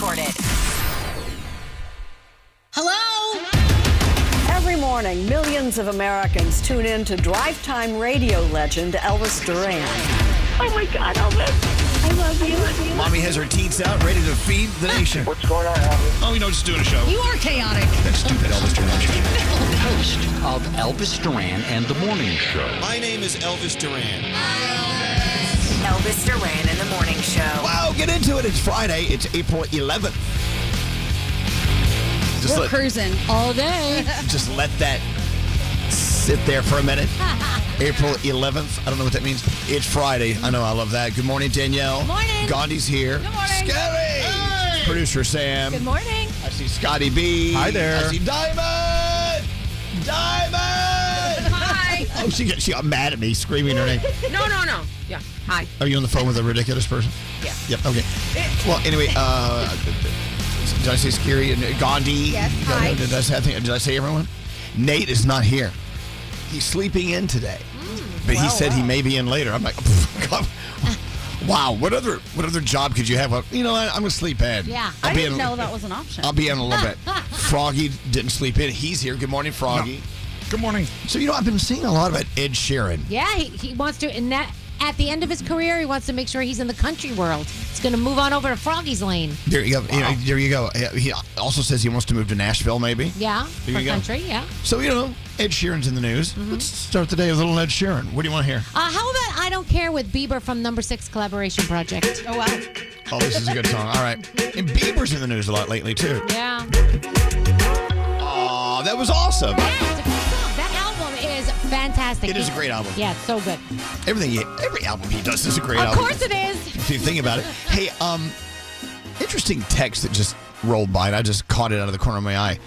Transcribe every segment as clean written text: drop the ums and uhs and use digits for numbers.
recorded. Hello? Every morning, millions of Americans tune in to drive time radio legend Elvis Duran. Oh my God, Elvis. I love you. Mommy has her teats out, ready to feed the nation. What's going on, Elvis? Oh, just doing a show. You are chaotic. That stupid Elvis Duran show. Host of Elvis Duran and the Morning Show. My name is Elvis Duran. Elvis Duran in the Morning Show. Wow, get into it. It's Friday. It's April 11th. We're cruising all day. Just let that sit there for a minute. April 11th. I don't know what that means. It's Friday. I know. I love that. Good morning, Danielle. Good morning. Gandhi's here. Good morning. Scary. Hey. Producer Sam. Good morning. I see Scotty B. Hi there. I see Diamond. Diamond. Hi. Oh, she got mad at me, screaming her name. No. Yeah. Hi. Are you on the phone with a ridiculous person? Yeah. Yep. Okay. Well, anyway, did I say Scary and Gandhi? Yes. Hi. Did I say everyone? Nate is not here. He's sleeping in today, but he said he may be in later. I'm like, God. Wow. What other job could you have? Well, you know what? I'm gonna sleep in. Yeah. I didn't know that was an option. I'll be in a little bit. Froggy didn't sleep in. He's here. Good morning, Froggy. No. Good morning. So I've been seeing a lot about Ed Sheeran. Yeah, he wants to, and that at the end of his career, he wants to make sure he's in the country world. He's going to move on over to Froggy's lane. There you go. Wow. There you go. He also says he wants to move to Nashville, maybe. Yeah, there for country. Yeah. So Ed Sheeran's in the news. Mm-hmm. Let's start the day with a little Ed Sheeran. What do you want to hear? How about "I Don't Care" with Bieber from Number 6 collaboration project? Oh, wow. Oh, this is a good song. All right. And Bieber's in the news a lot lately, too. Yeah. Oh, that was awesome. Yeah, it's a good song. That album is fantastic. It is a great album. Yeah, it's so good. Every album he does is a great album. Of course it is. If you think about it. Hey, interesting text that just rolled by, and I just caught it out of the corner of my eye.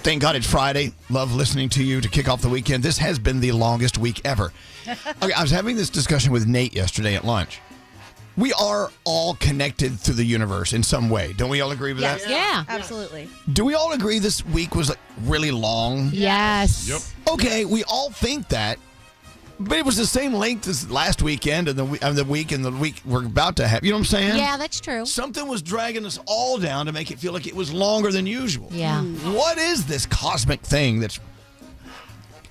Thank God it's Friday. Love listening to you to kick off the weekend. This has been the longest week ever. Okay, I was having this discussion with Nate yesterday at lunch. We are all connected through the universe in some way. Don't we all agree with that? Yeah. Absolutely. Do we all agree this week was really long? Yes. Yep. Okay, we all think that. But it was the same length as last weekend and the week we're about to have. You know what I'm saying? Yeah, that's true. Something was dragging us all down to make it feel like it was longer than usual. Yeah. What is this cosmic thing that's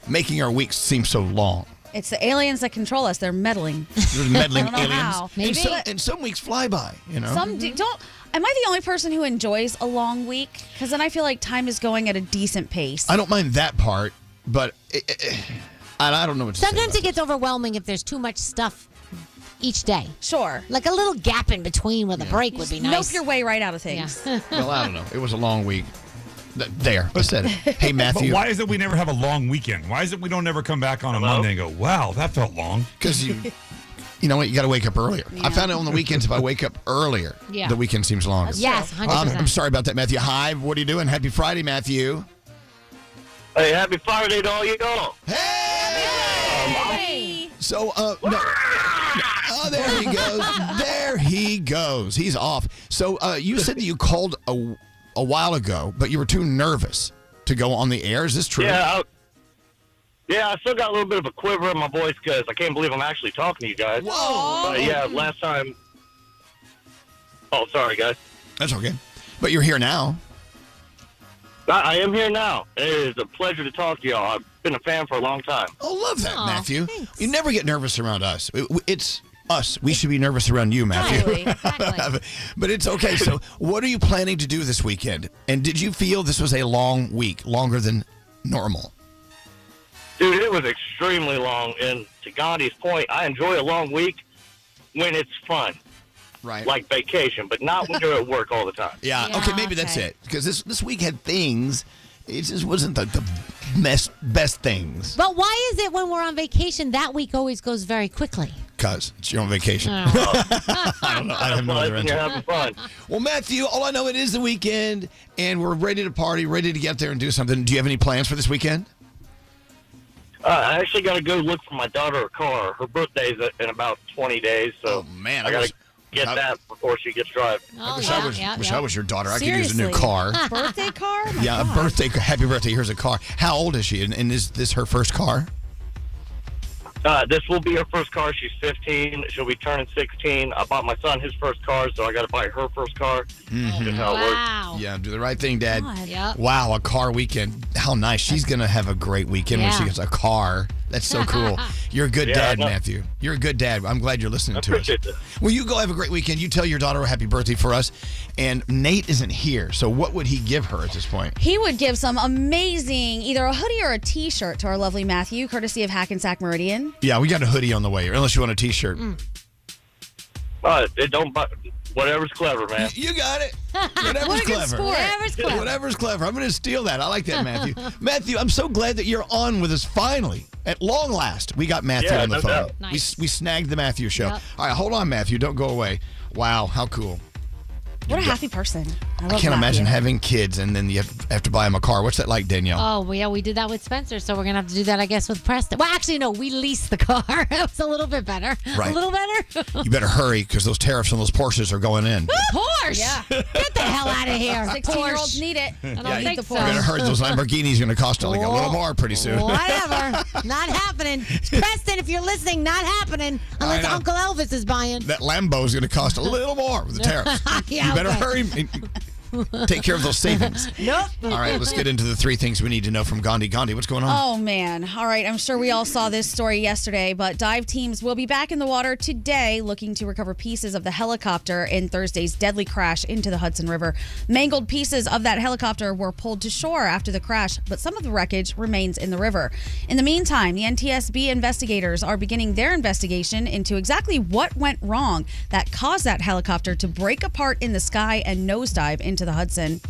making our weeks seem so long? It's the aliens that control us. They're meddling. There's meddling I don't know aliens. how. Maybe. And some weeks fly by, Some don't. Am I the only person who enjoys a long week? Because then I feel like time is going at a decent pace. I don't mind that part, but I don't know what to say. Sometimes it gets overwhelming if there's too much stuff each day. Sure. Like a little gap in between with a break would be nice. Nope your way right out of things. Yeah. Well, I don't know. It was a long week. There, I said it. Hey, Matthew. But why is it we never have a long weekend? Why is it we don't ever come back on a Monday and go, wow, that felt long? Because you know what? You got to wake up earlier. Yeah. I found out on the weekends if I wake up earlier, the weekend seems longer. Yes, 100%. I'm sorry about that, Matthew. Hi, what are you doing? Happy Friday, Matthew. Hey, happy Friday to all you all. Hey! So, oh, there he goes. There he goes. He's off. So, you said that you called a while ago, but you were too nervous to go on the air. Is this true? Yeah, I still got a little bit of a quiver in my voice because I can't believe I'm actually talking to you guys. Whoa! But yeah, last time. Oh, sorry, guys. That's okay. But you're here now. I am here now. It is a pleasure to talk to y'all. I've been a fan for a long time. Oh, love that, Matthew. Thanks. You never get nervous around us. It's us. We should be nervous around you, Matthew. Exactly. But it's okay. So what are you planning to do this weekend? And did you feel this was a long week, longer than normal? Dude, it was extremely long. And to Gandhi's point, I enjoy a long week when it's fun. Right. Like vacation, but not when you're at work all the time. Yeah. Okay, maybe that's it. Because this week had things. It just wasn't the best things. But why is it when we're on vacation, that week always goes very quickly? Because it's your own vacation. Oh. I don't know. I have no other You're answer. having fun. Well, Matthew, all I know, it is the weekend, and we're ready to party, ready to get there and do something. Do you have any plans for this weekend? I actually got to go look for my daughter a car. Her birthday's in about 20 days, so man, I got to get that before she gets driving. Oh, I wish I was your daughter. I could use a new Seriously. car. Birthday car? Oh my Yeah, God. happy birthday. Here's a car. How old is she? And is this her first car? This will be her first car. She's 15. She'll be turning 16. I bought my son his first car, so I got to buy her first car. Just how it works. Wow. Yeah, do the right thing, Dad. Yep. Wow, a car weekend. How nice. She's going to have a great weekend when she Yeah. gets a car. That's so cool. You're a good Yeah, dad, I know. Matthew. You're a good dad. I'm glad you're listening I to us. appreciate that. Well, you go have a great weekend. You tell your daughter a happy birthday for us. And Nate isn't here, so what would he give her at this point? He would give some amazing, either a hoodie or a T-shirt to our lovely Matthew, courtesy of Hackensack Meridian. Yeah, we got a hoodie on the way, unless you want a T-shirt. It don't. Whatever's clever, man. You got it. Whatever's What a good clever. sport. Whatever's clever. Whatever's clever. I'm going to steal that. I like that, Matthew. Matthew, I'm so glad that you're on with us finally. At long last, we got Matthew Yeah, on the no phone. doubt. Nice. We snagged the Matthew show. Yep. All right, hold on, Matthew. Don't go away. Wow, how cool. What a happy person. I love I can't imagine Matthew. having kids and then you have to buy them a car. What's that like, Danielle? Oh, well, yeah, we did that with Spencer, so we're going to have to do that, I guess, with Preston. Well, actually, no, we leased the car. That was a little bit better. Right. A little better. You better hurry because those tariffs on those Porsches are going in. Porsche. Yeah. Get the hell out of here. 16-year-olds Porsche. need it. I don't Need think the so. You better hurry. Those Lamborghinis are going to cost like a little more pretty soon. Whatever. Not happening. Preston, if you're listening, not happening unless know. Uncle Elvis is buying. That Lambo is going to cost a little more with the tariffs. Yeah, You better okay. hurry. Take care of those savings. Nope. All right, let's get into the three things we need to know from Gandhi. Gandhi, what's going on? Oh, man. All right. I'm sure we all saw this story yesterday, but dive teams will be back in the water today looking to recover pieces of the helicopter in Thursday's deadly crash into the Hudson River. Mangled pieces of that helicopter were pulled to shore after the crash, but some of the wreckage remains in the river. In the meantime, the NTSB investigators are beginning their investigation into exactly what went wrong that caused that helicopter to break apart in the sky and nosedive into the Hudson.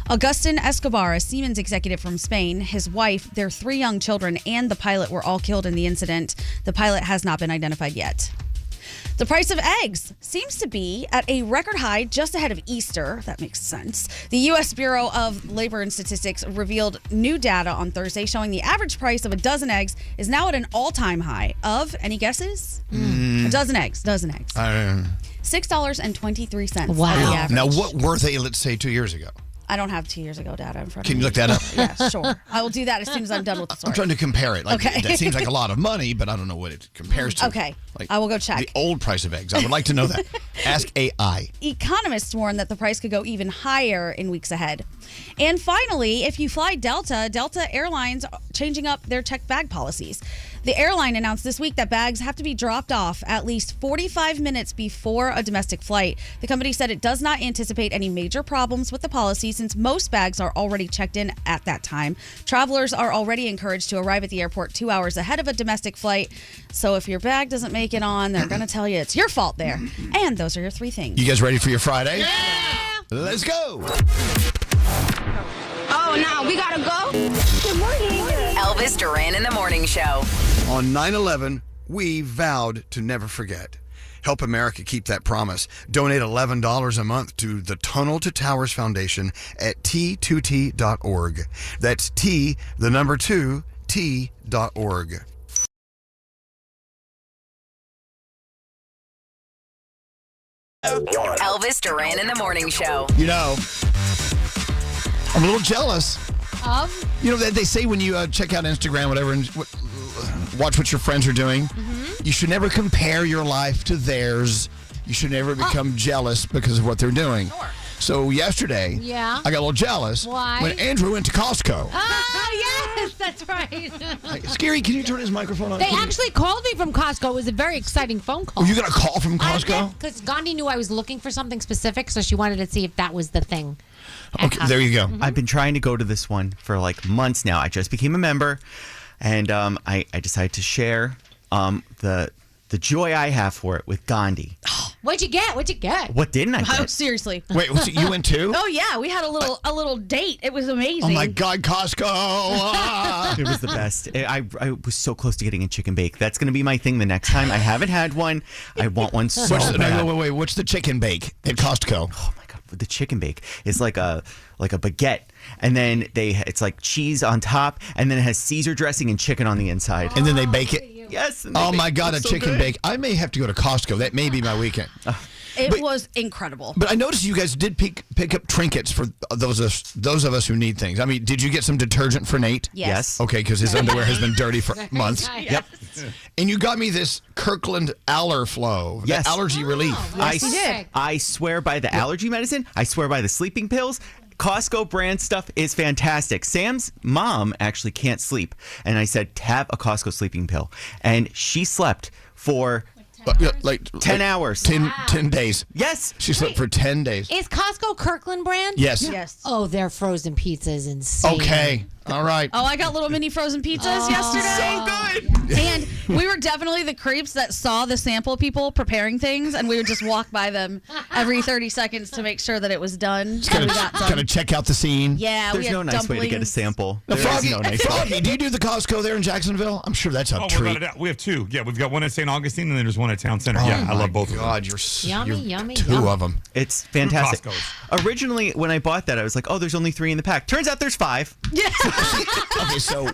Agustin Escobar, a Siemens executive from Spain, his wife, their 3 young children, and the pilot were all killed in the incident. The pilot has not been identified yet. The price of eggs seems to be at a record high just ahead of Easter. That makes sense. The U.S. Bureau of Labor and Statistics revealed new data on Thursday showing the average price of a dozen eggs is now at an all-time high of, any guesses? A dozen eggs. $6.23. Wow. on the average. Now, what were they, let's say, 2 years ago? I don't have 2 years ago data in front of me. Can you look that up? Yeah, sure. I will do that as soon as I'm done with the story. I'm trying to compare it. Like, Okay. That seems like a lot of money, but I don't know what it compares to. Okay. Like, I will go check. The old price of eggs. I would like to know that. Ask AI. Economists warn that the price could go even higher in weeks ahead. And finally, if you fly Delta Airlines changing up their checked bag policies. The airline announced this week that bags have to be dropped off at least 45 minutes before a domestic flight. The company said it does not anticipate any major problems with the policy since most bags are already checked in at that time. Travelers are already encouraged to arrive at the airport 2 hours ahead of a domestic flight. So if your bag doesn't make it on, they're going to tell you it's your fault there. And those are your 3 things. You guys ready for your Friday? Yeah! Let's go. Oh, now we gotta go? Good morning. Elvis Duran in the Morning Show. On 9/11, we vowed to never forget. Help America keep that promise. Donate $11 a month to the Tunnel to Towers Foundation at T2T.org. That's T, the number 2, T.org. Elvis Duran in the Morning Show. You know, I'm a little jealous. You know, they say when you check out Instagram, whatever, and watch what your friends are doing, you should never compare your life to theirs. You should never become jealous because of what they're doing. Sure. So yesterday, I got a little jealous when Andrew went to Costco. Oh, yes, that's right. Scary, can you turn his microphone on? They actually called me from Costco. It was a very exciting phone call. Were you going to call from Costco? Because Gandhi knew I was looking for something specific, so she wanted to see if that was the thing. Okay, there you go. I've been trying to go to this one for like months now. I just became a member, and I decided to share the joy I have for it with Gandhi. What'd you get? What didn't I get? Oh, seriously. Wait, you went too? Oh, yeah. We had a little date. It was amazing. Oh, my God, Costco. It was the best. I was so close to getting a chicken bake. That's going to be my thing the next time. I haven't had one. I want one so bad. Wait. What's the chicken bake at Costco? Oh, my God. The chicken bake is like a baguette, and then it's like cheese on top, and then it has Caesar dressing and chicken on the inside. And then they bake it? Yes. Oh, my God, a chicken bake. I may have to go to Costco. That may be my weekend. It was incredible. But I noticed you guys did pick up trinkets for those of us who need things. I mean, did you get some detergent for Nate? Yes. Okay, because his underwear has been dirty for months. Nice. Yep. And you got me this Kirkland Aller Flow, the Yes. allergy relief. Yes, you did. I swear by the allergy medicine. I swear by the sleeping pills. Costco brand stuff is fantastic. Sam's mom actually can't sleep. And I said, have a Costco sleeping pill. And she slept for Like 10 hours. 10 days. Yes. She slept for 10 days. Is Costco Kirkland brand? Yes. Yes. Oh, their frozen pizza is insane. Okay. All right. Oh, I got little mini frozen pizzas yesterday. So good. And we were definitely the creeps that saw the sample people preparing things, and we would just walk by them every 30 seconds to make sure that it was done. Kind of check out the scene. Yeah, There's we had no nice way to get a dumplings. sample. Now, There is Froggy, no nice way. Froggy, do you do the Costco there in Jacksonville? I'm sure that's a Oh, treat. we have two. Yeah, we've got one at St. Augustine and then there's one at Town Center. Yeah, I love both of them. God, you're Yummy. two of them. It's fantastic. Costco's. Originally, when I bought that, I was like, oh, there's only 3 in the pack. Turns out there's 5. Okay, so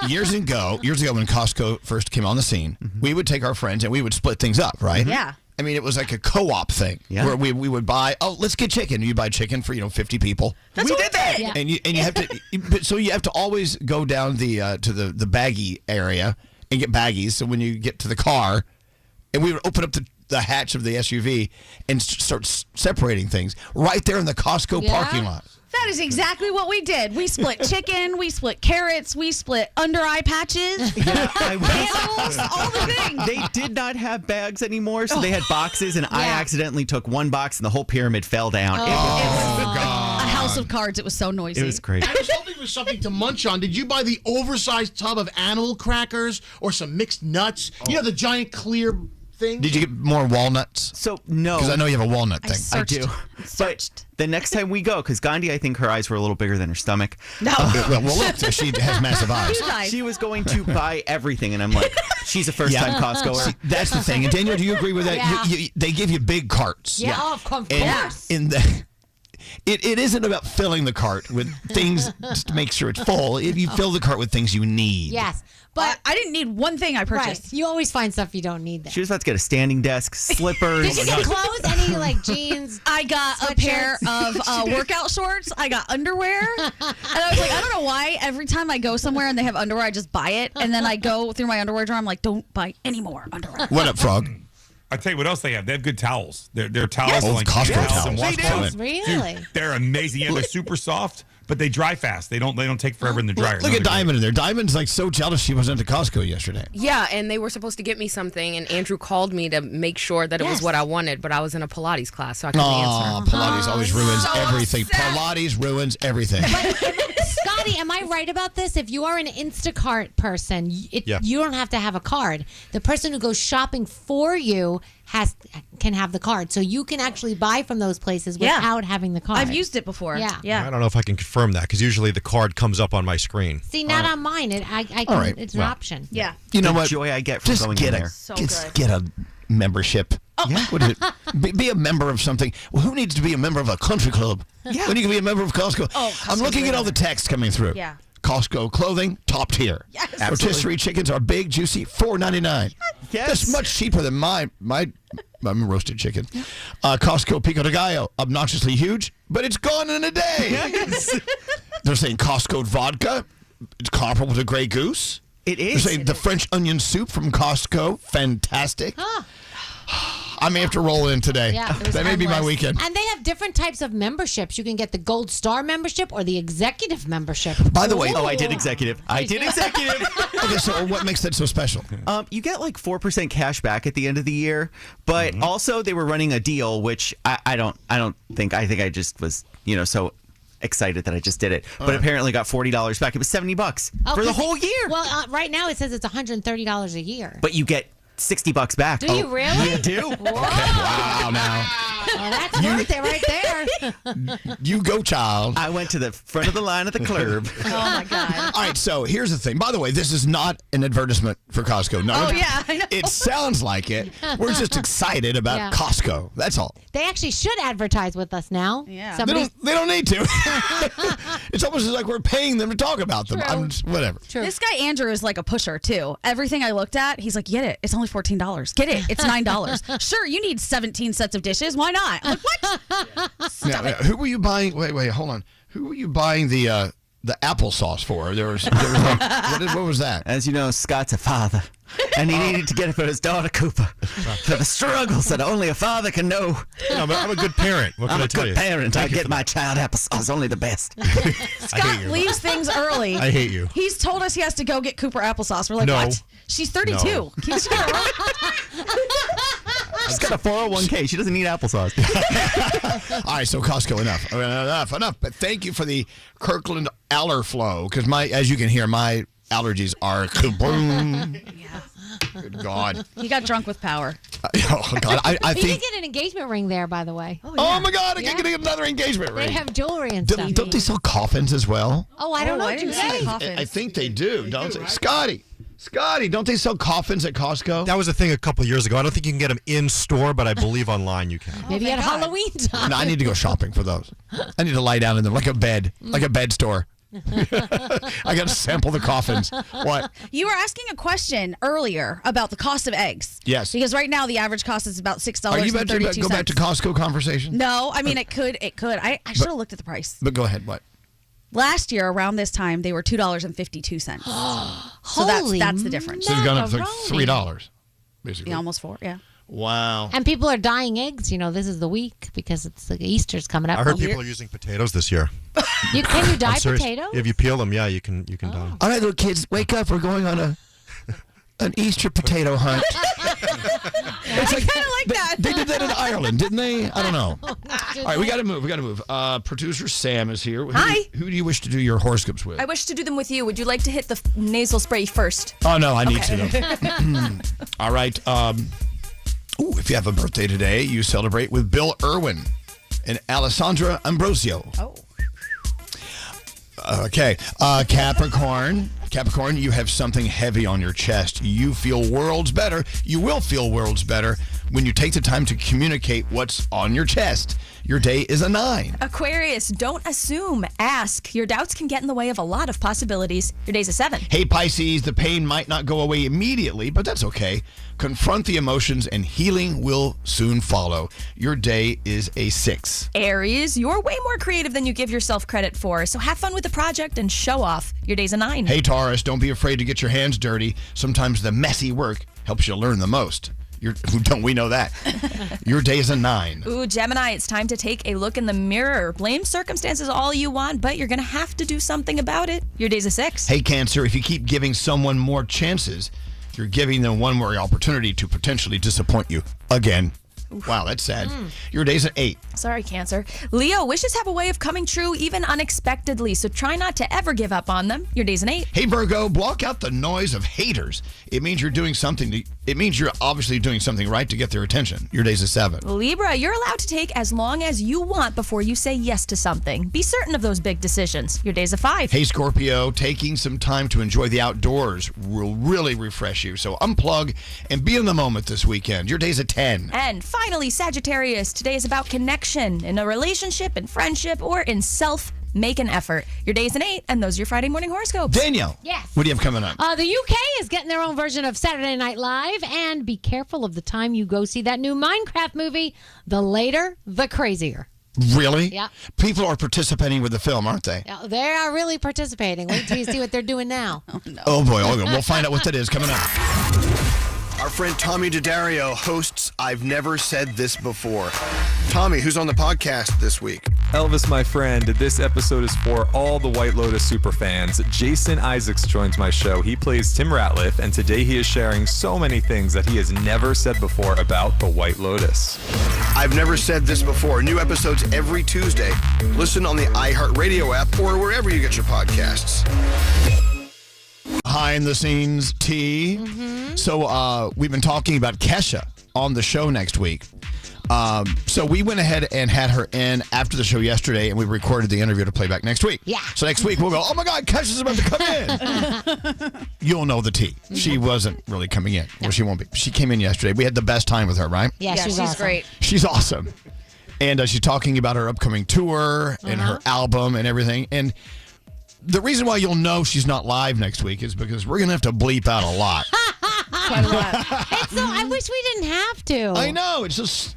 years ago when Costco first came on the scene, we would take our friends and we would split things up, right? Yeah. I mean, it was like a co-op thing where we would buy. Oh, let's get chicken. You buy chicken for 50 people. That's what we did. Yeah. And you have to. So you have to always go down the to the baggie area and get baggies. So when you get to the car, and we would open up the hatch of the SUV and start separating things right there in the Costco parking lot. That is exactly what we did. We split chicken, we split carrots, we split under eye patches, animals, all the things. They did not have bags anymore, so they had boxes, and I accidentally took one box, and the whole pyramid fell down. It was A house of cards. It was so noisy. It was great. I was hoping for something to munch on. Did you buy the oversized tub of animal crackers or some mixed nuts? You know, the giant clear thing? Did you get more walnuts? So, no. Because I know you have a walnut thing. I do. But the next time we go, because Gandhi, I think her eyes were a little bigger than her stomach. No. Well, look, she has massive eyes. She was going to buy everything, and I'm like, she's a first-time Costcoer. See, that's the thing. And Danielle, do you agree with that? Yeah. They give you big carts. Yeah, of course. And it isn't about filling the cart with things just to make sure it's full. You fill the cart with things you need. Yes. But I didn't need one thing I purchased. right, you always find stuff you don't need there. She was about to get a standing desk, slippers. Did you get clothes? Any like jeans? I got a pair of workout shorts. I got underwear. And I was like, I don't know why every time I go somewhere and they have underwear, I just buy it. And then I go through my underwear drawer. I'm like, don't buy any more underwear. What up, Frog? I tell you what else they have. They have good towels. Their towels Yes. are like Costco towels and towels. washcloths. Really? Dude, they're amazing. Yeah, they're super soft, but they dry fast. They don't take forever in the dryer. Look at Diamond in there. Diamond's like so jealous she wasn't at Costco yesterday. Yeah, and they were supposed to get me something, and Andrew called me to make sure that it was what I wanted, but I was in a Pilates class, so I couldn't answer. Pilates always ruins everything. Pilates ruins everything. Scotty, am I right about this? If you are an Instacart person, you don't have to have a card. The person who goes shopping for you can have the card. So you can actually buy from those places without having the card. I've used it before. Yeah. I don't know if I can confirm that because usually the card comes up on my screen. See, not on mine. It's an option. Yeah. You know The what? joy I get from Just going get in a, there. So just good. get a membership. Yeah. What is it? Be a member of something. Well, who needs to be a member of a country club when you can be a member of Costco? I'm looking at all the texts coming through. Yeah. Costco clothing, top tier. Yes. Rotisserie chickens are big, juicy, $4.99. Yes. That's much cheaper than my roasted chicken. Costco pico de gallo, obnoxiously huge, but it's gone in a day. They're saying Costco vodka, it's comparable to Grey Goose. It They're is. saying the French onion soup from Costco, fantastic. I may have to roll in today. Yeah, That may be my weekend. And they have different types of memberships. You can get the Gold Star membership or the Executive membership. By the way, I did executive. Okay, so what makes that so special? You get like 4% cash back at the end of the year, but also they were running a deal, which I think I just was, so excited that I just did it. But apparently got $40 back. It was $70 for the whole year. Well, right now it says it's $130 a year. But you get $60 back. Do you really? You do. Whoa. Wow, now. Well, that's worth it right there. You go, child. I went to the front of the line at the club. Oh, my God. All right, so here's the thing. By the way, this is not an advertisement for Costco. No, Oh, yeah, I know. It sounds like it. We're just excited about Yeah. Costco. That's all. They actually should advertise with us now. Yeah. They don't need to. It's almost like we're paying them to talk about them. Whatever. This guy, Andrew, is like a pusher, too. Everything I looked at, he's like, get it. It's only $14. Get it. It's $9. Sure, you need 17 sets of dishes. Why not? I'm like, what? Now, who were you buying? Wait, hold on. Who were you buying the applesauce for? There was like, what was that? As you know, Scott's a father, and he needed to get it for his daughter Cooper. For the struggles that only a father can know. No, but I'm a good parent. What can I tell you? I'm a good parent. I get my child applesauce, only the best. Scott leaves things early. I hate you. He's told us he has to go get Cooper applesauce. We're like, No. what? She's 32. No. Can she get it She's got a 401k. She doesn't need applesauce. All right, so Costco, enough. But thank you for the Kirkland Aller flow, because as you can hear, my allergies are kaboom. Good God. He got drunk with power. Oh, God. I You think. did get an engagement ring there, by the way. Oh, my God. I can get another engagement ring. They have jewelry and stuff. Don't they sell coffins as well? Oh, I don't know. I Do didn't see they? I think they do, don't they? Scotty, don't they sell coffins at Costco? That was a thing a couple years ago. I don't think you can get them in store, but I believe online you can. Maybe at Halloween time. No, I need to go shopping for those. I need to lie down in them like a bed store. I got to sample the coffins. What? You were asking a question earlier about the cost of eggs. Yes. Because right now the average cost is about $6.32. Are you about to go back to Costco conversation? No, I mean, it could. I should have looked at the price. But go ahead. What? Last year, around this time, they were $2.52. So that's the difference. So it's gone up to like $3, basically. Yeah, almost $4, yeah. Wow. And people are dyeing eggs. You know, this is the week because it's like Easter's coming up. I heard people are using potatoes this year. Can you dye I'm serious. potatoes? If you peel them, yeah, you can dye them. All right, little kids, wake up. We're going on an Easter potato hunt. I kind of like that. They did that in Ireland, didn't they? I don't know. All right, we got to move. Producer Sam is here. Hi. Who do you wish to do your horoscopes with? I wish to do them with you. Would you like to hit the nasal spray first? Oh, no, I need to know. All right. If you have a birthday today, you celebrate with Bill Irwin and Alessandra Ambrosio. Oh. Okay. Capricorn, you have something heavy on your chest. You feel worlds better. You will feel worlds better when you take the time to communicate what's on your chest. Your day is a 9. Aquarius, don't assume. Ask. Your doubts can get in the way of a lot of possibilities. Your day's a 7. Hey, Pisces, the pain might not go away immediately, but that's okay. Confront the emotions and healing will soon follow. Your day is a 6. Aries, you're way more creative than you give yourself credit for, so have fun with the project and show off. Your day's a 9. Hey, Taurus, don't be afraid to get your hands dirty. Sometimes the messy work helps you learn the most. Don't we know that? Your day is a 9. Ooh, Gemini, it's time to take a look in the mirror. Blame circumstances all you want, but you're going to have to do something about it. Your day's a 6. Hey, Cancer, if you keep giving someone more chances, you're giving them one more opportunity to potentially disappoint you again. Wow, that's sad. Your day's an 8. Sorry, Cancer. Leo, wishes have a way of coming true even unexpectedly, so try not to ever give up on them. Your day's an 8. Hey, Virgo, block out the noise of haters. It means you're doing something. It means you're obviously doing something right to get their attention. Your day's a 7. Libra, you're allowed to take as long as you want before you say yes to something. Be certain of those big decisions. Your day's a 5. Hey, Scorpio, taking some time to enjoy the outdoors will really refresh you. So unplug and be in the moment this weekend. Your day's a 10. And finally, Sagittarius, today is about connection in a relationship, in friendship, or in self. Make an effort. Your day's an 8, and those are your Friday morning horoscopes. Danielle, yes. What do you have coming up? The UK is getting their own version of Saturday Night Live, and be careful of the time you go see that new Minecraft movie. The later, the crazier. Really? Yeah. People are participating with the film, aren't they? Yeah, they are really participating. Wait till you see what they're doing now. Oh, boy. We'll find out what that is coming up. Our friend Tommy Daddario hosts I've Never Said This Before. Tommy, who's on the podcast this week? Elvis, my friend, this episode is for all the White Lotus superfans. Jason Isaacs joins my show. He plays Tim Ratliff, and today he is sharing so many things that he has never said before about the White Lotus. I've Never Said This Before. New episodes every Tuesday. Listen on the iHeartRadio app or wherever you get your podcasts. Behind the scenes tea. So we've been talking about Kesha on the show next week. So we went ahead and had her in after the show yesterday, and we recorded the interview to play back next week. Yeah. So next week we'll go, oh my God, Kesha's about to come in. You'll know the tea. She wasn't really coming in. Well, she won't be. She came in yesterday. We had the best time with her, right? Yeah, she's awesome. great. She's awesome. And she's talking about her upcoming tour and her album and everything. And the reason why you'll know she's not live next week is because we're going to have to bleep out a lot. Quite a lot. So I wish we didn't have to. I know. It's just,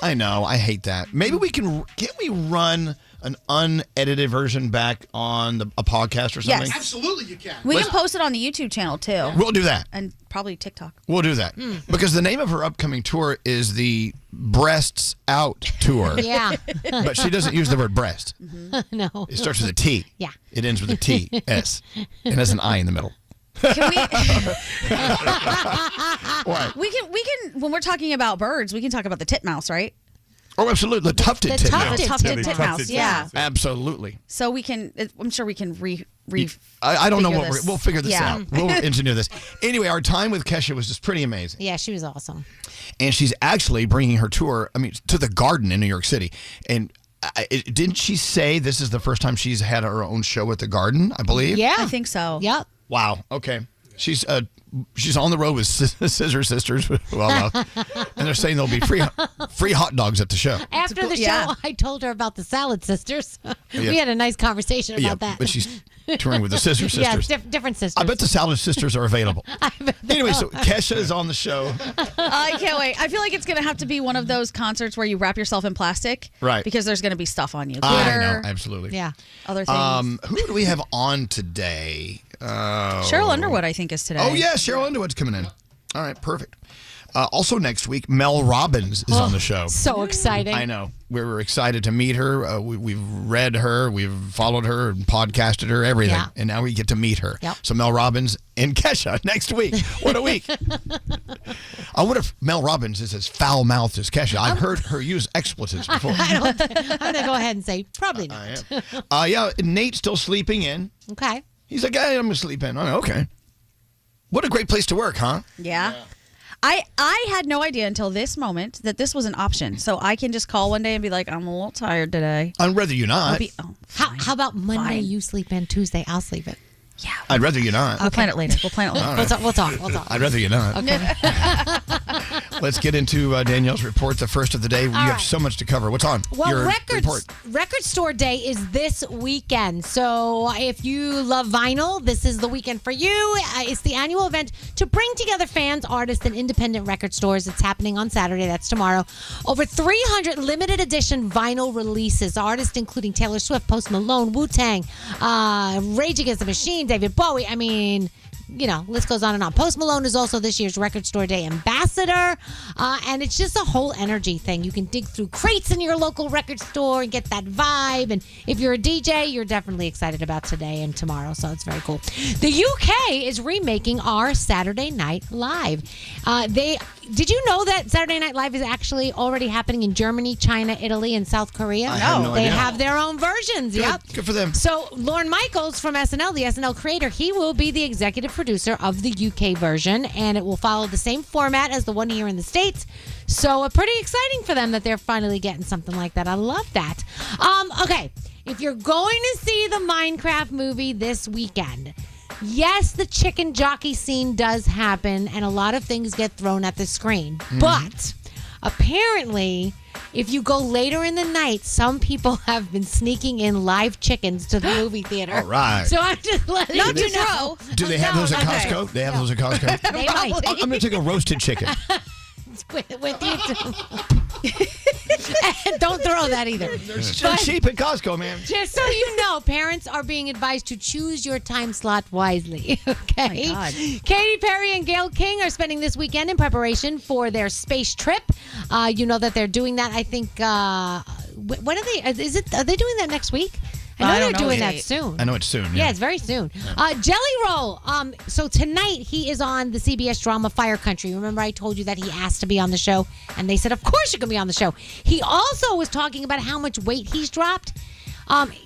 I know. I hate that. Maybe can't we run an unedited version back on a podcast or something? Yes. Absolutely, you can. We can post it on the YouTube channel, too. We'll do that. And probably TikTok. We'll do that. Because the name of her upcoming tour is the Breasts Out Tour. Yeah. But she doesn't use the word breast. No. It starts with a T. Yeah. It ends with a T, S. And has an I in the middle. Can we? What? We can. When we're talking about birds, we can talk about the titmouse, right? Oh, absolutely. The tufted titmouse. The tufted titmouse. Yeah. Absolutely. So we can. I'm sure we can I don't know figure what this. we'll figure this out. We'll engineer this. Anyway, our time with Kesha was just pretty amazing. Yeah, she was awesome. And she's actually bringing her tour, to the Garden in New York City. And didn't she say this is the first time she's had her own show at the Garden, I believe? Yeah. I think so. Yep. Wow. Okay. She's on the road with Scissor Sisters, and they're saying there'll be free hot dogs at the show. After the show, I told her about the Salad Sisters. We had a nice conversation about that. But she's touring with the Scissor Sisters. Yeah, different sisters. I bet the Salad Sisters are available. Anyway, so Kesha is on the show. I can't wait. I feel like it's going to have to be one of those concerts where you wrap yourself in plastic. Right. Because there's going to be stuff on you. I know, absolutely. Yeah. Other things. Who do we have on today? Cheryl Underwood, I think, is today. Oh, yeah, Cheryl Underwood's coming in. All right, perfect. Also next week, Mel Robbins is on the show. So exciting. I know. We were excited to meet her. We've read her. We've followed her and podcasted her, everything. Yeah. And now we get to meet her. Yep. So Mel Robbins and Kesha next week. What a week. I wonder if Mel Robbins is as foul-mouthed as Kesha. I've heard her use expletives before. I'm going to go ahead and say probably not. Yeah, Nate's still sleeping in. Okay. He's like, hey, I'm going to sleep in. Oh, okay. What a great place to work, huh? Yeah. I had no idea until this moment that this was an option. So I can just call one day and be like, I'm a little tired today. I'd rather you not. How about Monday you sleep in, Tuesday I'll sleep in? Yeah. I'd rather you not. We'll plan it later. We'll plan it later. All right. We'll talk. I'd rather you not. Okay. Let's get into Danielle's report, the first of the day. You have so much to cover. What's on your report? Record Store Day is this weekend. So if you love vinyl, this is the weekend for you. It's the annual event to bring together fans, artists, and independent record stores. It's happening on Saturday. That's tomorrow. Over 300 limited edition vinyl releases. Artists including Taylor Swift, Post Malone, Wu-Tang, Rage Against the Machine, David Bowie. I mean, list goes on and on. Post Malone is also this year's Record Store Day ambassador. And it's just a whole energy thing. You can dig through crates in your local record store and get that vibe. And if you're a DJ, you're definitely excited about today and tomorrow. So it's very cool. The UK is remaking our Saturday Night Live. Did you know that Saturday Night Live is actually already happening in Germany, China, Italy, and South Korea? I had no They idea. have their own versions. Good. Yep. Good for them. So Lorne Michaels from SNL, the SNL creator, he will be the executive producer of the UK version, and it will follow the same format as the one here in the States. So pretty exciting for them that they're finally getting something like that. I love that. Okay, if you're going to see the Minecraft movie this weekend, yes, the chicken jockey scene does happen, and a lot of things get thrown at the screen. But apparently, if you go later in the night, some people have been sneaking in live chickens to the movie theater. All right. So I'm just letting Not you to know. throw. Do they have those at okay. Costco? They have those at Costco? They might. I'm going to take a roasted chicken. with you too. And don't throw that either. They're cheap at Costco, man. Just so you know, parents are being advised to choose your time slot wisely. Okay. Oh my God. Katy Perry and Gayle King are spending this weekend in preparation for their space trip. You know that they're doing that. I think. When are they? Are they doing that next week? I know they're doing that soon. I know it's soon. Yeah, it's very soon. Jelly Roll. So tonight he is on the CBS drama Fire Country. Remember I told you that he asked to be on the show? And they said, of course you can be on the show. He also was talking about how much weight he's dropped.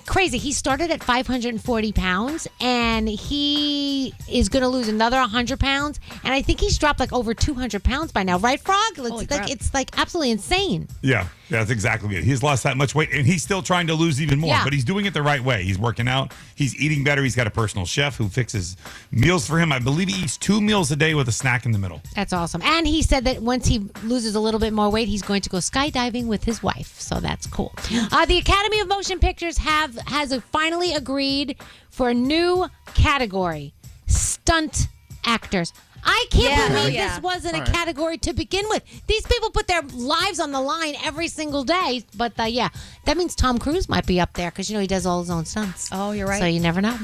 Crazy. He started at 540 pounds, and he is going to lose another 100 pounds. And I think he's dropped like over 200 pounds by now, right, Frog? It's like absolutely insane. Yeah, that's exactly it. He's lost that much weight, and he's still trying to lose even more, but he's doing it the right way. He's working out. He's eating better. He's got a personal chef who fixes meals for him. I believe he eats 2 meals a day with a snack in the middle. That's awesome. And he said that once he loses a little bit more weight, he's going to go skydiving with his wife. So that's cool. The Academy of Motion Pictures has finally agreed for a new category, stunt actors. I can't believe this wasn't a category to begin with. These people put their lives on the line every single day. But that means Tom Cruise might be up there because, he does all his own stunts. Oh, you're right. So you never know.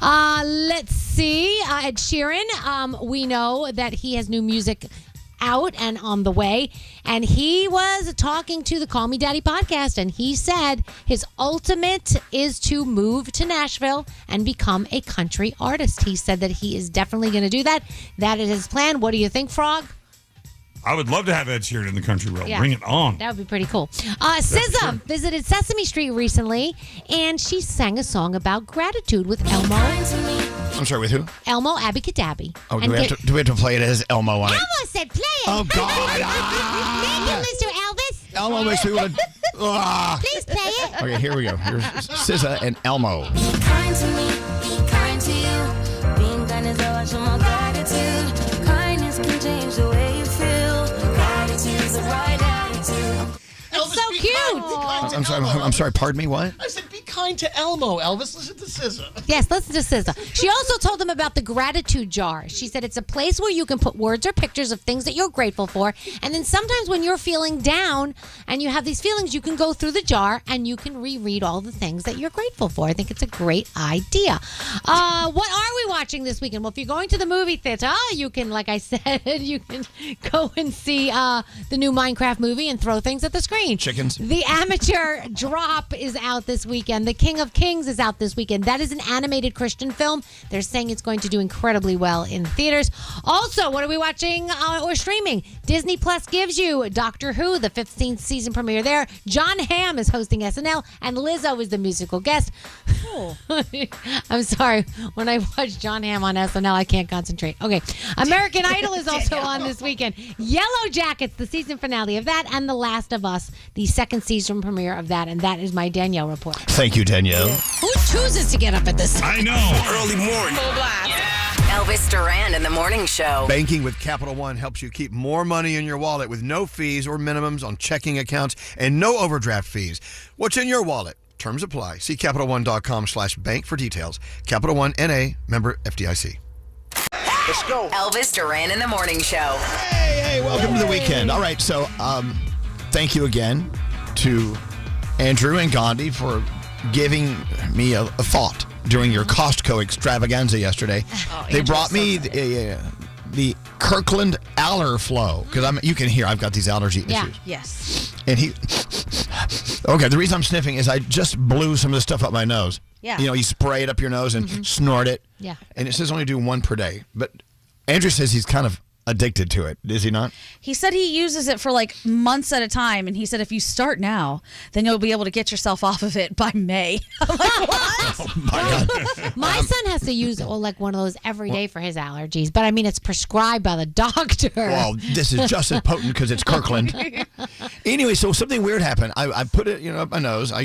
Let's see. Ed Sheeran, we know that he has new music out and on the way, and he was talking to the Call Me Daddy podcast, and he said his ultimate is to move to Nashville and become a country artist. He said that he is definitely going to do that. That is his plan. What do you think, Frog? I would love to have Ed Sheeran in the country world. Bring it on. That would be pretty cool. SZA visited Sesame Street recently, and she sang a song about gratitude with Elmo. I'm sorry, with who? Elmo Abby-Cadabby. Oh, do we have to play it as Elmo on it? Elmo said play it. Oh, God. Thank you, Mr. Elvis. Elmo makes me want to... Please play it. Okay, here we go. Here's SZA and Elmo. Kind to me, be kind to you. Being kind is how I show my gratitude. Kindness can change the way you feel. Gratitude's the right attitude. It's so cute. I'm sorry, pardon me, what? I said be kind to Elmo, Elvis. Listen to SZA. Yes, listen to SZA. She also told them about the gratitude jar. She said it's a place where you can put words or pictures of things that you're grateful for. And then sometimes when you're feeling down and you have these feelings, you can go through the jar and you can reread all the things that you're grateful for. I think it's a great idea. What are we watching this weekend? Well, if you're going to the movie theater, you can, like I said, you can go and see the new Minecraft movie and throw things at the screen. Chickens. The Amateur Drop is out this weekend. The King of Kings is out this weekend. That is an animated Christian film. They're saying it's going to do incredibly well in theaters. Also, what are we watching or streaming? Disney Plus gives you Doctor Who, the 15th season premiere there. John Hamm is hosting SNL, and Lizzo is the musical guest. Oh. I'm sorry. When I watch John Hamm on SNL, I can't concentrate. Okay. American Idol is also on this weekend. Yellow Jackets, the season finale of that, and The Last of Us, the second season premiere of that. And that is my Danielle report. Thank you, Danielle. Who chooses to get up at this? I know. Early morning. Elvis Duran in the Morning Show. Banking with Capital One helps you keep more money in your wallet with no fees or minimums on checking accounts and no overdraft fees. What's in your wallet? Terms apply. See CapitalOne.com/bank for details. Capital One N.A. member FDIC. Let's go. Elvis Duran in the Morning Show. Hey, welcome to the weekend. All right, so thank you again to Andrew and Gandhi for giving me a thought during your Costco extravaganza yesterday. They brought me the Kirkland Aller Flow because you can hear I've got these allergy issues. Yes. And the reason I'm sniffing is I just blew some of the stuff up my nose. Yeah. You spray it up your nose and snort it. Yeah. And it says only do one per day. But Andrew says he's kind of addicted to it. Is he not? He said he uses it for like months at a time, and he said if you start now, then you'll be able to get yourself off of it by May. I'm like, what? Oh my God. My son has to use like one of those every day for his allergies, but I mean it's prescribed by the doctor. Well, this is just as potent because it's Kirkland. Anyway, so something weird happened. I put it, up my nose. I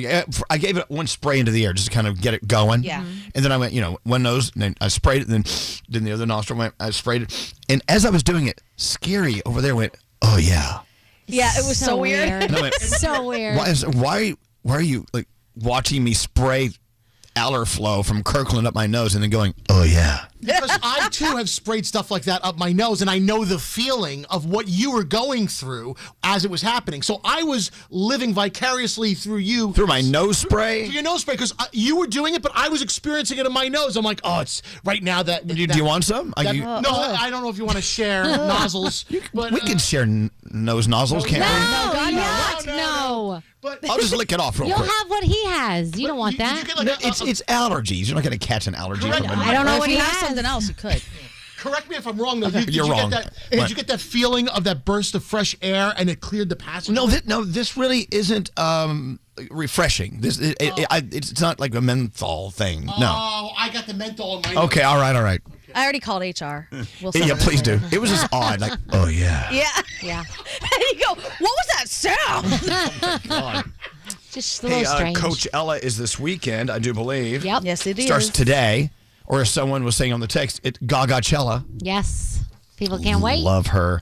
gave it one spray into the air just to kind of get it going. Yeah. And then I went, one nose, and then I sprayed it, and then the other nostril went. I sprayed it, and as I was doing it, Scary over there went, oh yeah. Yeah, it was so weird. And I went, so weird. Why are you like watching me spray Aller Flow from Kirkland up my nose and then going, oh yeah. Because I, too, have sprayed stuff like that up my nose, and I know the feeling of what you were going through as it was happening. So I was living vicariously through you. Through my nose spray? Through your nose spray, because you were doing it, but I was experiencing it in my nose. I'm like, oh, it's right now that... Do you want some? I don't know if you want to share nozzles. But, we can share nose nozzles, can't we? No. But I'll just lick it off real You'll quick. have what he has. You don't want that. It's allergies. You're not going to catch an allergy from it. I don't know what if he has has. something else, you could. Correct me if I'm wrong, though. You're wrong. Did you get that feeling of that burst of fresh air and it cleared the passage? No, this really isn't refreshing. It's not like a menthol thing. No. Oh, I got the menthol in my Okay, all right. I already called HR. We'll Yeah, please do. It was just odd. Like, oh, yeah. Yeah. There you go. What was that sound? God. Just a little strange. Coachella is this weekend, I do believe. Yep. Yes, it Starts is. today. Or as someone was saying on the text, Gaga-chella. Yes. People can't wait. Love her.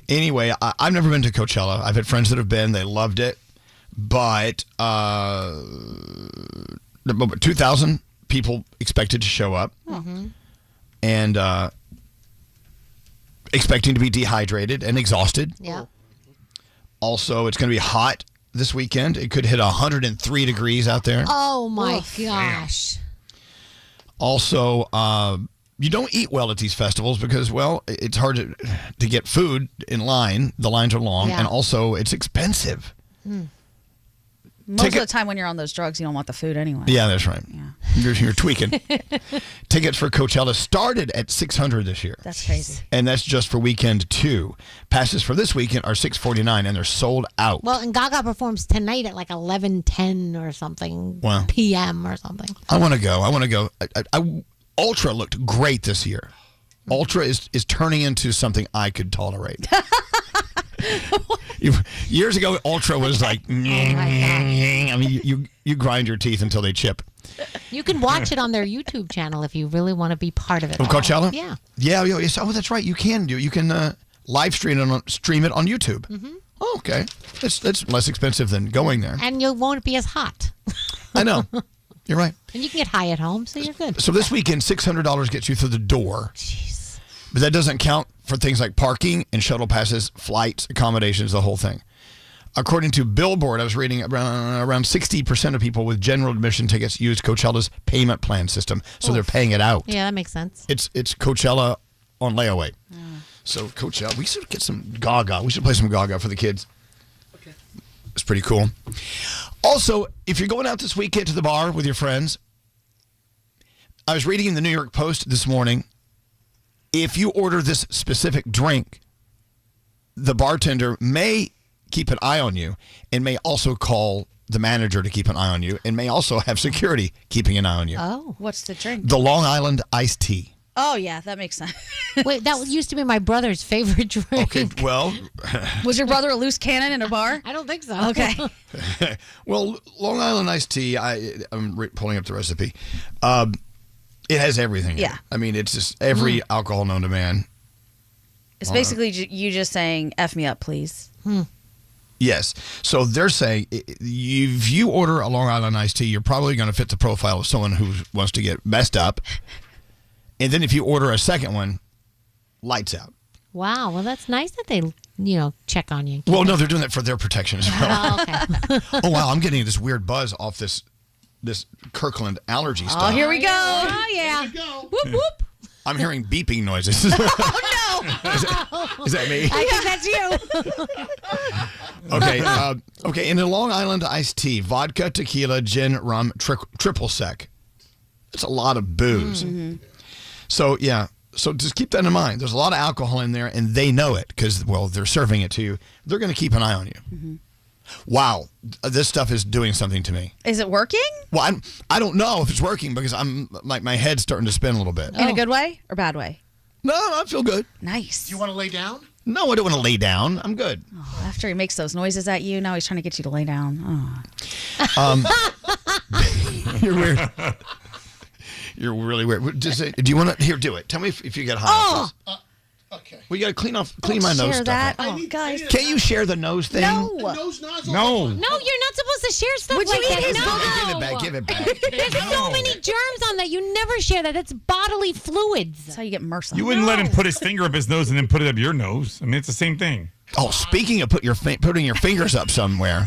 Anyway, I've never been to Coachella. I've had friends that have been. They loved it. But 2,000 people expected to show up. Mm-hmm. And expecting to be dehydrated and exhausted. Yeah. Also, it's going to be hot this weekend. It could hit 103 degrees out there. Oh my gosh. Also, you don't eat well at these festivals because, well, it's hard to get food in line. The lines are long, Yeah. and also it's expensive. Most of the time when you're on those drugs, you don't want the food anyway. Yeah, that's right. You're tweaking. Tickets for Coachella started at $600 this year. That's crazy. And that's just for weekend 2. Passes for this weekend are $649, and they're sold out. Well, and Gaga performs tonight at like 11:10 or something Wow. p.m. or something. I want to go. Ultra looked great this year. Ultra is turning into something I could tolerate. Years ago, Ultra was like, I mean, you grind your teeth until they chip. You can watch it on their YouTube channel if you really want to be part of it. From Coachella? Yeah. Yeah. Yes. Oh, that's right. You can do. You can live stream it on YouTube. Mm-hmm. Oh, okay. That's less expensive than going there. And you won't be as hot. I know. You're right. And you can get high at home, so you're good. So this weekend, $600 gets you through the door. Jeez. But that doesn't count for things like parking and shuttle passes, flights, accommodations, the whole thing. According to Billboard, I was reading around 60% of people with general admission tickets use Coachella's payment plan system, so they're paying it out. Yeah, that makes sense. It's Coachella on layaway. So Coachella, we should get some Gaga. We should play some Gaga for the kids. Okay. It's pretty cool. Also, if you're going out this weekend to the bar with your friends, I was reading in the New York Post this morning, if you order this specific drink, the bartender may keep an eye on you and may also call the manager to keep an eye on you and may also have security keeping an eye on you. Oh, what's the drink? The Long Island iced tea. Oh, yeah, that makes sense. Wait, that used to be my brother's favorite drink. Okay, well. Was your brother a loose cannon in a bar? I don't think so. Okay. Well, Long Island iced tea, I'm pulling up the recipe. It has everything in it. Yeah. I mean, it's just every alcohol known to man. It's basically you just saying, F me up, please. Yes. So they're saying if you order a Long Island iced tea, you're probably going to fit the profile of someone who wants to get messed up. And then if you order a second one, lights out. Wow. Well, that's nice that they, check on you. Well, no, they're doing that for their protection as well. Oh, okay. Oh, wow. I'm getting this weird buzz off this Kirkland allergy stuff. Oh, here we go. Oh, yeah. Whoop, whoop. I'm hearing beeping noises. Oh, no. Is that me? I think that's you. Okay. In the Long Island iced tea, vodka, tequila, gin, rum, triple sec. That's a lot of booze. Mm-hmm. So, yeah. So just keep that in mind. There's a lot of alcohol in there, and they know it because, well, they're serving it to you. They're going to keep an eye on you. Mm-hmm. Wow. This stuff is doing something to me. Is it working? Well, I don't know if it's working because I'm like my head's starting to spin a little bit. In a good way or bad way? No, I feel good. Nice. Do you want to lay down? No, I don't want to lay down. I'm good. Oh, after he makes those noises at you, now he's trying to get you to lay down. Oh. You're weird. You're really weird. Do you want to? Here, do it. Tell me if you get high. Oh. Okay. We got to clean my nose Share stuff. that. Up. Oh, guys. Can't you share the nose thing? No. Nose nozzle. No. No, you're not supposed to share stuff Would like you eat that. his No. Give it back. There's so many germs on that. You never share that. It's bodily fluids. That's how you get MRSA. You wouldn't let him put his finger up his nose and then put it up your nose. I mean, it's the same thing. Oh, speaking of putting your fingers up somewhere.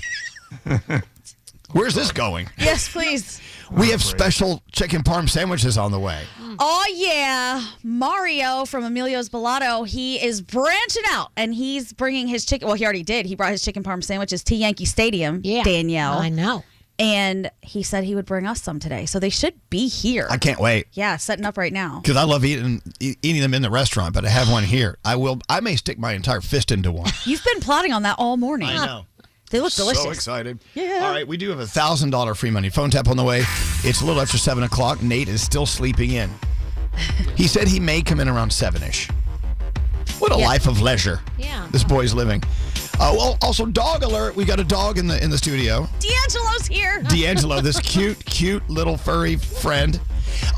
Where's this going? Yes, please. We have special chicken parm sandwiches on the way. Oh, yeah. Mario from Emilio's Bellato, he is branching out, and he's bringing his chicken. Well, he already did. He brought his chicken parm sandwiches to Yankee Stadium, Danielle. I know. And he said he would bring us some today. So they should be here. I can't wait. Yeah, setting up right now. Because I love eating them in the restaurant, but I have one here. I may stick my entire fist into one. You've been plotting on that all morning. I know. They look delicious. So excited. Yeah. All right, we do have a $1,000 free money phone tap on the way. It's a little after 7 o'clock. Nate is still sleeping in. He said he may come in around 7-ish. What a life of leisure this boy's living. Well, also, dog alert. We got a dog in the studio. D'Angelo's here. D'Angelo, this cute little furry friend.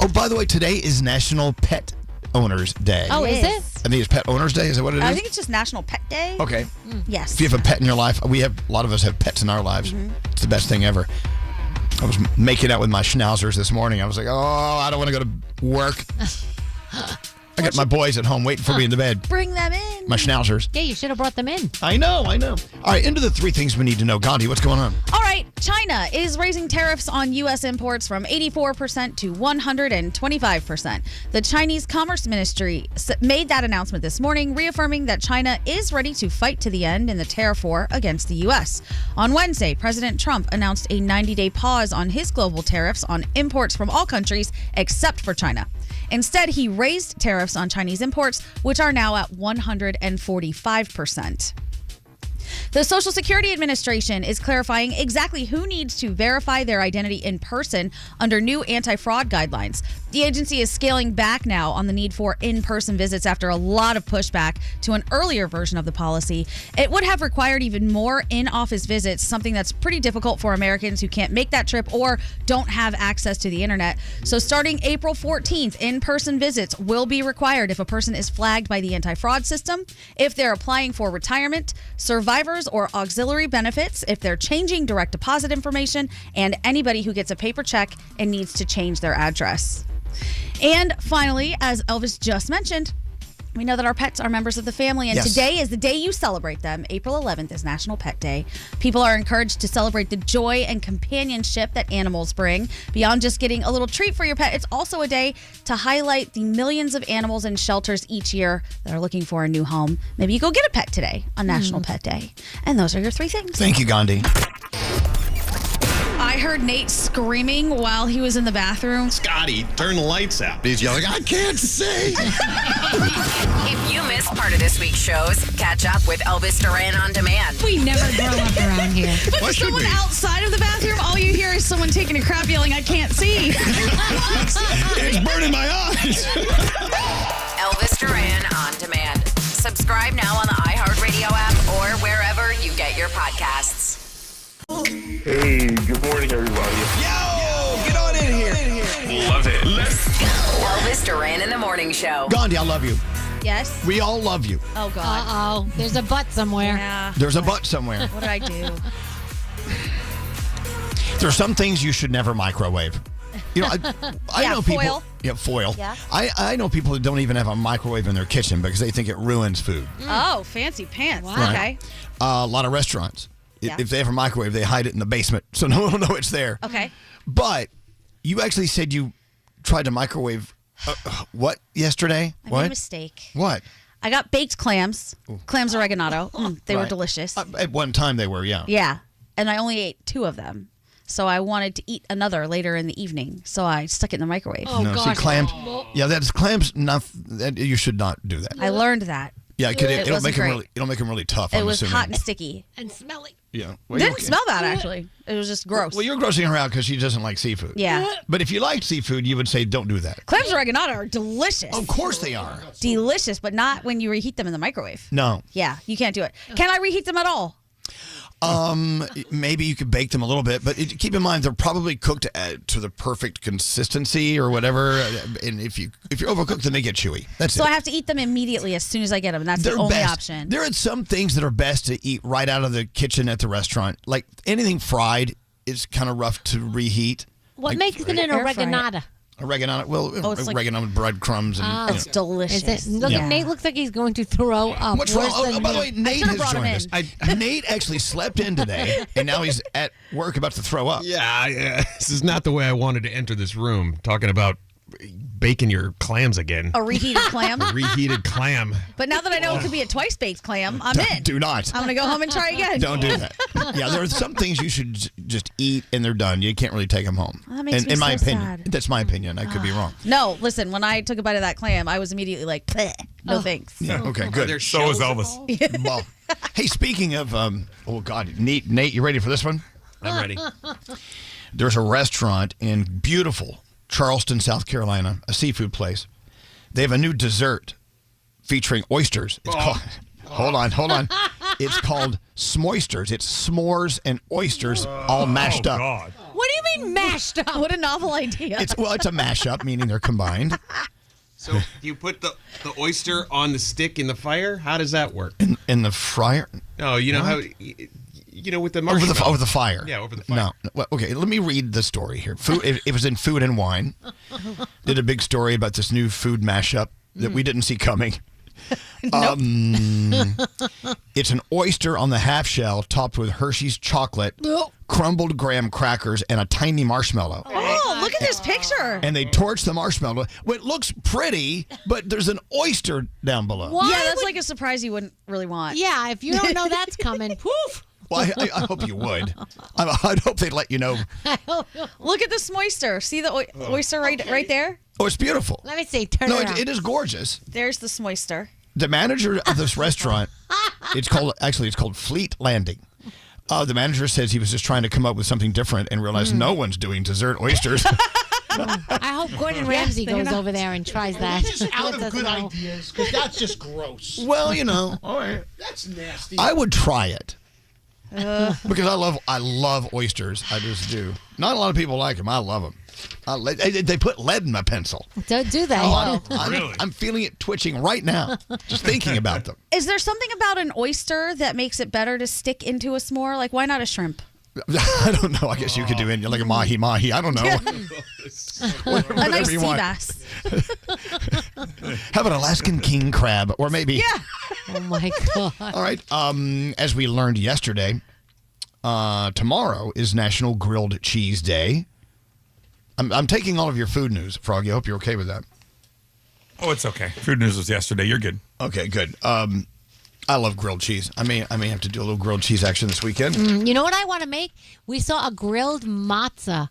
Oh, by the way, today is National Pet Owners Day. Oh, is it? I think it's Pet Owners Day. Is that what it is? I think it's just National Pet Day. Okay. Yes. If you have a pet in your life, a lot of us have pets in our lives. It's the best thing ever. I was making out with my schnauzers this morning. I was like, oh, I don't want to go to work. I got my boys at home waiting for me in the bed. Bring them in. My schnauzers. Yeah, you should have brought them in. I know. All right, into the 3 things we need to know. Gandhi, what's going on? All right, China is raising tariffs on U.S. imports from 84% to 125%. The Chinese Commerce Ministry made that announcement this morning, reaffirming that China is ready to fight to the end in the tariff war against the U.S. On Wednesday, President Trump announced a 90-day pause on his global tariffs on imports from all countries except for China. Instead, he raised tariffs on Chinese imports, which are now at 145%. The Social Security Administration is clarifying exactly who needs to verify their identity in person under new anti-fraud guidelines. The agency is scaling back now on the need for in-person visits after a lot of pushback to an earlier version of the policy. It would have required even more in-office visits, something that's pretty difficult for Americans who can't make that trip or don't have access to the internet. So starting April 14th, in-person visits will be required if a person is flagged by the anti-fraud system, if they're applying for retirement, survivors or auxiliary benefits, if they're changing direct deposit information, and anybody who gets a paper check and needs to change their address. And finally, as Elvis just mentioned, we know that our pets are members of the family, and today is the day you celebrate them. April 11th is National Pet Day. People are encouraged to celebrate the joy and companionship that animals bring. Beyond just getting a little treat for your pet, it's also a day to highlight the millions of animals in shelters each year that are looking for a new home. Maybe you go get a pet today on National Pet Day. And those are your 3 things. Thank you, Gandhi. I heard Nate screaming while he was in the bathroom. Scotty, turn the lights out. He's yelling, I can't see. If you missed part of this week's shows, catch up with Elvis Duran on demand. We never grow up around here. But for someone outside of the bathroom, all you hear is someone taking a crap yelling, I can't see. It's burning my eyes. Elvis Duran on demand. Subscribe now on the iHeartRadio app or wherever you get your podcasts. Hey, good morning, everybody. Yo, get on in here. Love it. Let's go. Elvis Duran in the Morning Show. Gandhi, I love you. Yes? We all love you. Oh, God. Uh-oh. There's a butt somewhere. Yeah. There's a butt somewhere. What did I do? There are some things you should never microwave. You know, I know people. Foil. Yeah, foil. Yeah. I know people that don't even have a microwave in their kitchen because they think it ruins food. Oh, fancy pants. Right. Okay. A lot of restaurants, Yeah. if they have a microwave, they hide it in the basement so no one will know it's there. Okay. But you actually said you tried to microwave what yesterday? I what? made a mistake. What? I got baked clams. Clams oregano. They were Right. delicious. At one time they were, yeah. Yeah. And I only ate 2 of them. So I wanted to eat another later in the evening. So I stuck it in the microwave. No, see, clams. Yeah, that's clams. You should not do that. I learned that. Yeah, because It it'll make wasn't them it'll make them really tough. It I'm was assuming. hot and sticky. And smelly. Yeah. Didn't smell bad, actually. It was just gross. Well, you're grossing her out because she doesn't like seafood. Yeah. But if you like seafood, you would say don't do that. Clams oregano are delicious. Of course they are. Delicious, but not when you reheat them in the microwave. No. Yeah, you can't do it. Can I reheat them at all? Maybe you could bake them a little bit, but keep in mind they're probably cooked to the perfect consistency or whatever. And if you overcook them, they get chewy. That's So it. I have to eat them immediately as soon as I get them. That's They're the only best. option. There are some things that are best to eat right out of the kitchen at the restaurant. Like anything fried is kind of rough to reheat. What makes it an oreganata? Oregano, it's like- oregano with breadcrumbs. And, It's delicious. Is it? Look, Yeah. Nate looks like he's going to throw up. What's wrong? Worse Oh, than by the me. way, Nate should've has brought him joined us. Nate actually slept in today, and now he's at work about to throw up. Yeah, this is not the way I wanted to enter this room. Talking about baking your clams again. A reheated clam. A reheated clam. But now that I know it could be a twice baked clam, I'm in. Do not. I'm going to go home and try again. Don't do that. Yeah, there are some things you should just eat and they're done. You can't really take them home. That makes me in my so opinion. sad. That's my opinion. I could be wrong. No, listen, when I took a bite of that clam, I was immediately like, bleh. No thanks. Yeah, okay, good. So is Elvis. Well, hey, speaking of, oh, God, Nate, you ready for this one? I'm ready. There's a restaurant in beautiful Charleston, South Carolina, a seafood place. They have a new dessert featuring oysters. It's called, hold on. It's called Smoisters. It's s'mores and oysters all mashed up. God. What do you mean mashed up? What a novel idea. It's a mashup, meaning they're combined. So do you put the oyster on the stick in the fire? How does that work? In the fryer? No, you know how with the marshmallow. Over the fire. Yeah, over the fire. No. Well, okay, let me read the story here. It was in Food and Wine. Did a big story about this new food mashup that we didn't see coming. It's an oyster on the half shell topped with Hershey's chocolate, crumbled graham crackers, and a tiny marshmallow. Oh, look at this picture. And they torch the marshmallow. Well, it looks pretty, but there's an oyster down below. Yeah, that's like a surprise you wouldn't really want. Yeah, if you don't know that's coming, poof. Well, I hope you would. I'd hope they'd let you know. Look at this moister. See the oyster right there? Oh, it's beautiful. Let me see. Turn it around. It is gorgeous. There's the moister. The manager of this restaurant, it's called Fleet Landing. The manager says he was just trying to come up with something different and realized no one's doing dessert oysters. I hope Gordon Ramsay goes over there and tries that. He's just out of good ideas, because that's just gross. Well, all right. That's nasty. I would try it. Because I love oysters. I just do. Not a lot of people like them. I love them. They put lead in my pencil. Don't do that. I'm feeling it twitching right now, just thinking about them. Is there something about an oyster that makes it better to stick into a s'more? Like, why not a shrimp? I don't know. I guess you could do it like a mahi. I don't know. A nice sea bass. How about Alaskan king crab? Or maybe. Yeah. Oh, my God. All right. As we learned yesterday, tomorrow is National Grilled Cheese Day. I'm taking all of your food news, Froggy. I hope you're okay with that. Oh, it's okay. Food news was yesterday. You're good. Okay, good. I love grilled cheese. I may have to do a little grilled cheese action this weekend. You know what I want to make? We saw a grilled matzah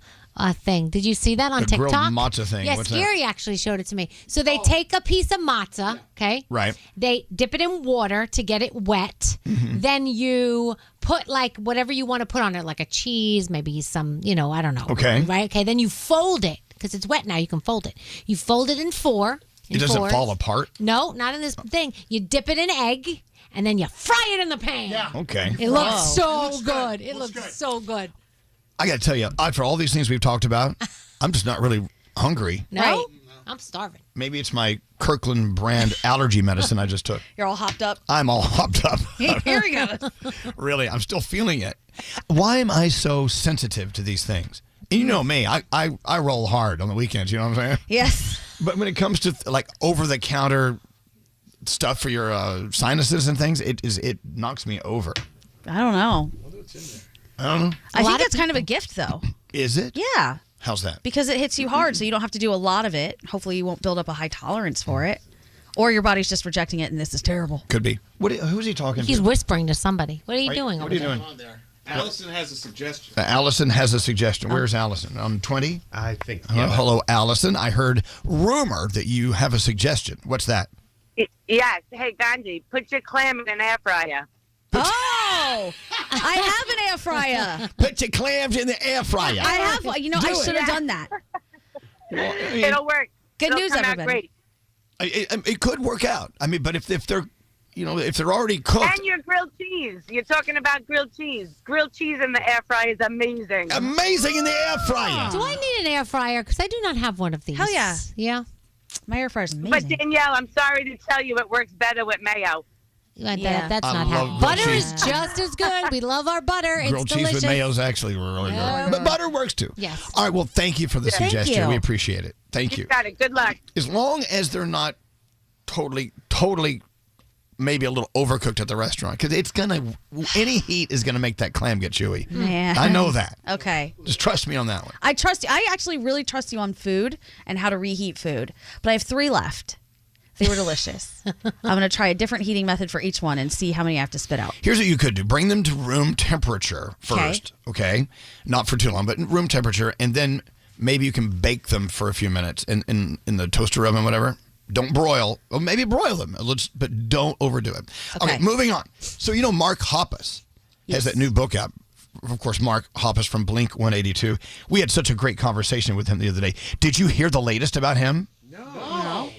thing. Did you see that on TikTok? Grilled matzah thing. Yes, What's Gary that? actually showed it to me. So they take a piece of matzah, okay? Right. They dip it in water to get it wet. Mm-hmm. Then you put like whatever you want to put on it, like a cheese, maybe some, I don't know. Okay. Right? Okay. Then you fold it because it's wet now. You can fold it. You fold it in four. It doesn't fall apart? No, not in this thing. You dip it in egg. And then you fry it in the pan. Yeah. Okay. It looks so good. It looks so good. I got to tell you, for all these things we've talked about, I'm just not really hungry. No? Right. I'm starving. Maybe it's my Kirkland brand allergy medicine I just took. You're all hopped up. I'm all hopped up. Here we go. Really, I'm still feeling it. Why am I so sensitive to these things? And you know me, I roll hard on the weekends, you know what I'm saying? Yes. But when it comes to like over-the-counter stuff for your sinuses and things, it knocks me over. I don't know. I don't know. I think that's kind of a gift, though. Is it? Yeah. How's that? Because it hits you hard, so you don't have to do a lot of it. Hopefully, you won't build up a high tolerance for it. Or your body's just rejecting it, and this is terrible. Could be. Who's he talking He's to? whispering to somebody. What are you doing What over are you there? doing? Allison has a suggestion. Allison has a suggestion. Where's Allison? On 20? I think. Hello, Allison. I heard rumor that you have a suggestion. What's that? Yes. Hey, Gandhi, put your clam in an air fryer. Oh, I have an air fryer. Put your clams in the air fryer. I have one. I should have done that. It'll work. Good news, come out everybody. Great. It could work out. I mean, but if they're, if they're already cooked. And your grilled cheese. You're talking about grilled cheese. Grilled cheese in the air fryer is amazing. Amazing in the air fryer. Do I need an air fryer? Because I do not have one of these. Hell yeah. Yeah. My air fryer's amazing. But Danielle, I'm sorry to tell you, it works better with mayo. Yeah. That's I not love happening. grilled Butter cheese. is just as good. We love our butter. Grilled it's cheese delicious. with mayo is actually really good. But butter works too. Yes. All right. Well, thank you for the Thank suggestion. you. We appreciate it. Thank you. You got it. Good luck. As long as they're not totally maybe a little overcooked at the restaurant, because any heat is gonna make that clam get chewy. Yeah. I know that. Okay. Just trust me on that one. I trust you. I actually really trust you on food and how to reheat food. But I have 3 left. They were delicious. I'm going to try a different heating method for each one and see how many I have to spit out. Here's what you could do. Bring them to room temperature first, okay? Not for too long, but room temperature, and then maybe you can bake them for a few minutes in the toaster oven, whatever. Don't broil. Well, maybe broil them, but don't overdo it. Okay, moving on. So, Mark Hoppus has that new book out. Of course, Mark Hoppus from Blink 182. We had such a great conversation with him the other day. Did you hear the latest about him? No.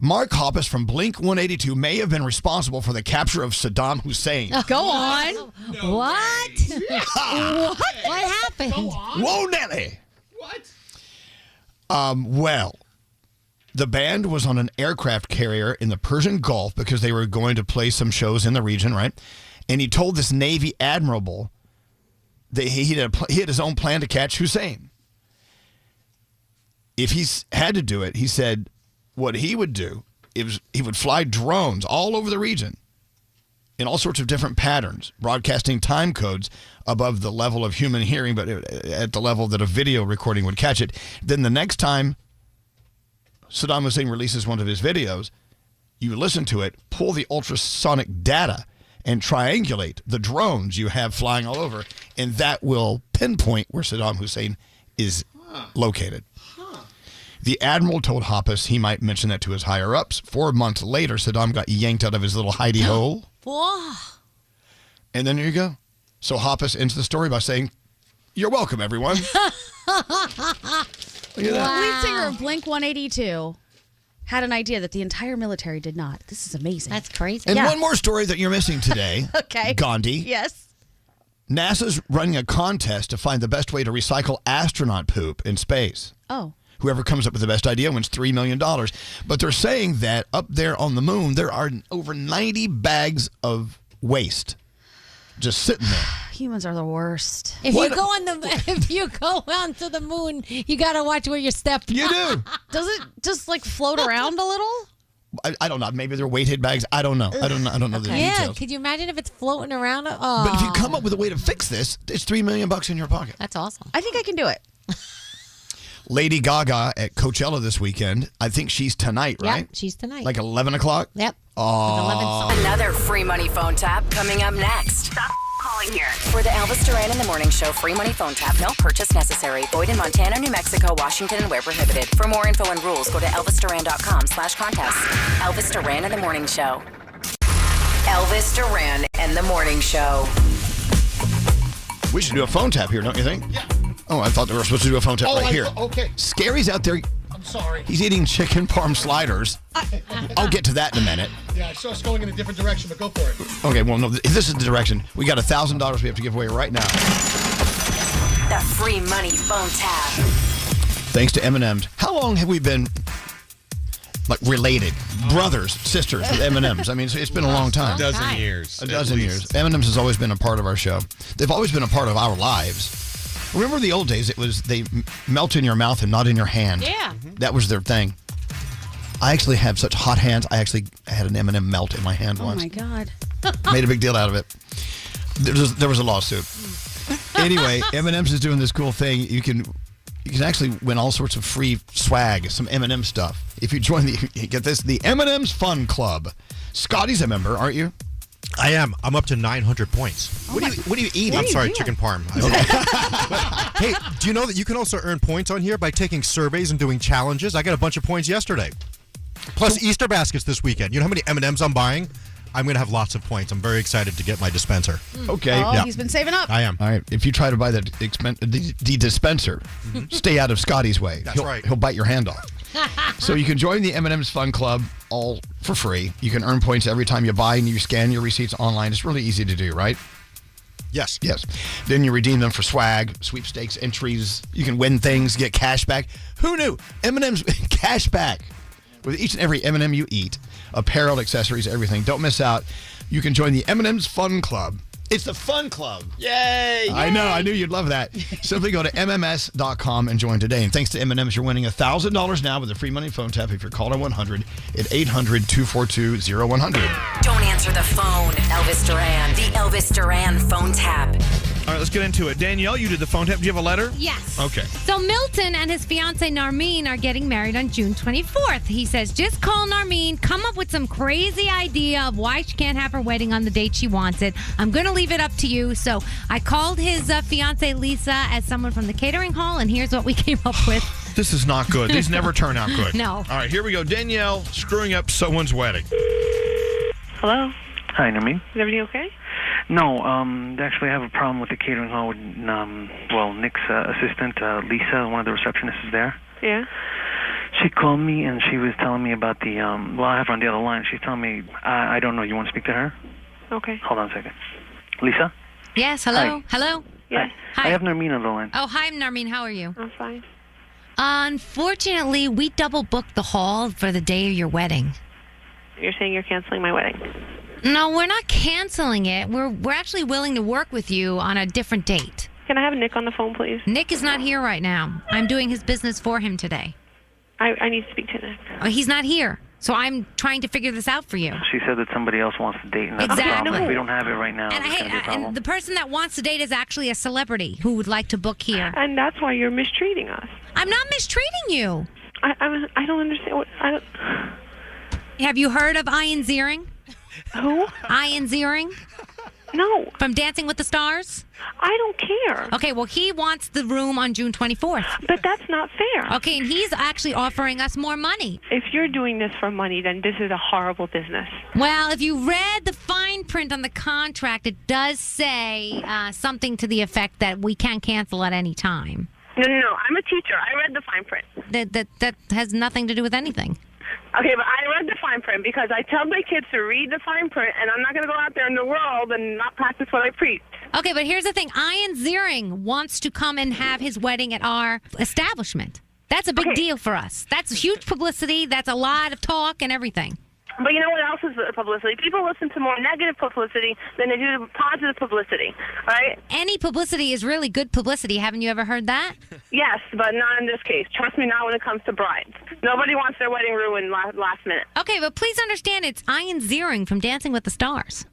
Mark Hoppus from Blink 182 may have been responsible for the capture of Saddam Hussein. Go on. No what? Yeah. What happened? Whoa, Nelly. What? Well, the band was on an aircraft carrier in the Persian Gulf because they were going to play some shows in the region, right? And he told this Navy admiral that he had his own plan to catch Hussein. If he had to do it, he said what he would do is he would fly drones all over the region in all sorts of different patterns, broadcasting time codes above the level of human hearing, but at the level that a video recording would catch it. Then the next time Saddam Hussein releases one of his videos, you listen to it, pull the ultrasonic data, and triangulate the drones you have flying all over, and that will pinpoint where Saddam Hussein is located. The admiral told Hoppus he might mention that to his higher-ups. 4 months later, Saddam got yanked out of his little hidey hole. And then there you go. So Hoppus ends the story by saying, "You're welcome, everyone." Look at that. Lead singer of Blink 182 had an idea that the entire military did not. This is amazing. That's crazy. And one more story that you're missing today. Okay. Gandhi. Yes. NASA's running a contest to find the best way to recycle astronaut poop in space. Oh. Whoever comes up with the best idea wins $3 million. But they're saying that up there on the moon, there are over 90 bags of waste just sitting there. Humans are the worst. If you go onto the moon, you got to watch where you step. You do. Does it just float around a little? I don't know. Maybe they're weighted bags. I don't know. I don't know the Yeah, details. could you imagine if it's floating around? Oh. But if you come up with a way to fix this, it's $3 million in your pocket. That's awesome. I think I can do it. Lady Gaga at Coachella this weekend. I think she's tonight, right? Yep, she's tonight. Like 11 o'clock? Yep. Oh. Another free money phone tap coming up next. Stop calling here. For the Elvis Duran in the Morning Show free money phone tap. No purchase necessary. Void in Montana, New Mexico, Washington, and where prohibited. For more info and rules, go to elvisduran.com/contest. Elvis Duran in the Morning Show. Elvis Duran and the Morning Show. We should do a phone tap here, don't you think? Yeah. Oh, I thought they were supposed to do a phone tap right here. Okay. Scary's out there. I'm sorry. He's eating chicken parm sliders. I'll get to that in a minute. Yeah, I saw us going in a different direction, but go for it. Okay, well, no, this is the direction. We got $1,000 we have to give away right now. The free money phone tap. Thanks to M&M's. How long have we been related? Brothers, sisters with M&M's. I mean, it's been a long time. A dozen years. A dozen years. M&M's has always been a part of our show. They've always been a part of our lives. Remember the old days? It was they melt in your mouth and not in your hand. Yeah. That was their thing. I actually have such hot hands. I actually had an M&M melt in my hand once. Oh, my God. Made a big deal out of it. There was a lawsuit. Anyway, M&M's is doing this cool thing. You can actually win all sorts of free swag, some M&M stuff. If you join the M&M's Fun Club. Scotty's a member, aren't you? I am. I'm up to 900 points. What do you eat? I'm sorry, chicken parm. Hey, do you know that you can also earn points on here by taking surveys and doing challenges? I got a bunch of points yesterday. Plus Easter baskets this weekend. You know how many M&Ms I'm buying? I'm going to have lots of points. I'm very excited to get my dispenser. Okay. Oh, he's been saving up. I am. All right. If you try to buy the dispenser, stay out of Scotty's way. That's right. He'll bite your hand off. So you can join the M&M's Fun Club all for free. You can earn points every time you buy and you scan your receipts online. It's really easy to do, right? Yes. Yes. Then you redeem them for swag, sweepstakes, entries. You can win things, get cash back. Who knew? M&M's cash back with each and every M&M you eat. Apparel, accessories, everything. Don't miss out. You can join the M&M's Fun Club. It's the Fun Club. Yay! I know. I knew you'd love that. Simply go to MMS.com and join today. And thanks to M&M's, you're winning $1,000 now with a free money phone tap if you're called on 100 at 800-242-0100. Don't answer the phone. Elvis Duran. The Elvis Duran phone tap. All right, let's get into it. Danielle, you did the phone tap. Do you have a letter? Yes. Okay. So Milton and his fiancee Narmeen are getting married on June 24th. He says, just call Narmeen, come up with some crazy idea of why she can't have her wedding on the date she wants it. I'm going to leave it up to you. So I called his fiancee Lisa as someone from the catering hall, and here's what we came up with. This is not good. These never turn out good. No. All right, here we go. Danielle screwing up someone's wedding. Hello? Hi, Namin. Is everything okay? No, actually I have a problem with the catering hall with, Nick's assistant, Lisa, one of the receptionists is there. Yeah? She called me and she was telling me about the, I have her on the other line. She's telling me, I don't know, you want to speak to her? Okay. Hold on a second. Lisa? Yes, hello? Hi. Hello? Yes. Hi. I have Narmeen on the line. Oh, hi, Narmeen. How are you? I'm fine. Unfortunately, we double booked the hall for the day of your wedding. You're saying you're canceling my wedding? No, we're not canceling it. We're actually willing to work with you on a different date. Can I have Nick on the phone, please? Nick is not here right now. I'm doing his business for him today. I need to speak to Nick. He's not here. So I'm trying to figure this out for you. She said that somebody else wants to date, and that's the Exactly. problem. If we don't have it right now, And, it's going to be a problem. and the person that wants to date is actually a celebrity who would like to book here. And that's why you're mistreating us. I'm not mistreating you. I don't understand what... Have you heard of Ian Ziering? Who? Ian Ziering? No. From Dancing with the Stars? I don't care. Okay, well, he wants the room on June 24th. But that's not fair. Okay, and he's actually offering us more money. If you're doing this for money, then this is a horrible business. Well, if you read the fine print on the contract, it does say something to the effect that we can cancel at any time. No. I'm a teacher. I read the fine print. That has nothing to do with anything. Okay, but I read the fine print because I tell my kids to read the fine print, and I'm not going to go out there in the world and not practice what I preach. Okay, but here's the thing. Ian Ziering wants to come and have his wedding at our establishment. That's a big deal for us. That's huge publicity. That's a lot of talk and everything. But you know what else is publicity? People listen to more negative publicity than they do positive publicity, right? Any publicity is really good publicity. Haven't you ever heard that? Yes, but not in this case. Trust me, not when it comes to brides. Nobody wants their wedding ruined last minute. Okay, but please understand it's Ian Ziering from Dancing with the Stars.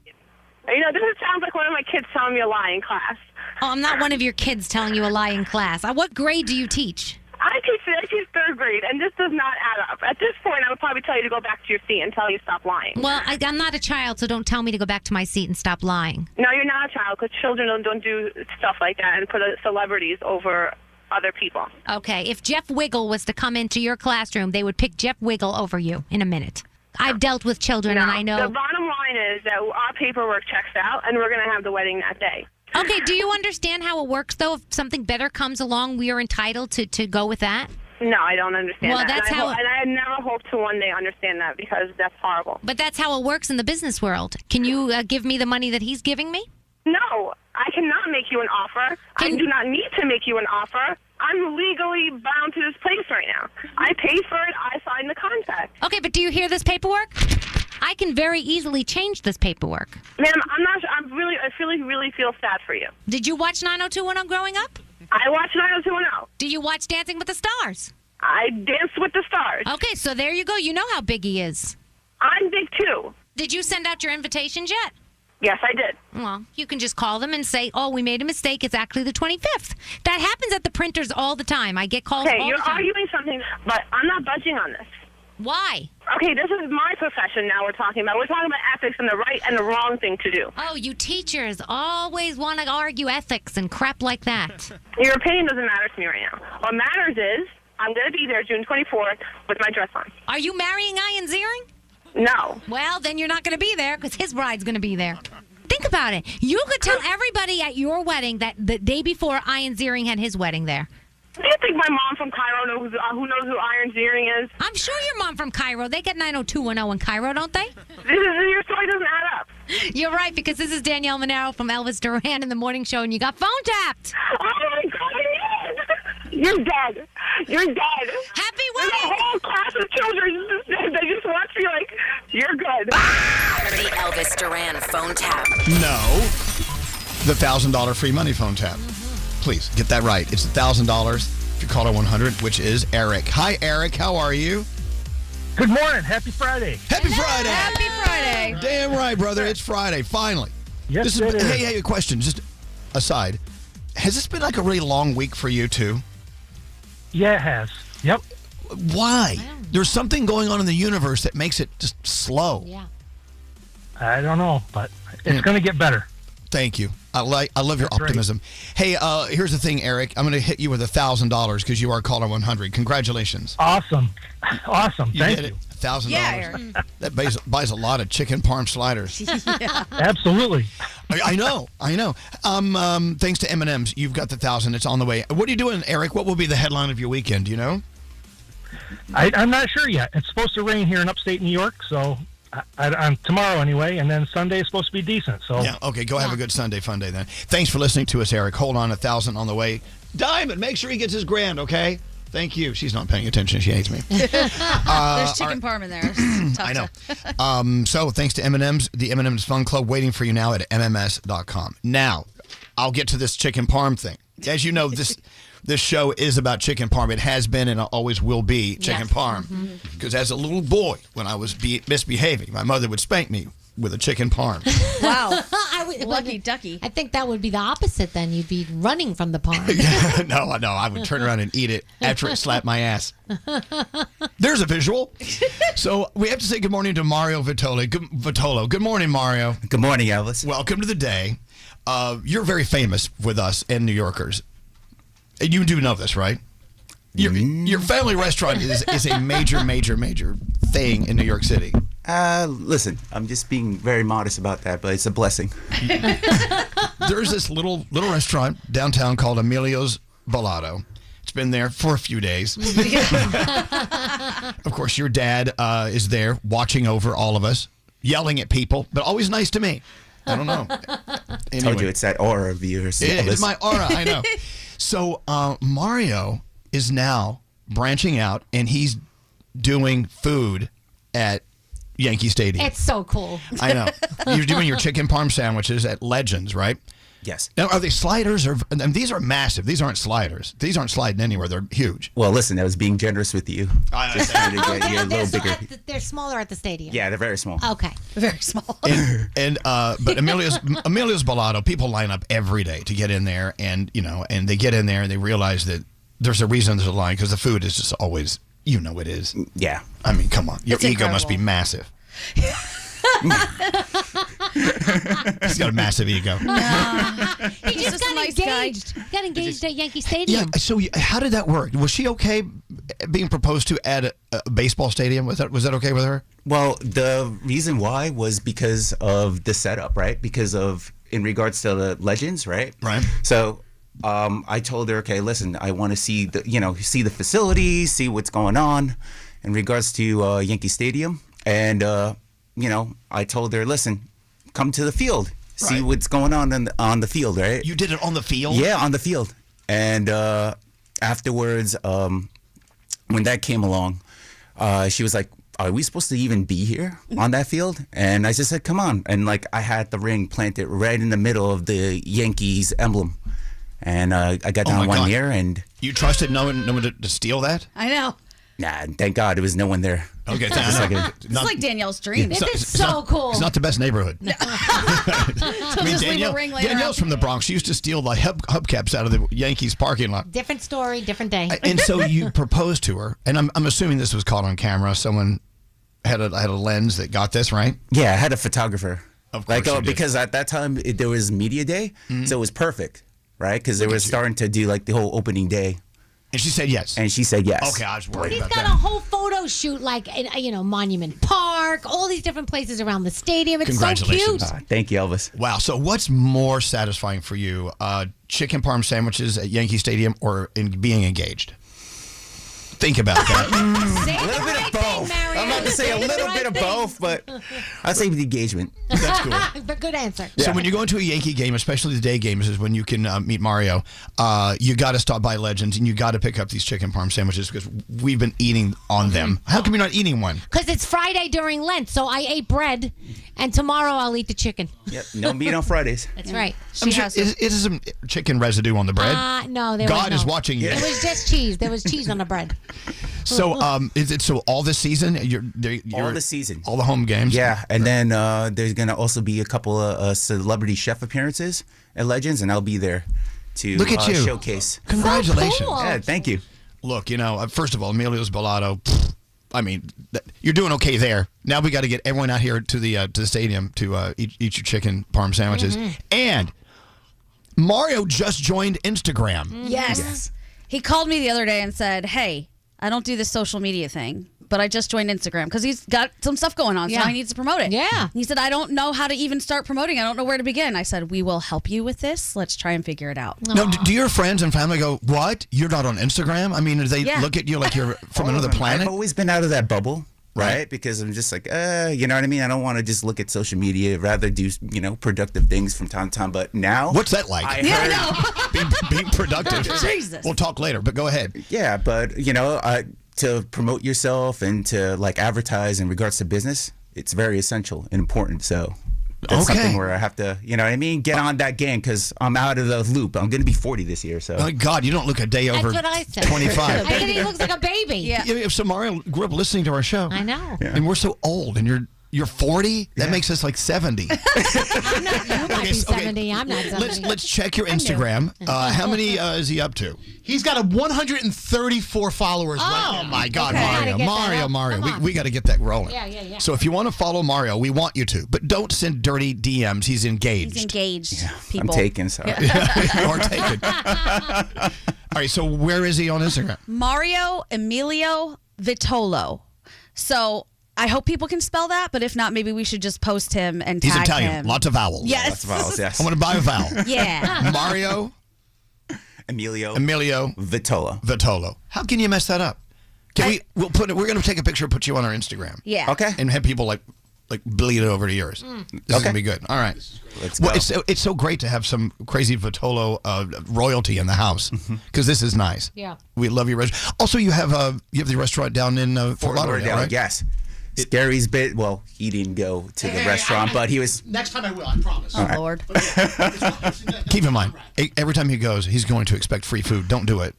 You know, this sounds like one of my kids telling me a lie in class. Oh, I'm not one of your kids telling you a lie in class. What grade do you teach? I teach third grade, and this does not add up. At this point, I would probably tell you to go back to your seat and tell you to stop lying. Well, I'm not a child, so don't tell me to go back to my seat and stop lying. No, you're not a child, because children don't do stuff like that and put celebrities over other people. Okay, if Jeff Wiggle was to come into your classroom, they would pick Jeff Wiggle over you in a minute. I've dealt with children, and I know... The bottom line is that our paperwork checks out, and we're going to have the wedding that day. Okay, do you understand how it works, though? If something better comes along, we are entitled to go with that? No, I don't understand well, that. That's and how. And I never hope to one day understand that because that's horrible. But that's how it works in the business world. Can you give me the money that he's giving me? No, I cannot make you an offer. I do not need to make you an offer. I'm legally bound to this place right now. I paid for it. I signed the contract. Okay, but do you hear this paperwork? I can very easily change this paperwork. Ma'am, I'm not. I really feel sad for you. Did you watch 90210 growing up? I watched 90210. Do you watch Dancing with the Stars? I danced with the stars. Okay, so there you go. You know how big he is. I'm big too. Did you send out your invitations yet? Yes, I did. Well, you can just call them and say, oh, we made a mistake. It's actually the 25th. That happens at the printers all the time. I get calls all the time. Okay, you're arguing something, but I'm not budging on this. Why? Okay, this is my profession now we're talking about. We're talking about ethics and the right and the wrong thing to do. Oh, you teachers always want to argue ethics and crap like that. Your opinion doesn't matter to me right now. What matters is I'm going to be there June 24th with my dress on. Are you marrying Ian Ziering? No. Well, then you're not going to be there because his bride's going to be there. Think about it. You could tell everybody at your wedding that the day before Ian Ziering had his wedding there. Do you think my mom from Cairo knows who knows who Ian Ziering is? I'm sure your mom from Cairo. They get 90210 in Cairo, don't they? Your story doesn't add up. You're right, because this is Danielle Monaro from Elvis Duran in the Morning Show, and you got phone tapped. Oh, my God. You're dead. You're dead. Happy wedding. There's a whole class of children they just watch me like, you're good. The Elvis Duran phone tap. No. The $1,000 free money phone tap. Please get that right. It's $1,000 if you call it 100, which is Eric. Hi, Eric. How are you? Good morning. Happy Friday. Happy Friday. Happy Friday. Damn right, brother. It's Friday, finally. Yes, it is. Hey, a question. Just aside. Has this been like a really long week for you, too? Yeah, it has. Yep. Why? There's something going on in the universe that makes it just slow. Yeah. I don't know, but it's going to get better. Thank you. I love your optimism. Hey, here's the thing, Eric. I'm going to hit you with $1,000 because you are caller 100. Congratulations. Awesome. Thank you. Did it. $1,000. Yeah, Eric. That buys a lot of chicken parm sliders. Absolutely. I know. Thanks to M&M's, you've got the 1,000. It's on the way. What are you doing, Eric? What will be the headline of your weekend? Do you know? I'm not sure yet. It's supposed to rain here in upstate New York, so I'm tomorrow anyway, and then Sunday is supposed to be decent. So yeah, okay, go have a good Sunday fun day then. Thanks for listening to us, Eric. Hold on, 1,000 on the way. Diamond, make sure he gets his grand, okay? Thank you. She's not paying attention. She hates me. There's chicken parm in there. Tough I know. So thanks to M&M's, the M&M's Fun Club waiting for you now at mms.com. Now, I'll get to this chicken parm thing. As you know, this show is about chicken parm. It has been and always will be chicken parm. Because as a little boy, when I was misbehaving, my mother would spank me with a chicken parm. Wow. Lucky ducky. I think that would be the opposite then. You'd be running from the parm. No, I would turn around and eat it after it slapped my ass. There's a visual. So we have to say good morning to Mario Votolo. Good morning, Mario. Good morning, Elvis. Welcome to the day. You're very famous with us and New Yorkers. And you do know this, right? Your family restaurant is a major thing in New York City. Listen, I'm just being very modest about that, but it's a blessing. There's this little restaurant downtown called Emilio's Bellado. It's been there for a few days. Of course, your dad is there watching over all of us, yelling at people, but always nice to me. I don't know. I told you it's that aura of yours. It's my aura, I know. So Mario is now branching out, and he's doing food at Yankee Stadium. It's so cool. I know. You're doing your chicken parm sandwiches at Legends, right? Yes. Now, are they sliders? And these are massive. These aren't sliders. These aren't sliding anywhere. They're huge. Well, listen, I was being generous with you. Just wanted to get you a little bigger. They're smaller at the stadium. Yeah, they're very small. Okay. Very small. But Emilio's Bellado, people line up every day to get in there, and they get in there and they realize that there's a reason there's a line because the food is just always, it is. Yeah. I mean, come on, your It's ego incredible. must be massive. He's got a massive ego. He just got engaged. Got engaged at Yankee Stadium. Yeah. So how did that work? Was she okay being proposed to at a baseball stadium? Was that okay with her? Well, the reason why was because of the setup, right? Because of in regards to the Legends, right? Right. So I told her, okay, listen, I want to see the facilities, see what's going on in regards to Yankee Stadium, and I told her, listen, come to the field, see what's going on the field, right? You did it on the field? Yeah, on the field. And afterwards, when that came along, she was like, are we supposed to even be here on that field? And I just said, come on. And I had the ring planted right in the middle of the Yankees emblem. And I got down one year, and you trusted no one to steal that? I know. Nah, thank God there was no one there. Okay, It's like Danielle's dream. This is so cool. It's not the best neighborhood. So just leave a ring later. Danielle's from the Bronx. She used to steal the hubcaps out of the Yankees parking lot. Different story, different day. And so you proposed to her, and I'm assuming this was caught on camera. Someone had a lens that got this, right? Yeah, I had a photographer. Of course you did. Because at that time there was media day, so it was perfect, right? Because they were starting to do the whole opening day. And she said yes. And she said yes. Okay, I was worried He's about got that. a whole photo shoot, in Monument Park, all these different places around the stadium. It's so cute. Thank you, Elvis. Wow. So what's more satisfying for you, chicken parm sandwiches at Yankee Stadium or in being engaged? Think about that. A little bit of both. I'm about to say a little bit of both, but I'd say the engagement. That's cool. But good answer. So when you go into a Yankee game, especially the day games, is when you can meet Mario. You got to stop by Legends and you got to pick up these chicken parm sandwiches because we've been eating on them. How come you're not eating one? Because it's Friday during Lent, so I ate bread, and tomorrow I'll eat the chicken. Yep, no meat on Fridays. That's right. I'm sure, is some chicken residue on the bread? No, there God was is no. watching you. It was just cheese. There was cheese on the bread. So, is it so all this season? You're all the season, all the home games. Yeah, and then there's gonna also be a couple of celebrity chef appearances at Legends, and I'll be there to Look at you. Showcase. Congratulations! So cool. Yeah, thank you. Look, first of all, Emilio's Bellado. I mean, you're doing okay there. Now we got to get everyone out here to the stadium to eat your chicken parm sandwiches. And Mario just joined Instagram. Yes. He called me the other day and said, hey, I don't do this social media thing, but I just joined Instagram because he's got some stuff going on, so he needs to promote it. Yeah. He said, I don't know how to even start promoting. I don't know where to begin. I said, we will help you with this. Let's try and figure it out. Now, do your friends and family go, what? You're not on Instagram? I mean, do they look at you like you're from another planet? I've always been out of that bubble. Right? Because I'm just like, you know what I mean? I don't want to just look at social media. I'd rather do, productive things from time to time. But now... What's that like? Being productive. Jesus. We'll talk later, but go ahead. Yeah, but, to promote yourself and to, advertise in regards to business, it's very essential and important. So... That's something where I have to, get on that game because I'm out of the loop. I'm going to be 40 this year. So. Oh, God, you don't look a day over 25. I said he looks like a baby. Yeah. So Mario grew up listening to our show. I know. Yeah. And we're so old, and you're 40? That makes us like 70. I'm not, you might be 70. I'm not 70. Let's check your Instagram. How many is he up to? He's got 134 followers right now. Oh, my God, Okay. Mario. We got to get that rolling. Yeah. So if you want to follow Mario, we want you to. But don't send dirty DMs. He's engaged. He's engaged, I'm people. taken, sorry. You're taken. All right, so where is he on Instagram? Mario Emilio Votolo. So... I hope people can spell that, but if not, maybe we should just post him and tag He's Italian. him. Lots of vowels. Yes. Lots of vowels, yes. I'm going to buy a vowel. Yeah. Mario Emilio Votolo. How can you mess that up? We're going to take a picture and put you on our Instagram. Yeah. Okay. And have people like bleed it over to yours. This is going to be good. All right. Let's go. It's so great to have some crazy Votolo royalty in the house because this is nice. Yeah. We love your restaurant. Also, you have the restaurant down in Fort Lauderdale, right? Yes. Gary's bit. Well, he didn't go to the restaurant, but he was. Next time I will, I promise. Oh, Lord. Keep in mind, every time he goes, he's going to expect free food. Don't do it.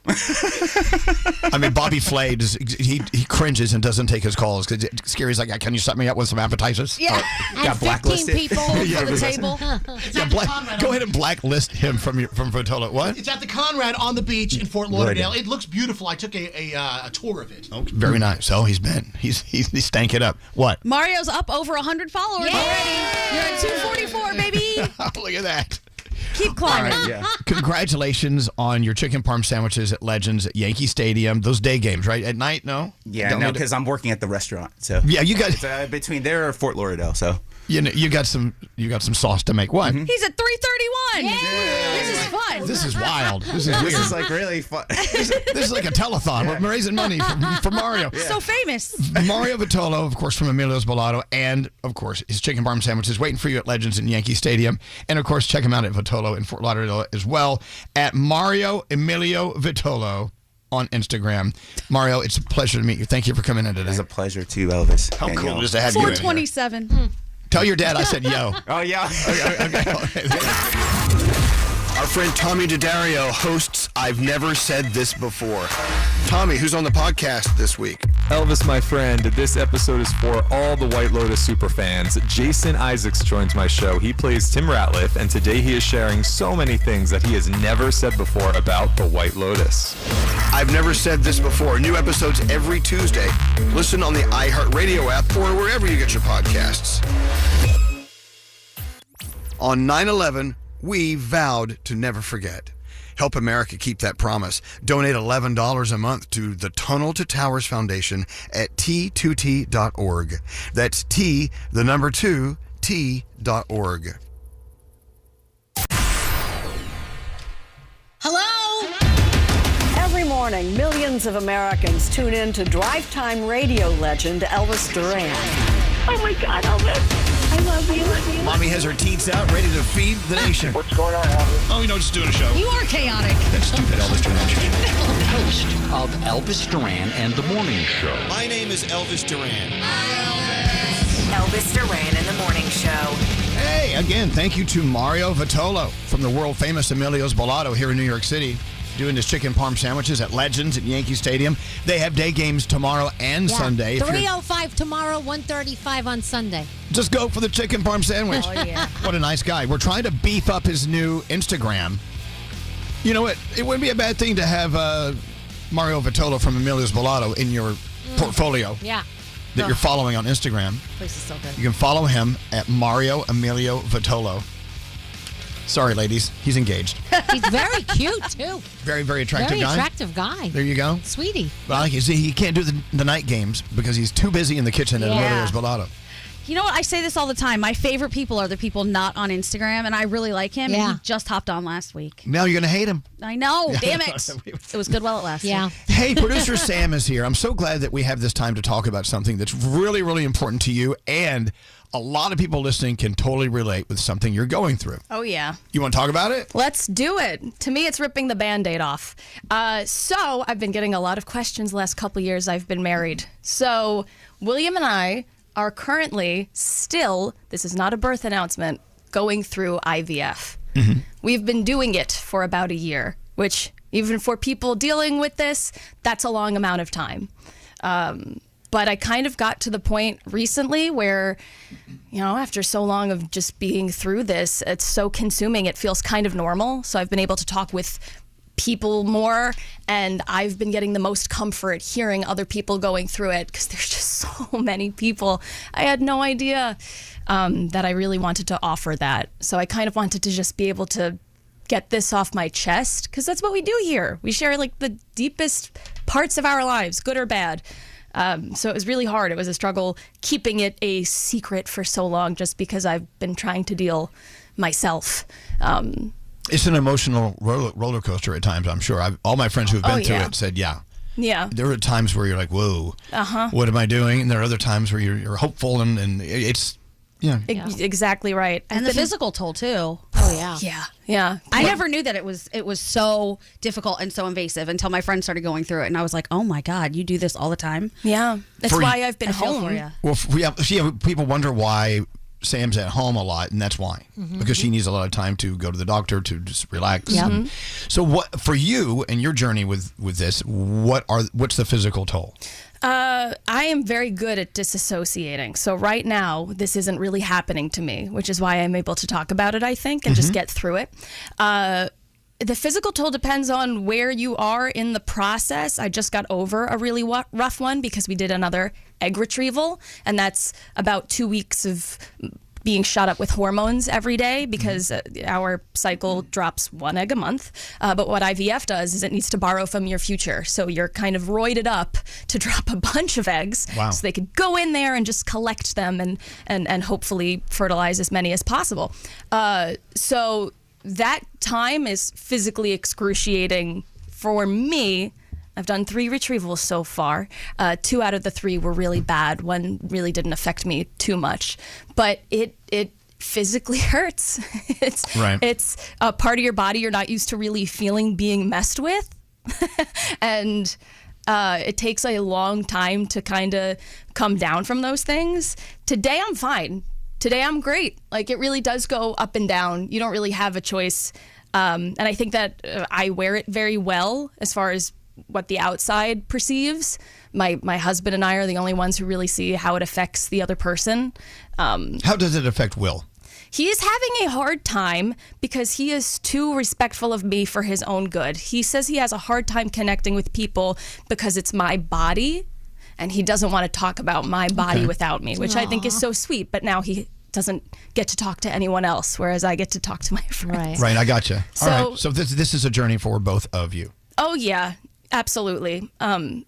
I mean, Bobby Flay, he cringes and doesn't take his calls because Scary's like, can you set me up with some appetizers? Yeah. Got 15 blacklisted. people for the table. Go ahead and blacklist him from Votolo. What? It's at the Conrad on the beach in Fort Lauderdale. It looks beautiful. I took a tour of it. Oh, very nice. Oh, he's stank it up. What? Mario's up over 100 followers already. You're at 244, baby. Look at that. Keep climbing. All right, Congratulations on your chicken parm sandwiches at Legends at Yankee Stadium. Those day games, right? At night, no? Yeah, no, because I'm working at the restaurant. So yeah, you guys between there or Fort Lauderdale. So you got some sauce to make. What? He's at 331. This is fun. This is wild. This is weird. This is like really fun. This is like a telethon. We're raising money for Mario. So famous. Mario Votolo, of course, from Emilio's Bolato, and of course his chicken parm sandwiches waiting for you at Legends in Yankee Stadium, and of course check him out at Votolo in Fort Lauderdale as well at Mario Emilio Votolo on Instagram. Mario, it's a pleasure to meet you. Thank you for coming in today. It's a pleasure too, Elvis. How cool it is to have you in here. 427. Tell your dad I said yo. Oh yeah. Our friend Tommy Daddario hosts I've Never Said This Before. Tommy, who's on the podcast this week? Elvis, my friend, this episode is for all the White Lotus super fans. Jason Isaacs joins my show. He plays Tim Ratliff, and today he is sharing so many things that he has never said before about the White Lotus. I've Never Said This Before. New episodes every Tuesday. Listen on the iHeartRadio app or wherever you get your podcasts. On 9/11, we vowed to never forget. Help America keep that promise. Donate $11 a month to the Tunnel to Towers Foundation at T2T.org. That's T, the number 2, T.org. Hello? Every morning, millions of Americans tune in to drive time radio legend Elvis Duran. Oh my God, Elvis. I love you. Mommy has her teats out, ready to feed the nation. What's going on, Elvis? Oh, just doing a show. You are chaotic. That stupid Elvis Duran show. Host of Elvis Duran and the Morning Show. My name is Elvis Duran. Elvis Duran and the Morning Show. Hey, again, thank you to Mario Votolo from the world famous Emilio's Bolato here in New York City, doing his chicken parm sandwiches at Legends at Yankee Stadium. They have day games tomorrow and Sunday. 3:05 tomorrow, 1:35 on Sunday. Just go for the chicken parm sandwich. Oh, yeah. What a nice guy. We're trying to beef up his new Instagram. You know what? It wouldn't be a bad thing to have Mario Votolo from Emilio's Bellotto in your portfolio Yeah. that you're following on Instagram. Place is so good. You can follow him at Mario Emilio Votolo. Sorry, ladies. He's engaged. He's very cute, too. Very, very attractive Very guy. attractive guy. There you go. Sweetie. Well, you see, he can't do the night games because he's too busy in the kitchen at Yeah. Emilio's Bellotto. You know what? I say this all the time. My favorite people are the people not on Instagram, and I really like him. Yeah. And he just hopped on last week. Now you're going to hate him. I know. Damn it. It was good while it lasted. Yeah. Hey, producer Sam is here. I'm so glad that we have this time to talk about something that's really, really important to you, and a lot of people listening can totally relate with something you're going through. Oh, yeah. You want to talk about it? Let's do it. To me, it's ripping the Band-Aid off. So I've been getting a lot of questions the last couple of years I've been married. So William and I are currently still, this is not a birth announcement, going through IVF. We've been doing it for about a year, which even for people dealing with this, that's a long amount of time. But I kind of got to the point recently where, you know, after so long of just being through this, it's so consuming, it feels kind of normal. So I've been able to talk with people more, and I've been getting the most comfort hearing other people going through it because there's just so many people. I had no idea that I really wanted to offer that. So I kind of wanted to just be able to get this off my chest because that's what we do here. We share like the deepest parts of our lives, good or bad. So it was really hard. It was a struggle keeping it a secret for so long just because I've been trying to deal myself. It's an emotional roller coaster at times, I'm sure. All my friends who have been through it said, yeah. Yeah. There are times where you're like, whoa, what am I doing? And there are other times where you're hopeful, and it's, yeah. Exactly right. And the physical toll, too. Oh, yeah. Yeah. Yeah. I never knew that it was so difficult and so invasive until my friend started going through it, and I was like, "Oh my God, you do this all the time?" Yeah, that's why I've been I feel for home. ya. Well, people wonder why Sam's at home a lot, and that's why. Because she needs a lot of time to go to the doctor, to just relax. Yep. So what, for you and your journey with this, what's the physical toll? I am very good at disassociating. So right now, this isn't really happening to me, which is why I'm able to talk about it, I think, and just get through it. The physical toll depends on where you are in the process. I just got over a really rough one because we did another egg retrieval, and that's about 2 weeks of being shot up with hormones every day because our cycle drops 1 egg a month. But what IVF does is it needs to borrow from your future. So you're kind of roided up to drop a bunch of eggs so they could go in there and just collect them and hopefully fertilize as many as possible. So that time is physically excruciating for me. I've done 3 retrievals so far. 2 out of the 3 were really bad. 1 really didn't affect me too much, but it physically hurts. It's a part of your body you're not used to really feeling being messed with, and it takes a long time to kind of come down from those things. Today I'm fine. Today I'm great. Like, it really does go up and down. You don't really have a choice, and I think that I wear it very well as far as what the outside perceives. My husband and I are the only ones who really see how it affects the other person. How does it affect Will? He is having a hard time because he is too respectful of me for his own good. He says he has a hard time connecting with people because it's my body, and he doesn't want to talk about my body without me, which I think is so sweet. But now he doesn't get to talk to anyone else, whereas I get to talk to my friends. Right, I gotcha. So- All right, so this is a journey for both of you. Oh yeah, absolutely. My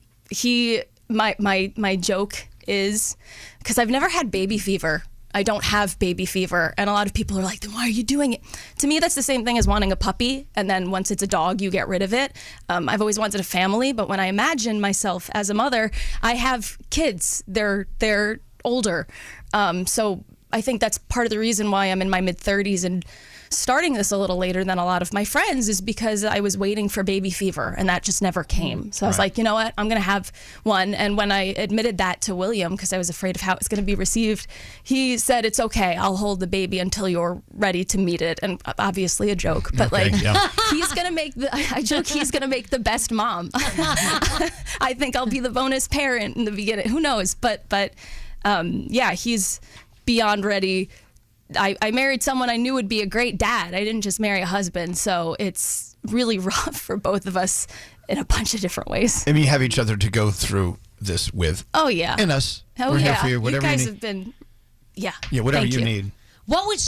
joke is, because I've never had baby fever. I don't have baby fever, and a lot of people are like, then why are you doing it? To me, that's the same thing as wanting a puppy, and then once it's a dog, you get rid of it. I've always wanted a family, but when I imagine myself as a mother, I have kids. They're older, so I think that's part of the reason why I'm in my mid-30s and starting this a little later than a lot of my friends is because I was waiting for baby fever, and that just never came. So I was like, you know what? I'm going to have one. And when I admitted that to William, because I was afraid of how it's going to be received, he said, it's okay. I'll hold the baby until you're ready to meet it. And obviously a joke, but he's going to make he's going to make the best mom. I think I'll be the bonus parent in the beginning. Who knows? But he's beyond ready. I married someone I knew would be a great dad. I didn't just marry a husband. So it's really rough for both of us in a bunch of different ways. I mean, you have each other to go through this with. Oh, yeah. And us. Oh, We're yeah. here for you. Whatever you guys you need. have been, yeah. Yeah, whatever Thank you need. What would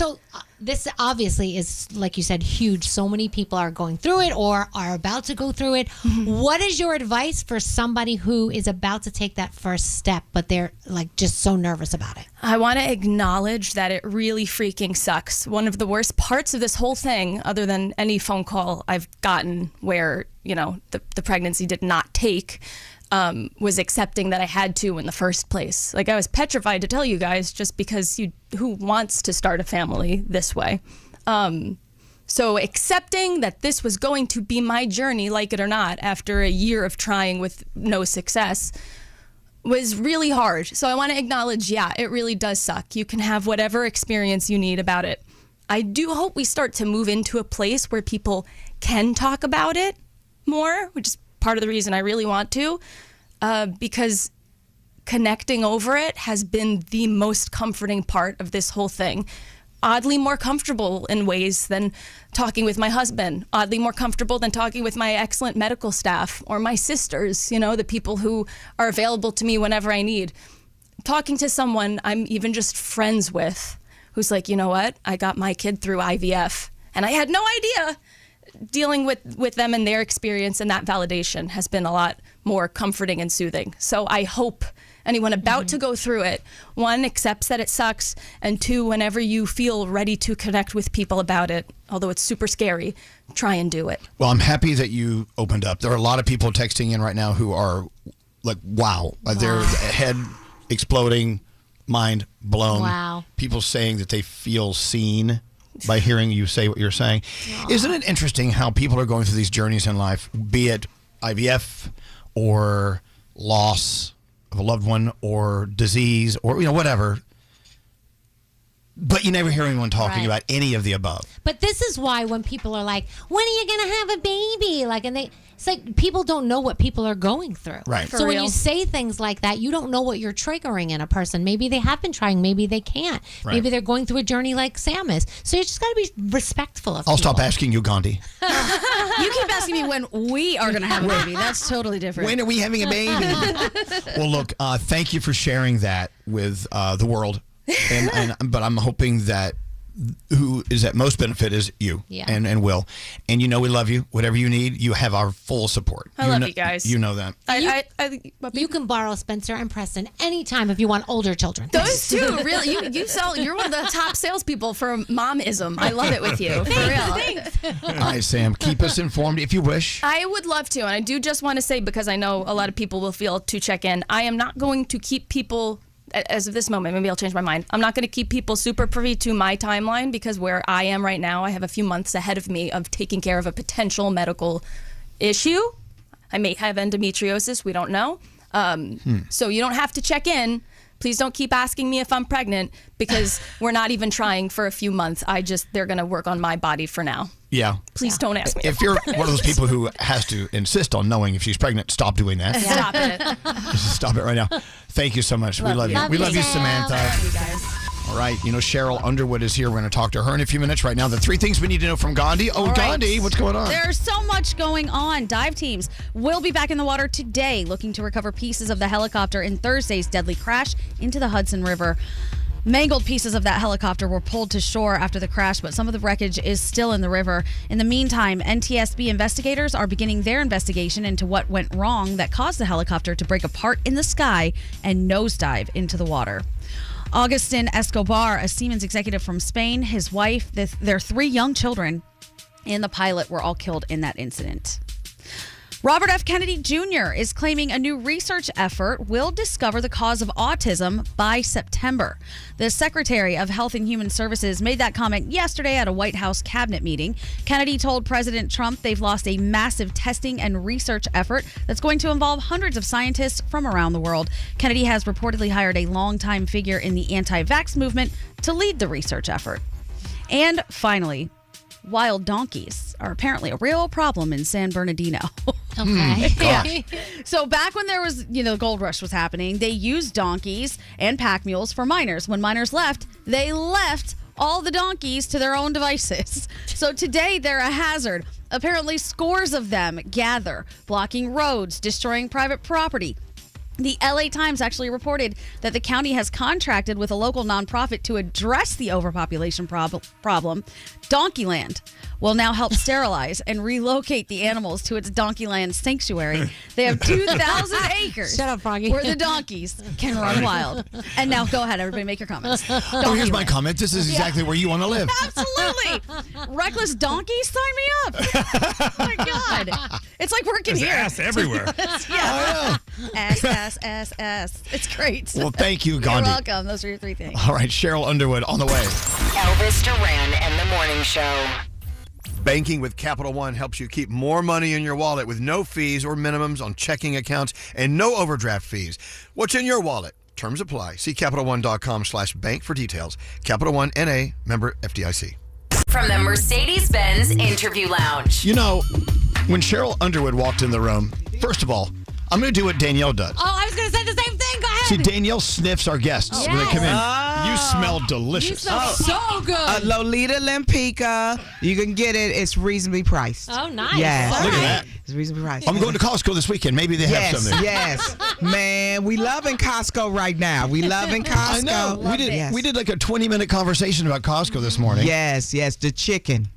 this obviously is, like you said, huge. So many people are going through it or are about to go through it. What is your advice for somebody who is about to take that first step, but they're like just so nervous about it? I want to acknowledge that it really freaking sucks. One of the worst parts of this whole thing, other than any phone call I've gotten where, the pregnancy did not take, was accepting that I had to in the first place. Like, I was petrified to tell you guys, just because who wants to start a family this way? So accepting that this was going to be my journey, like it or not, after a year of trying with no success, was really hard. So I want to acknowledge, yeah, it really does suck. You can have whatever experience you need about it. I do hope we start to move into a place where people can talk about it more, which is part of the reason I really want to, because connecting over it has been the most comforting part of this whole thing. Oddly more comfortable in ways than talking with my husband, oddly more comfortable than talking with my excellent medical staff or my sisters, the people who are available to me whenever I need. Talking to someone I'm even just friends with who's like, you know what, I got my kid through IVF and I had no idea. Dealing with them and their experience and that validation has been a lot more comforting and soothing. So I hope anyone about to go through it, one, accepts that it sucks, and two, whenever you feel ready to connect with people about it, although it's super scary, try and do it. Well, I'm happy that you opened up. There are a lot of people texting in right now who are like, wow. Their head exploding, mind blown. Wow. People saying that they feel seen by hearing you say what you're saying. Isn't it interesting how people are going through these journeys in life, be it IVF or loss of a loved one or disease or whatever, but you never hear anyone talking about any of the above. But this is why when people are like, when are you going to have a baby? It's like people don't know what people are going through. Right. So when you say things like that, you don't know what you're triggering in a person. Maybe they have been trying, maybe they can't. Right. Maybe they're going through a journey like Sam is. So you just got to be respectful of I'll people. stop asking you, Gandhi. You keep asking me when we are going to have a baby. That's totally different. When are we having a baby? Well, look, thank you for sharing that with the world. But I'm hoping that who is at most benefit is you and Will. And we love you. Whatever you need, you have our full support. I love you guys. You know that. You can borrow Spencer and Preston anytime if you want older children. Those two, really. You're one of the top salespeople for momism. I love it with you. For real. All right, Sam, keep us informed if you wish. I would love to. And I do just want to say, because I know a lot of people will feel to check in, I am not going to keep people, as of this moment, maybe I'll change my mind. I'm not going to keep people super privy to my timeline, because where I am right now, I have a few months ahead of me of taking care of a potential medical issue. I may have endometriosis. We don't know. So you don't have to check in. Please don't keep asking me if I'm pregnant, because we're not even trying for a few months. They're going to work on my body for now. Yeah. Please don't ask me. If you're one of those people who has to insist on knowing if she's pregnant, stop doing that. Stop it. Just stop it right now. Thank you so much. We love you. We love you, Samantha. Love you guys. All right. Cheryl Underwood is here. We're going to talk to her in a few minutes. Right now, the 3 things we need to know from Gandhi. Oh, All Gandhi, right. what's going on? There's so much going on. Dive teams will be back in the water today, looking to recover pieces of the helicopter in Thursday's deadly crash into the Hudson River. Mangled pieces of that helicopter were pulled to shore after the crash, but some of the wreckage is still in the river. In the meantime, NTSB investigators are beginning their investigation into what went wrong that caused the helicopter to break apart in the sky and nosedive into the water. Agustin Escobar, a Siemens executive from Spain, his wife, their 3 young children, and the pilot were all killed in that incident. Robert F. Kennedy Jr. is claiming a new research effort will discover the cause of autism by September. The Secretary of Health and Human Services made that comment yesterday at a White House cabinet meeting. Kennedy told President Trump they've lost a massive testing and research effort that's going to involve hundreds of scientists from around the world. Kennedy has reportedly hired a longtime figure in the anti-vax movement to lead the research effort. And finally, wild donkeys are apparently a real problem in San Bernardino. Okay. Yeah. So back when there was, the gold rush was happening, they used donkeys and pack mules for miners. When miners left, they left all the donkeys to their own devices. So today they're a hazard. Apparently, scores of them gather, blocking roads, destroying private property. The LA Times actually reported that the county has contracted with a local nonprofit to address the overpopulation problem. Donkeyland will now help sterilize and relocate the animals to its Donkeyland sanctuary. They have 2,000 acres. Shut up, Froggy. Where the donkeys can run wild. And now go ahead, everybody, make your comments. Oh, here's my comment. This is exactly where you want to live. Absolutely. Reckless donkeys, sign me up. Oh my God. It's like working There's here. ass everywhere. Yeah. Ass. It's great. Well, thank you, Gandhi. You're welcome. Those are your 3 things. All right, Cheryl Underwood on the way. Elvis Duran and the Morning Show. Banking with Capital One helps you keep more money in your wallet with no fees or minimums on checking accounts and no overdraft fees. What's in your wallet? Terms apply. See CapitalOne.com/bank for details. Capital One N.A. member FDIC. From the Mercedes-Benz Interview Lounge. You know, when Cheryl Underwood walked in the room, first of all, I'm going to do what Danielle does. Oh, I was going to say the same thing. Go ahead. See, Danielle sniffs our guests when they come in. You smell delicious. You smell so good. A Lolita Lempica. You can get it. It's reasonably priced. Oh, nice. Yes. Look at that. It's reasonably priced. I'm going to Costco this weekend. Maybe they have some there. Yes. Man, we loving Costco right now. We loving Costco. I know. We did like a 20-minute conversation about Costco this morning. Yes. The chicken.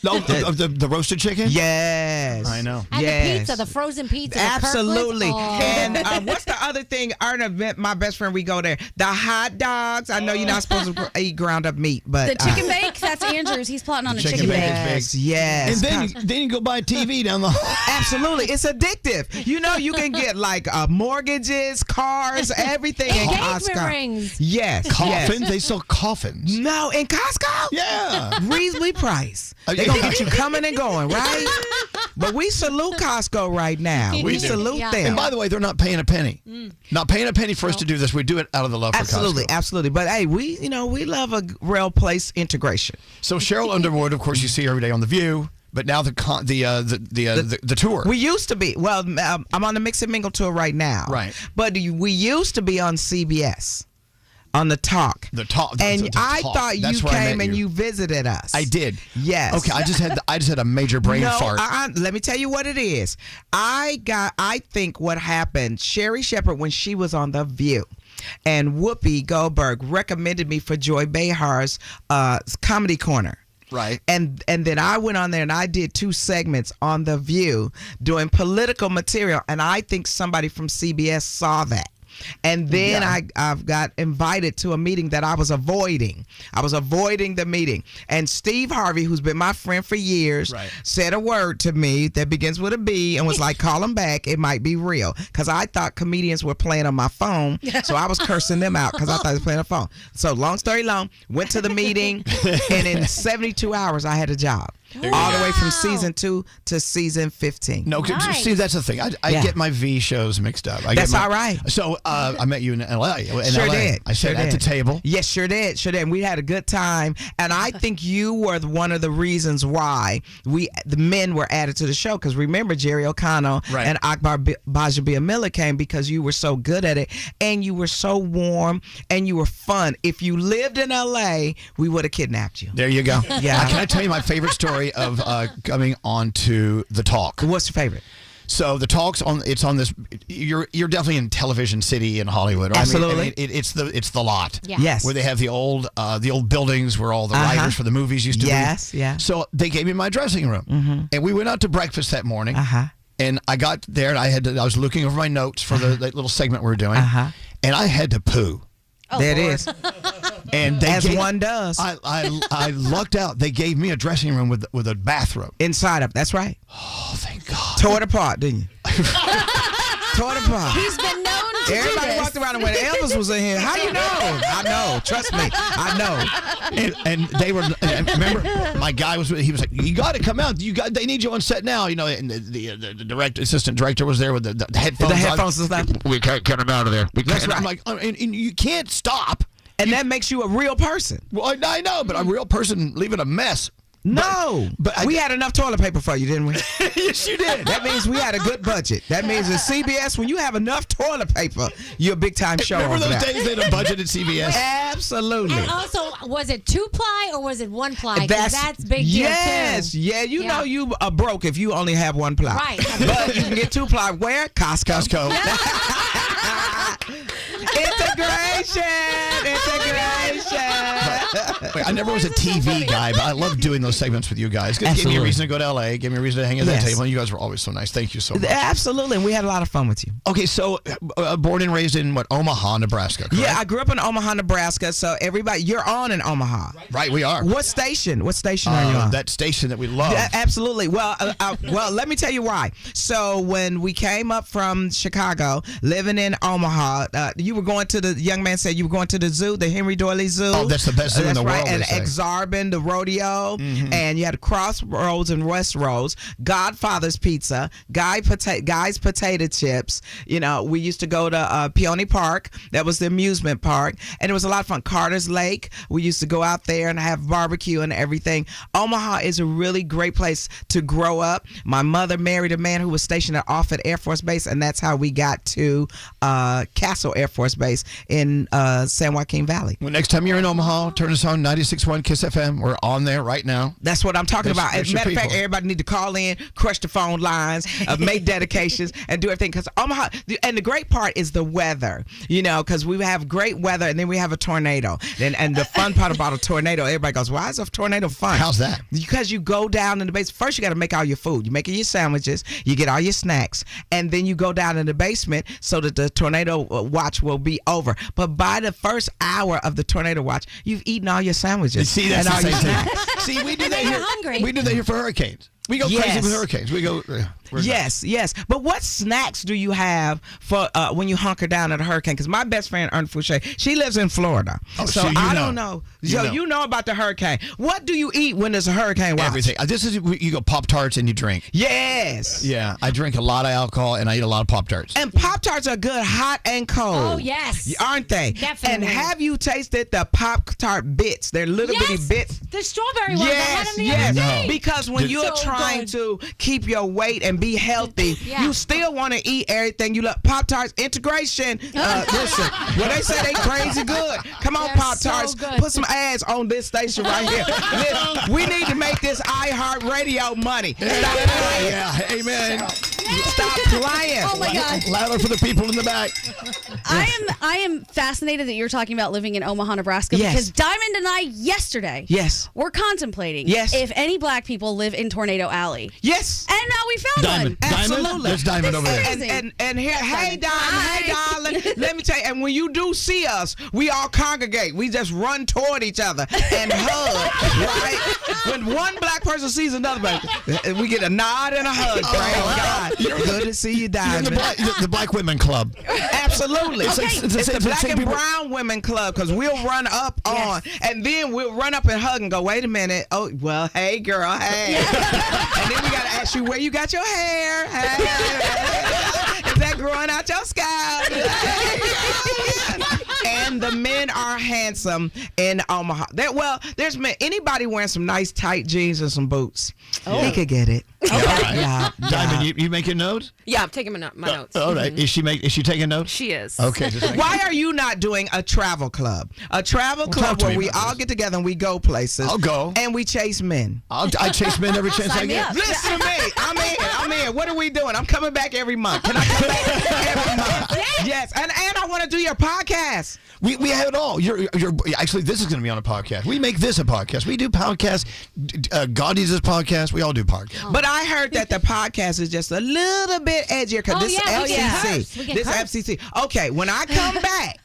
No, the roasted chicken? Yes. I know. And the pizza, the frozen pizza. Absolutely. The Kirkland. And what's the other thing? Our event, my best friend, we go there. The hot dogs. I know you're not supposed to eat ground up meat, but The chicken bake, that's Andrew's. He's plotting on a chicken bake. Yes. And then you go buy a TV down the hall. Absolutely. It's addictive. You know, you can get like mortgages, cars, everything in Costco. Rings. Yes. Coffins? Yes. They sell coffins. No, in Costco? Yeah. Reasonably priced. They're going to get you coming and going, right? But we salute Costco right now. We salute them. And by the way, they're not paying a penny. Not paying a penny for us to do this. We do it out of the love for Costco. Absolutely. But hey, we love a real place integration. So Cheryl Underwood, of course, you see her every day on The View. But now the tour. We used to be. Well, I'm on the Mix and Mingle tour right now. Right. But we used to be on CBS. On the talk. And I thought you came and you visited us. I did. Yes. Okay, I just had a major brain fart. Let me tell you what it is. I think what happened, Sherry Shepherd, when she was on The View, and Whoopi Goldberg recommended me for Joy Behar's Comedy Corner. Right. And then I went on there and I did 2 segments on The View doing political material. And I think somebody from CBS saw that. And then I've got invited to a meeting that I was avoiding. I was avoiding the meeting. And Steve Harvey, who's been my friend for years, said a word to me that begins with a B and was like, call him back. It might be real. Because I thought comedians were playing on my phone. So I was cursing them out because I thought they were playing on the phone. So long story long, went to the meeting. And in 72 hours, I had a job. All the way from season 2 to season 15. No, see, that's the thing. I get my V shows mixed up. That's all right. So I met you in LA. Sure did. I sat at the table. Yes, sure did. And we had a good time. And I think you were one of the reasons why the men were added to the show. Because remember, Jerry O'Connell and Akbar Bajabiamila came because you were so good at it. And you were so warm. And you were fun. If you lived in LA, we would have kidnapped you. There you go. Yeah. Can I tell you my favorite story of coming on to The Talk? What's your favorult? So The Talk's on. It's on this. You're definitely in Television City in Hollywood. Absolutely. I mean, it's the lot. Yeah. Yes. Where they have the old buildings where all the writers for the movies used to be. Yes. Yeah. So they gave me my dressing room, and we went out to breakfast that morning. And I got there, and I was looking over my notes for the little segment we were doing, and I had to poo. Oh, there Lord. It is. And one does. I lucked out. They gave me a dressing room with a bathroom inside of. That's right. Oh, thank God. Tore it apart, didn't you? Tore it apart. He's been known to Everybody walked around and when Elvis was in here. How you know? I know. Trust me. I know. And they were. Remember, my guy was. He was like, "You got to come out. They need you on set now." You know, and the assistant director was there with the headphones. The headphones and stuff. We can't get him out of there. That's right. I'm like, and you can't stop. And that makes you a real person. Well, I know, but a real person leaving a mess. No, but we had enough toilet paper for you, didn't we? Yes, you did. That means we had a good budget. That means at CBS, when you have enough toilet paper, you're a big time show. Remember over those there. days they had a budget at CBS? Absolutely. And also, was it 2-ply or was it 1-ply? 'Cause that's big deal yes, too. yeah. You know you are broke if you only have 1-ply. Right. But you can get 2-ply where? Costco. Integration. Wait, I never was a TV guy, but I love doing those segments with you guys. It gave me a Absolutely. reason to go to LA, gave me a reason to hang at that Yes. table, and you guys were always so nice. Thank you so much. Absolutely, and we had a lot of fun with you. Okay, so born and raised in Omaha, Nebraska, correct? Yeah, I grew up in Omaha, Nebraska. So everybody, you're on in Omaha, right? We are. What station? What station are you on? That station that we love. Yeah, absolutely. Well, let me tell you why. So when we came up from Chicago, living in Omaha, you were going to the young man said you were going to the zoo, the Henry Doily Zoo. Oh, that's the best zoo in the world. And they say. Exarban, the rodeo, and you had Crossroads and Westroads, Godfather's Pizza, Guy's Potato Chips. You know, we used to go to Peony Park. That was the amusement park, and it was a lot of fun. Carter's Lake. We used to go out there and have barbecue and everything. Omaha is a really great place to grow up. My mother married a man who was stationed at Offutt Air Force Base, and that's how we got to Castle Air Force Base in San Joaquin Valley. Well, next time you're in Omaha, turn us on 96.1 KISS FM. We're on there right now. That's what I'm talking about. As a matter of fact, people. everybody need to call in, crush the phone lines, make dedications, and do everything. Because Omaha, and the great part is the weather, you know, because we have great weather and then we have a tornado. And the fun part about a tornado, everybody goes, why is a tornado fun? How's that? Because you go down in the base. First, you got to make all your food. You're making your sandwiches, you get all your snacks, and then you go down in the basement so that the tornado watch will be over. But by the first hour of the tornado watch, you've eaten all your sandwiches. See, that's and the all your same thing. snacks. See, we do And that then here. you're hungry. We do that here for hurricanes. We go crazy with hurricanes. We go. Yes. But what snacks do you have for when you hunker down at a hurricane? Because my best friend, Ern Fouché, she lives in Florida. Oh, so I don't know. You know about the hurricane. What do you eat when there's a hurricane watch? Everything. This is you go Pop-Tarts and you drink. Yes. Yeah, I drink a lot of alcohol and I eat a lot of Pop-Tarts. And Pop-Tarts are good hot and cold. Oh, yes. Aren't they? Definitely. And have you tasted the Pop-Tart bits? They're little bitty bits. The strawberry ones. I had them the other day. Because when you're So trying good. to keep your weight and be healthy, you still want to eat everything. You love Pop-Tarts integration. Listen, when they say they crazy good, come on, They're Pop-Tarts, so good. put some ads on this station right here. Listen, we need to make this iHeartRadio money. Stop playing. Yeah, amen. Stop playing. Oh my God. Louder for the people in the back. I am fascinated that you're talking about living in Omaha, Nebraska, Yes. because Diamond and I yesterday were contemplating if any black people live in Tornado Alley. Yes. And now we found Diamond. one. Diamond? Absolutely. There's Diamond over there. And here, hey, darling, let me tell you, and when you do see us, we all congregate. We just run toward each other and hug, right? When one black person sees another black, we get a nod and a hug. Praise God. Good to see you, You're in Diamond. the Black Women Club. Absolutely. It's It's the Black same and people- Brown Women Club, because we'll run up on, and then we'll run up and hug and go, wait a minute. Oh, well, hey, girl, hey. And then we got to ask you where you got your hair. Hey. Is that growing out your scalp? And the men are handsome in Omaha. There's men, anybody wearing some nice tight jeans and some boots, he could get it. Yeah. Diamond, you making notes? Yeah, I'm taking my notes. All right. Is she taking notes? She is. Okay. Why are you not doing a travel club? A travel club where we all get together and we go places. I'll go. And we chase men. I chase men every chance I Sign me get. up. Listen to me. I'm in. What are we doing? I'm coming back every month. Can I come back every month? Yes. And I want to do your podcast. We have it all. You're actually, this is going to be on a podcast. We make this a podcast. We do podcasts. Gandhi does podcast. We all do podcasts. But I heard that the podcast is just a little bit edgier because this FCC. This FCC. Okay, when I come back,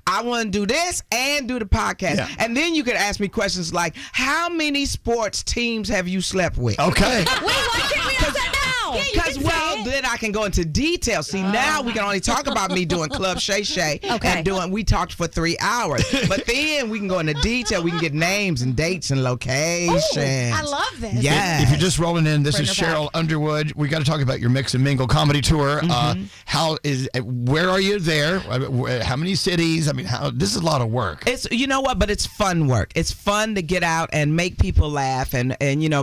I want to do this and do the podcast. Yeah. And then you could ask me questions like, how many sports teams have you slept with? Okay. Wait, why can't we ask that now? Because, then I can go into detail. See, now we can only talk about me doing Club Shay Shay. Okay. And we talked for 3 hours. But then we can go into detail. We can get names and dates and locations. I love this. Yeah. If you're just rolling in, this Bring is her back. Cheryl Underwood. We got to talk about your Mix and Mingle comedy tour. Where are you there? How many cities? I mean, this is a lot of work. It's but it's fun work. It's fun to get out and make people laugh and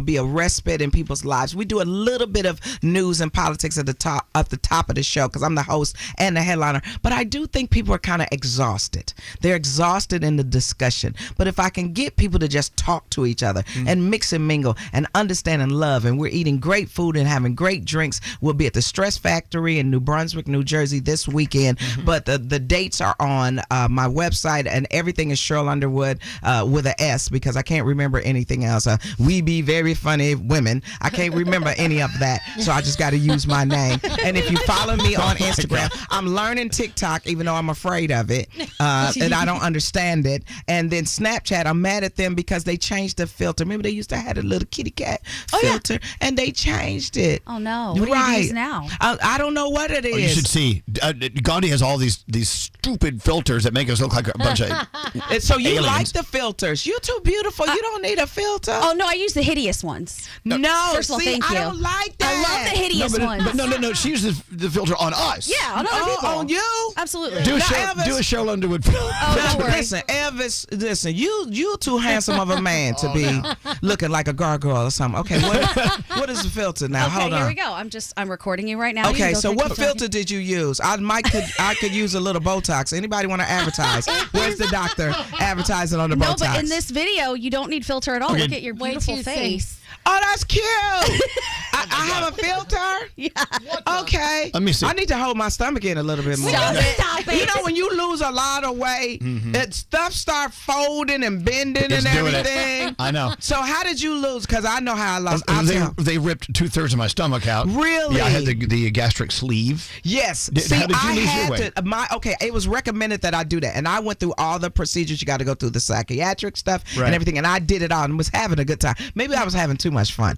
be a respite in people's lives. We do a little bit of news and politics at the top of the show because I'm the host and the headliner. But I do think people are kind of exhausted. They're exhausted in the discussion. But if I can get people to just talk to each other and mix and mingle and understand and love, and we're eating great food and having great drinks. We'll be at the Stress Factory in New Brunswick, New Jersey this weekend. But the dates are on my website, and everything is Cheryl Underwood with an S because I can't remember anything else. We be very funny women. I can't remember any of that, so I just got to use my name. And if you follow me on Instagram, I'm learning TikTok, even though I'm afraid of it, and I don't understand it. And then Snapchat, I'm mad at them because they changed the filter. Remember they used to have a little kitty cat filter, and they changed it. Oh no! What do you use now? I don't know what it is. Oh, you should see. Gandhi has all these stupid filters that make us look like a bunch of So you aliens. like the filters? You're too beautiful. You don't need a filter. Oh no, I use the hideous ones. No, First of all, see, thank you. I don't like that. I love the hideous ones. But no. She uses the filter on us. Yeah, on other people. On you? Absolutely. Do a Elvis. Cheryl Underwood filter. Oh, don't worry. Listen, Elvis. Listen, you too handsome of a man to be looking like a gargoyle or something. Okay, what is the filter now? Okay, Hold on. here we go. I'm recording you right now. You Okay, can go so take what a filter did you use? I could use a little Botox. Anybody want to advertise? Where's the doctor advertising on the No, Botox? but in this video, you don't need filter at all. Okay. Look at your beautiful face. Oh, that's cute. I have a filter? Yeah. Okay. Let me see. I need to hold my stomach in a little bit more. Stop it. You know, when you lose a lot of weight, stuff start folding and bending It's and doing it. everything. I know. So how did you lose? Because I know how I lost. They ripped 2/3 of my stomach out. Really? Yeah, I had the gastric sleeve. Yes. How did you lose your weight? It was recommended that I do that. And I went through all the procedures. You got to go through the psychiatric stuff Right. and everything. And I did it all and was having a good time. Maybe I was having too much fun.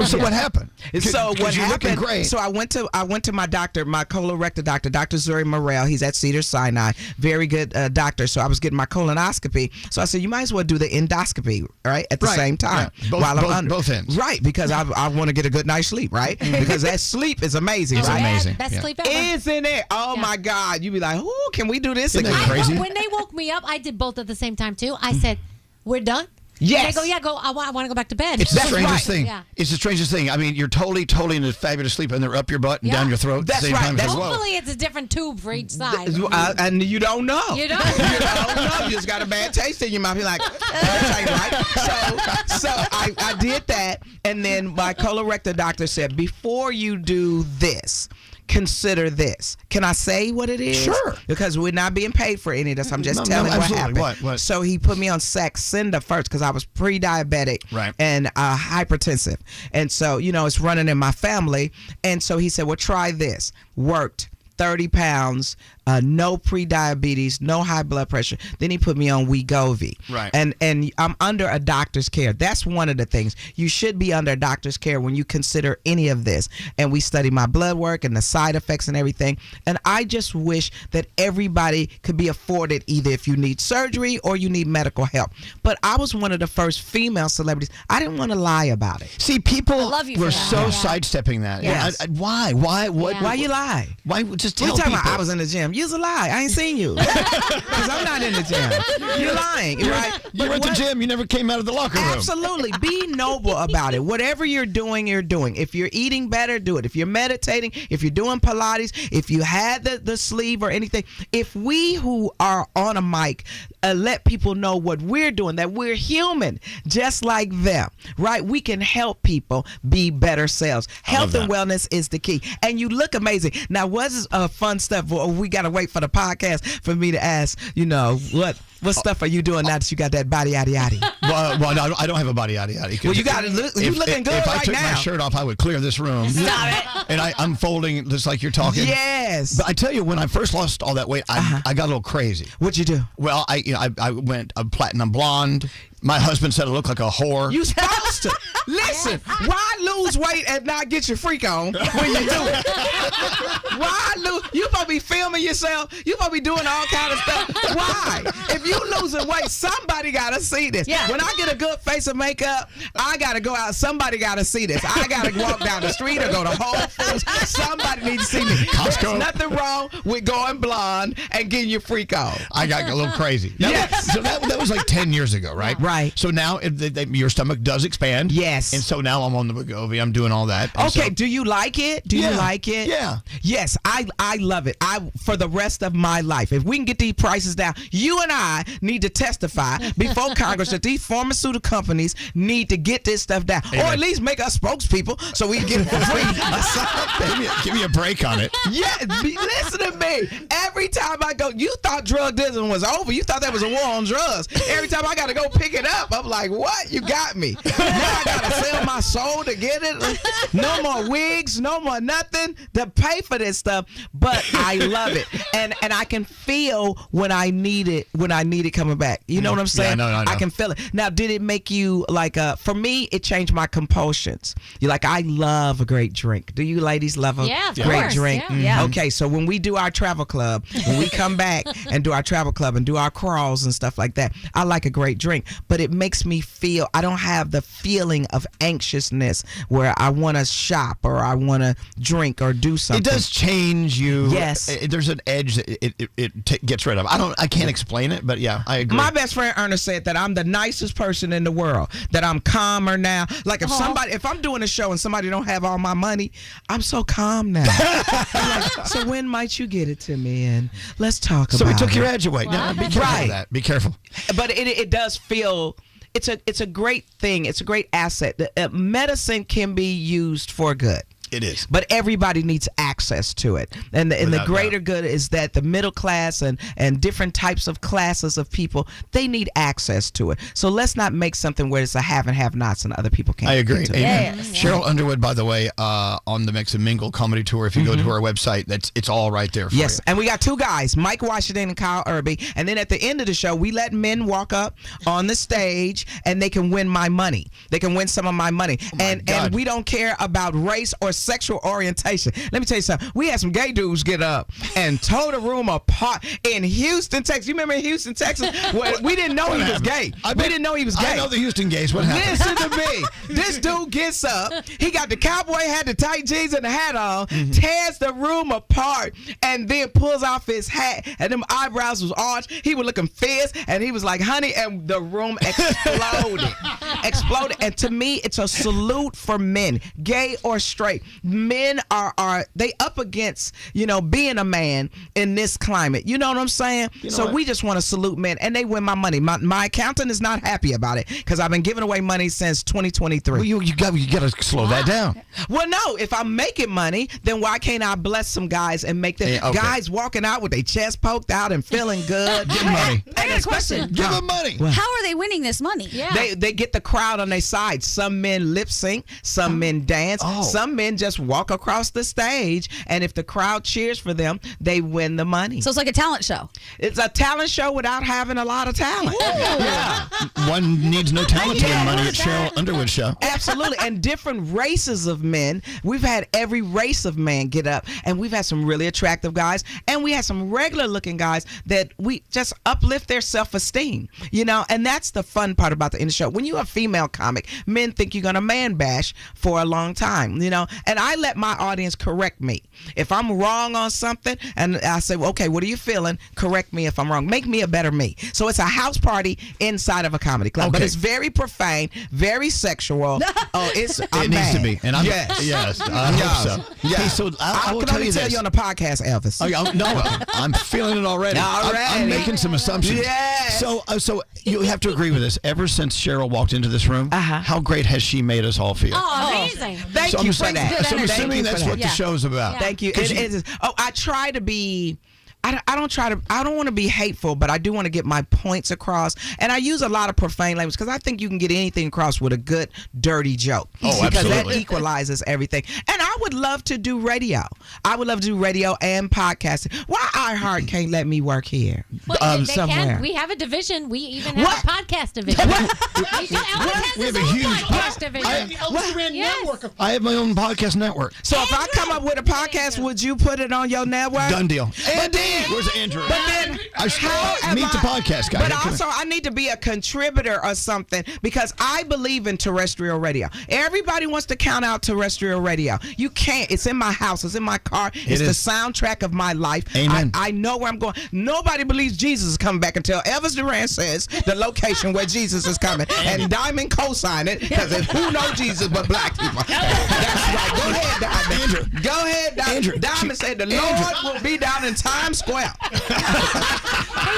So what happened? So what you're looking happened? great. So I went to my doctor, my colorectal doctor, Dr. Zuri Morrell. He's at Cedars-Sinai. Very good doctor. So I was getting my colonoscopy. So I said, you might as well do the endoscopy, right, at the same time. Yeah. Both ends. Right, because I want to get a good night's sleep, right? Because that sleep is amazing, It's right? amazing. Best Yeah. sleep ever. Isn't it? Oh my God. You'd be like, ooh, can we do this Isn't again? that crazy? When they woke me up, I did both at the same time too. I said, "We're done." Yes. And they go, "Yeah, go. I want to go back to bed." It's the strangest thing. Yeah. It's the strangest thing. I mean, you're totally in a fabulous sleep, and they're up your butt and down your throat at That's the same right. time. That's Whoa. Hopefully, it's a different tube for each side. And you don't know. You don't. You don't know. You just got a bad taste in your mouth. You're like, that ain't right. So I did that, and then my colorectal doctor said, before you do this, consider this. Can I say what it is? Sure. Because we're not being paid for any of this. I'm just telling what absolutely. happened. What? So he put me on Saxenda first because I was pre-diabetic and hypertensive. And so, it's running in my family. And so he said, well, try this. Worked. 30 pounds, no pre-diabetes, no high blood pressure. Then he put me on Wegovy. Right. And I'm under a doctor's care. That's one of the things. You should be under a doctor's care when you consider any of this. And we study my blood work and the side effects and everything. And I just wish that everybody could be afforded either if you need surgery or you need medical help. But I was one of the first female celebrities. I didn't want to lie about it. See, people love you were for that. so sidestepping that. Yes. Why? What? Why you lie? Why? Just What tell you talking people. about? I was in the gym. You's a lie. I ain't seen you. Because I'm not in the gym. You're lying, right? You went to the gym. You never came out of the locker room. Absolutely. Be noble about it. Whatever you're doing, you're doing. If you're eating better, do it. If you're meditating, if you're doing Pilates, if you had the sleeve or anything, if we who are on a mic let people know what we're doing, that we're human, just like them, right? We can help people be better selves. Health and wellness is the key. And you look amazing. Now, was fun stuff? Well, we got to wait for the podcast for me to ask, What stuff are you doing now that you got that body yaddy yaddy? Well, no, I don't have a body yaddy yaddy. Well, you got it. You looking good if right I took now. my shirt off, I would clear this room. Stop it. And I'm folding just like you're talking. Yes. But I tell you, when I first lost all that weight, I got a little crazy. What'd you do? Well, I went a platinum blonde. My husband said I looked like a whore. You supposed to. Listen, why lose weight and not get your freak on when you do it? Why lose? You supposed to be filming yourself. You supposed to be doing all kind of stuff. Why? If you losing weight, somebody got to see this. Yeah. When I get a good face of makeup, I got to go out. Somebody got to see this. I got to walk down the street or go to Whole Foods. Somebody needs to see me. Costco. There's nothing wrong with going blonde and getting your freak on. I got a little crazy. Yes. So that was like 10 years ago, right? Right. So now your stomach does expand. Yes. And so now I'm on the Wegovy. I'm doing all that. And Okay, so- do you like it? Do you like it? Yeah. Yes, I love it. For the rest of my life. If we can get these prices down, you and I need to testify before Congress that these pharmaceutical companies need to get this stuff down. Amen. Or at least make us spokespeople so we can get it for free or something. Give me a break on it. Yeah, listen to me. Every time I go, you thought drug dealing was over. You thought that was a war on drugs. Every time I got to go pick it up, I'm like, what? You got me. Now I got to sell my soul to get it. No more wigs, no more nothing to pay for this stuff. But I love it. And I can feel when I need it coming back. You know what I'm saying? Yeah, I know. I can feel it. Now, did it make you like, for me, it changed my compulsions. You're like, I love a great drink. Do you ladies love a Yeah, of great course. drink? Yeah. Okay, so when we do our travel club, when we come back and do our travel club and do our crawls and stuff like that, I like a great drink. But it makes me feel, I don't have the feeling of anxiousness where I want to shop or I want to drink or do something. It does change you. Yes. There's an edge that it gets rid of. I can't explain it, but yeah, I agree. My best friend Ernest said that I'm the nicest person in the world, that I'm calmer now. Like if I'm doing a show and somebody don't have all my money, I'm so calm now. I'm like, so when might you get it to me? And let's talk about it. So we took your edge away. Now, be careful of that. Be careful. But it does feel it's a great thing. It's a great asset. Medicine can be used for good. It is. But everybody needs access to it. And the greater good is that the middle class and different types of classes of people, they need access to it. So let's not make something where it's a have and have-nots and other people can't. I agree. get to it. Amen. Yes. Cheryl Underwood, by the way, on the Mix and Mingle comedy tour. If you go to our website, it's all right there for Yes, you. and we got two guys, Mike Washington and Kyle Irby. And then at the end of the show, we let men walk up on the stage and they can win my money. They can win some of my money. And we don't care about race or sexual orientation. Let me tell you something. We had some gay dudes get up and tore the room apart in Houston, Texas. You remember in Houston, Texas? Where we didn't know he was gay. We didn't know he was gay. I know the Houston gays. What happened? Listen to me. This dude gets up. He got the cowboy hat, the tight jeans, and the hat on, tears the room apart, and then pulls off his hat, and them eyebrows was arched. He was looking fierce, and he was like, honey, and the room exploded. Exploded. And to me, it's a salute for men, gay or straight. Men are they up against, being a man in this climate. You know what I'm saying? So we just want to salute men, and they win my money. My accountant is not happy about it because I've been giving away money since 2023. Well, you got to slow that down. Well, no, if I'm making money, then why can't I bless some guys and make them guys walking out with their chest poked out and feeling good? Give money. I got a question. Give them money. How are they winning this money? Yeah. They get the crowd on their side. Some men lip sync, some men dance, some men just walk across the stage, and if the crowd cheers for them, they win the money. So it's like a talent show. It's a talent show without having a lot of talent. Yeah. One needs no talent to win money at Cheryl Underwood show. Absolutely. And different races of men. We've had every race of man get up, and we've had some really attractive guys, and we had some regular looking guys that we just uplift their self-esteem, and that's the fun part about the end of the show. When you're a female comic, men think you're going to man bash for a long time, and I let my audience correct me. If I'm wrong on something, and I say, well, okay, what are you feeling? Correct me if I'm wrong. Make me a better me. So it's a house party inside of a comedy club, but it's very profane, very sexual. It needs to be. And yes, I hope so. Yeah. Hey, so I will can tell only you tell this. you on the podcast, Elvis. No, I'm feeling it already. I'm making some assumptions. Yes. So you have to agree with this. Ever since Cheryl walked into this room, how great has she made us all feel? Oh, amazing. Thank you for that. So I'm assuming that's what the show's about. Thank you. I try to be I don't want to be hateful, but I do want to get my points across. And I use a lot of profane language because I think you can get anything across with a good, dirty joke. Oh, because absolutely. that equalizes everything. And I would love to do radio. I would love to do radio and podcasting. Why iHeart can't let me work here? Well, they somewhere. can. We have a division. We even have a podcast division. Elvis has We his have a own huge podcast division. Elvis Duran network. I have my own podcast network. So if I come up with a podcast, would you put it on your network? Done deal. Andy, where's Andrew? But then, meet the podcast guy. But also, I need to be a contributor or something because I believe in terrestrial radio. Everybody wants to count out terrestrial radio. You can't. It's in my house. It's in my car. It's the soundtrack of my life. Amen. I know where I'm going. Nobody believes Jesus is coming back until Elvis Duran says the location where Jesus is coming. And Diamond co-sign it because who knows Jesus but black people? That's right. Go ahead, Diamond. Andrew. Go ahead, Diamond. Andrew. Diamond said the Lord will be down in Times Square. He's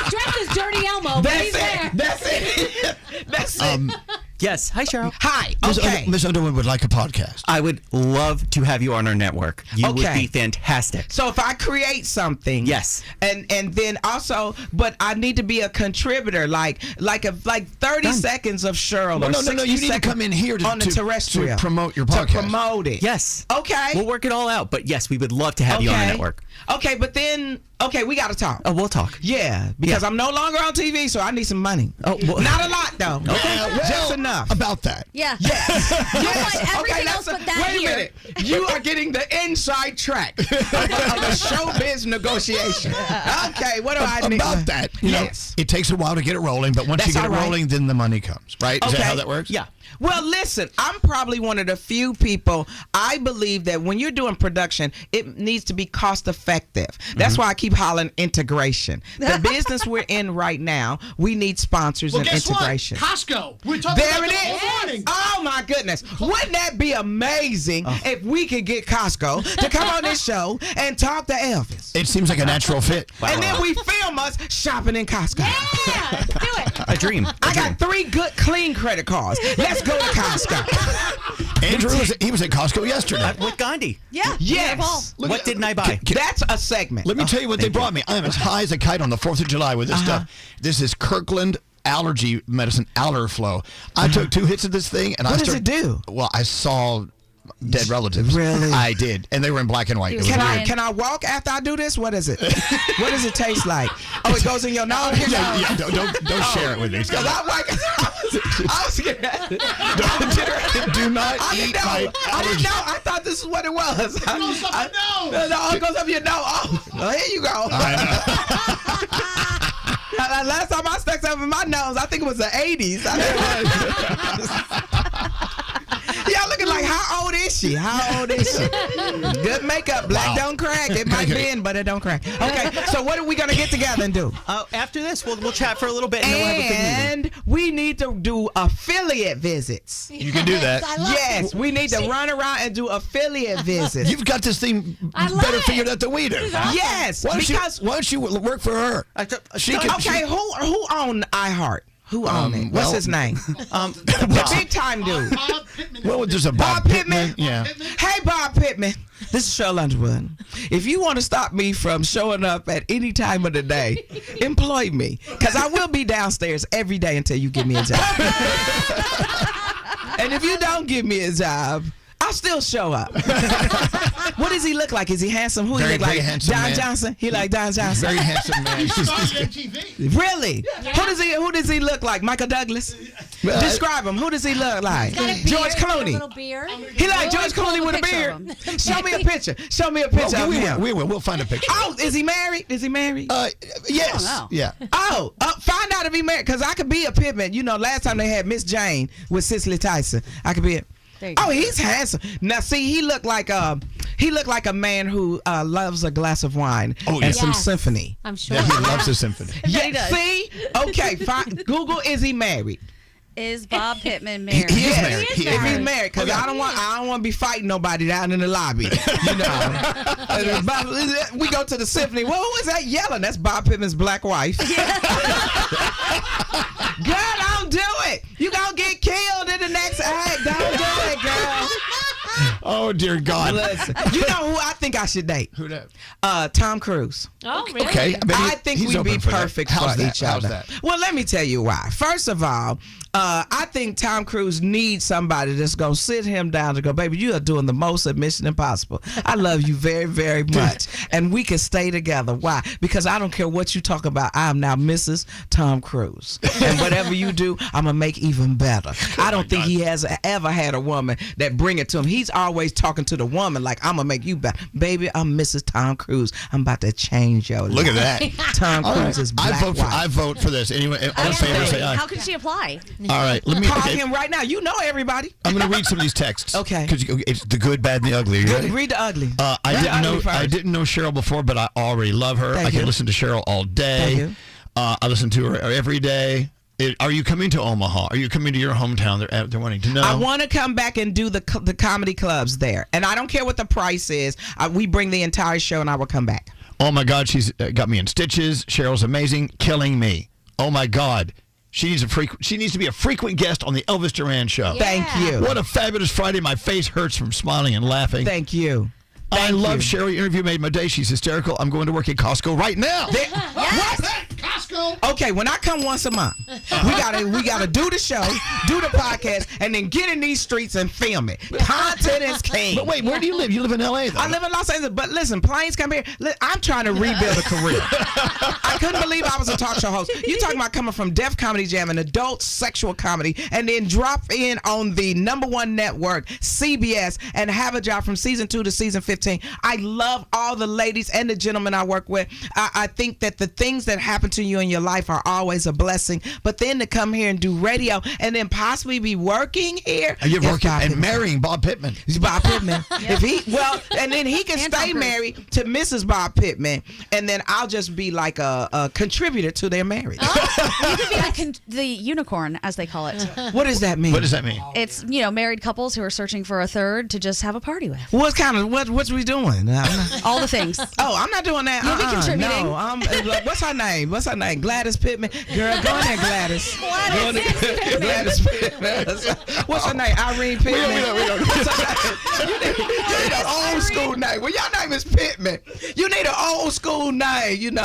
dressed as Dirty Elmo, but he's there. That's it. That's it. Yes. Hi, Cheryl. Hi. Okay. Miss Underwood would like a podcast. I would love to have you on our network. You would Okay. be fantastic. So if I create something, Yes. and then also, but I need to be a contributor, like 30 seconds of Cheryl. No, or no. 60 You need to seconds come in here on the terrestrial to promote your to podcast. promote it. Yes. Okay. We'll work it all out. But yes, we would love to have you on our network. Okay, but then we got to talk. Oh, we'll talk. Yeah, because I'm no longer on TV, so I need some money. Oh, well, not a lot though. Just enough. About that. Yeah. Yes. Like everything else but that wait here. a minute. You are getting the inside track of a showbiz negotiation. Okay, what do I need? About that, you know, it takes a while to get it rolling, but once That's you get all it right. rolling, then the money comes, right? Is that how that works? Yeah. Well, listen, I'm probably one of the few people. I believe that when you're doing production, it needs to be cost effective. That's why I keep hollering integration. The business we're in right now, we need sponsors Well, and guess integration. what? Costco. We're talking There about it that is. all morning. Oh my goodness. Wouldn't that be amazing if we could get Costco to come on this show and talk to Elvis? It seems like a natural fit. And then we film us shopping in Costco. Yeah, let's do it. A dream. I got 3 good, clean credit cards. Let's go to Costco. Andrew was at Costco yesterday. With Gandhi. Yeah. Yes. What didn't I buy? That's a segment. Let me tell you what they brought me. I am as high as a kite on the 4th of July with this stuff. This is Kirkland allergy medicine, Allerflow. I took 2 hits of this thing, and What does it do? Well, I saw dead relatives. Really? I did, and they were in black and white. It was weird. Can I walk after I do this? What is it? What does it taste like? Oh, it goes in your nose. Yeah, don't share it with me. Because I'm like, I was scared. Do not I eat didn't know. my I didn't know. I thought this is what it was. It goes up your nose. No, it goes up your nose. Oh, well, here you go. Last time I stuck something in my nose, I think it was the 80s. Y'all looking like, how old is she? How old is she? Good makeup. Black don't crack. It might bend, but it don't crack. Okay, so what are we going to get together and do? After this, we'll chat for a little bit, and then we'll have a big meeting. And we need to do affiliate visits. You can do that. Yes, we need to run around and do affiliate visits. You've got this thing better figured out than we do. Yes, Why because don't you work for her? who owned iHeart? Who owned it? What's his name? The big time dude. Well, there's a Bob Pittman. Yeah. Hey, Bob Pittman. This is Cheryl Underwood. If you want to stop me from showing up at any time of the day, employ me. Because I will be downstairs every day until you give me a job. And if you don't give me a job, I'll still show up. What does he look like? Is he handsome? Who Very, he look very like? handsome Don man. Johnson? He like Don Johnson? Very handsome man. Really? Who does he look like? Michael Douglas? Describe him. Who does he look like? George Clooney. Little beard. He like George Clooney with a beard. Show me a picture. Show me a picture of him. We will. We'll find a picture. Oh, is he married? Is he married? Yes. Yeah. Oh, find out if he married, because I could be a Pittman. You know, last time they had Miss Jane with Cicely Tyson. I could be it. Oh, he's handsome. Now, see, he looked like a man who loves a glass of wine and some symphony. I'm sure. Yeah, he loves the symphony. Yeah, see? Okay, fine. Google, is he married? Is Bob Pittman married? He is married. If he's married, because I don't want to be fighting nobody down in the lobby. You know, we go to the symphony. Well, who is that yelling? That's Bob Pittman's black wife. Girl, don't do it. You gonna get killed in the next act. Don't do it, girl. Oh, dear God. Listen, you know who I think I should date? Who that? Tom Cruise. Oh, really? Okay. I think he's we'd be open for that. perfect How's for that? each How's other. that? Well, let me tell you why. First of all, I think Tom Cruise needs somebody that's going to sit him down to go, baby, you are doing the most at Mission Impossible. I love you very, very much. And we can stay together. Why? Because I don't care what you talk about. I am now Mrs. Tom Cruise. And whatever you do, I'm going to make even better. I don't think he has ever had a woman that bring it to him. He's always talking to the woman like, I'm going to make you better. Baby, I'm Mrs. Tom Cruise. I'm about to change your life. Look at that. Tom All Cruise right. is black. I vote for this. Anyway, all in favor, say aye. How can she apply? All right, let me Call okay. him right now. You know everybody. I'm going to read some of these texts. Okay. Because it's the good, bad, and the ugly. You ready? Read the ugly. I didn't know Sheryl before, but I already love her. Thank I can you. listen to Sheryl all day. Thank you. I listen to her every day. Are you coming to Omaha? Are you coming to your hometown? They're wanting to know. I want to come back and do the comedy clubs there, and I don't care what the price is. We bring the entire show, and I will come back. Oh my God, she's got me in stitches. Cheryl's amazing, killing me. Oh my God. She needs to be a frequent guest on the Elvis Duran show. Yeah. Thank you. What a fabulous Friday. My face hurts from smiling and laughing. Thank you. I love Sheryl. Your interview made my day. She's hysterical. I'm going to work at Costco right now. What? Costco. Okay, when I come once a month, we gotta do the show, do the podcast, and then get in these streets and film it. Content is king. But wait, where do you live? You live in L.A. though. I live in Los Angeles, but listen, planes come here. I'm trying to rebuild a career. I couldn't believe I was a talk show host. You talking about coming from Def Comedy Jam, an adult sexual comedy, and then drop in on the #1 network, CBS, and have a job from season 2 to season 15. I love all the ladies and the gentlemen I work with. I think that the things that happen to you in your life are always a blessing. But then to come here and do radio and then possibly be working here. You're working and marrying Bob Pittman. Bob Pittman. And then he can stay married to Mrs. Bob Pittman, and then I'll just be like a contributor to their marriage. You could be the unicorn, as they call it. What does that mean? What does that mean? It's married couples who are searching for a third to just have a party with. What's we doing? All the things. Oh, I'm not doing that. You'll be contributing. No, what's her name? Gladys Pittman. Girl, go in there, Gladys. Gladys Pittman. What's her name? Irene Pittman. We don't. You need an old school name. Well, your name is Pittman. You need an old school name.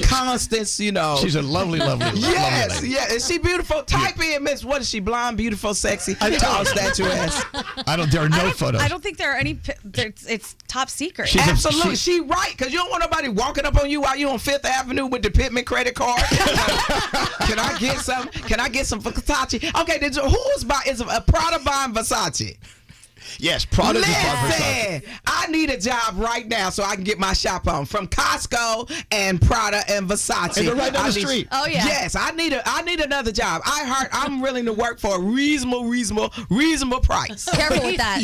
Constance. She's a lovely lady. Yes. Is she beautiful? Type in Miss. What is she? Blonde, beautiful, sexy, tall, statuesque. There are no photos. I don't think there are any. It's top secret. Absolutely. She right, because you don't want nobody walking up on you while you're on Fifth Avenue with the Pittman credit card. Can I get some? Can I get some Versace? Okay, is a Prada buying Versace? Yes, Prada. Listen, I need a job right now so I can get my shop on from Costco and Prada and Versace. And they're right down the street. Oh yeah. Yes, I need another job. I'm willing to work for a reasonable price. Careful with that.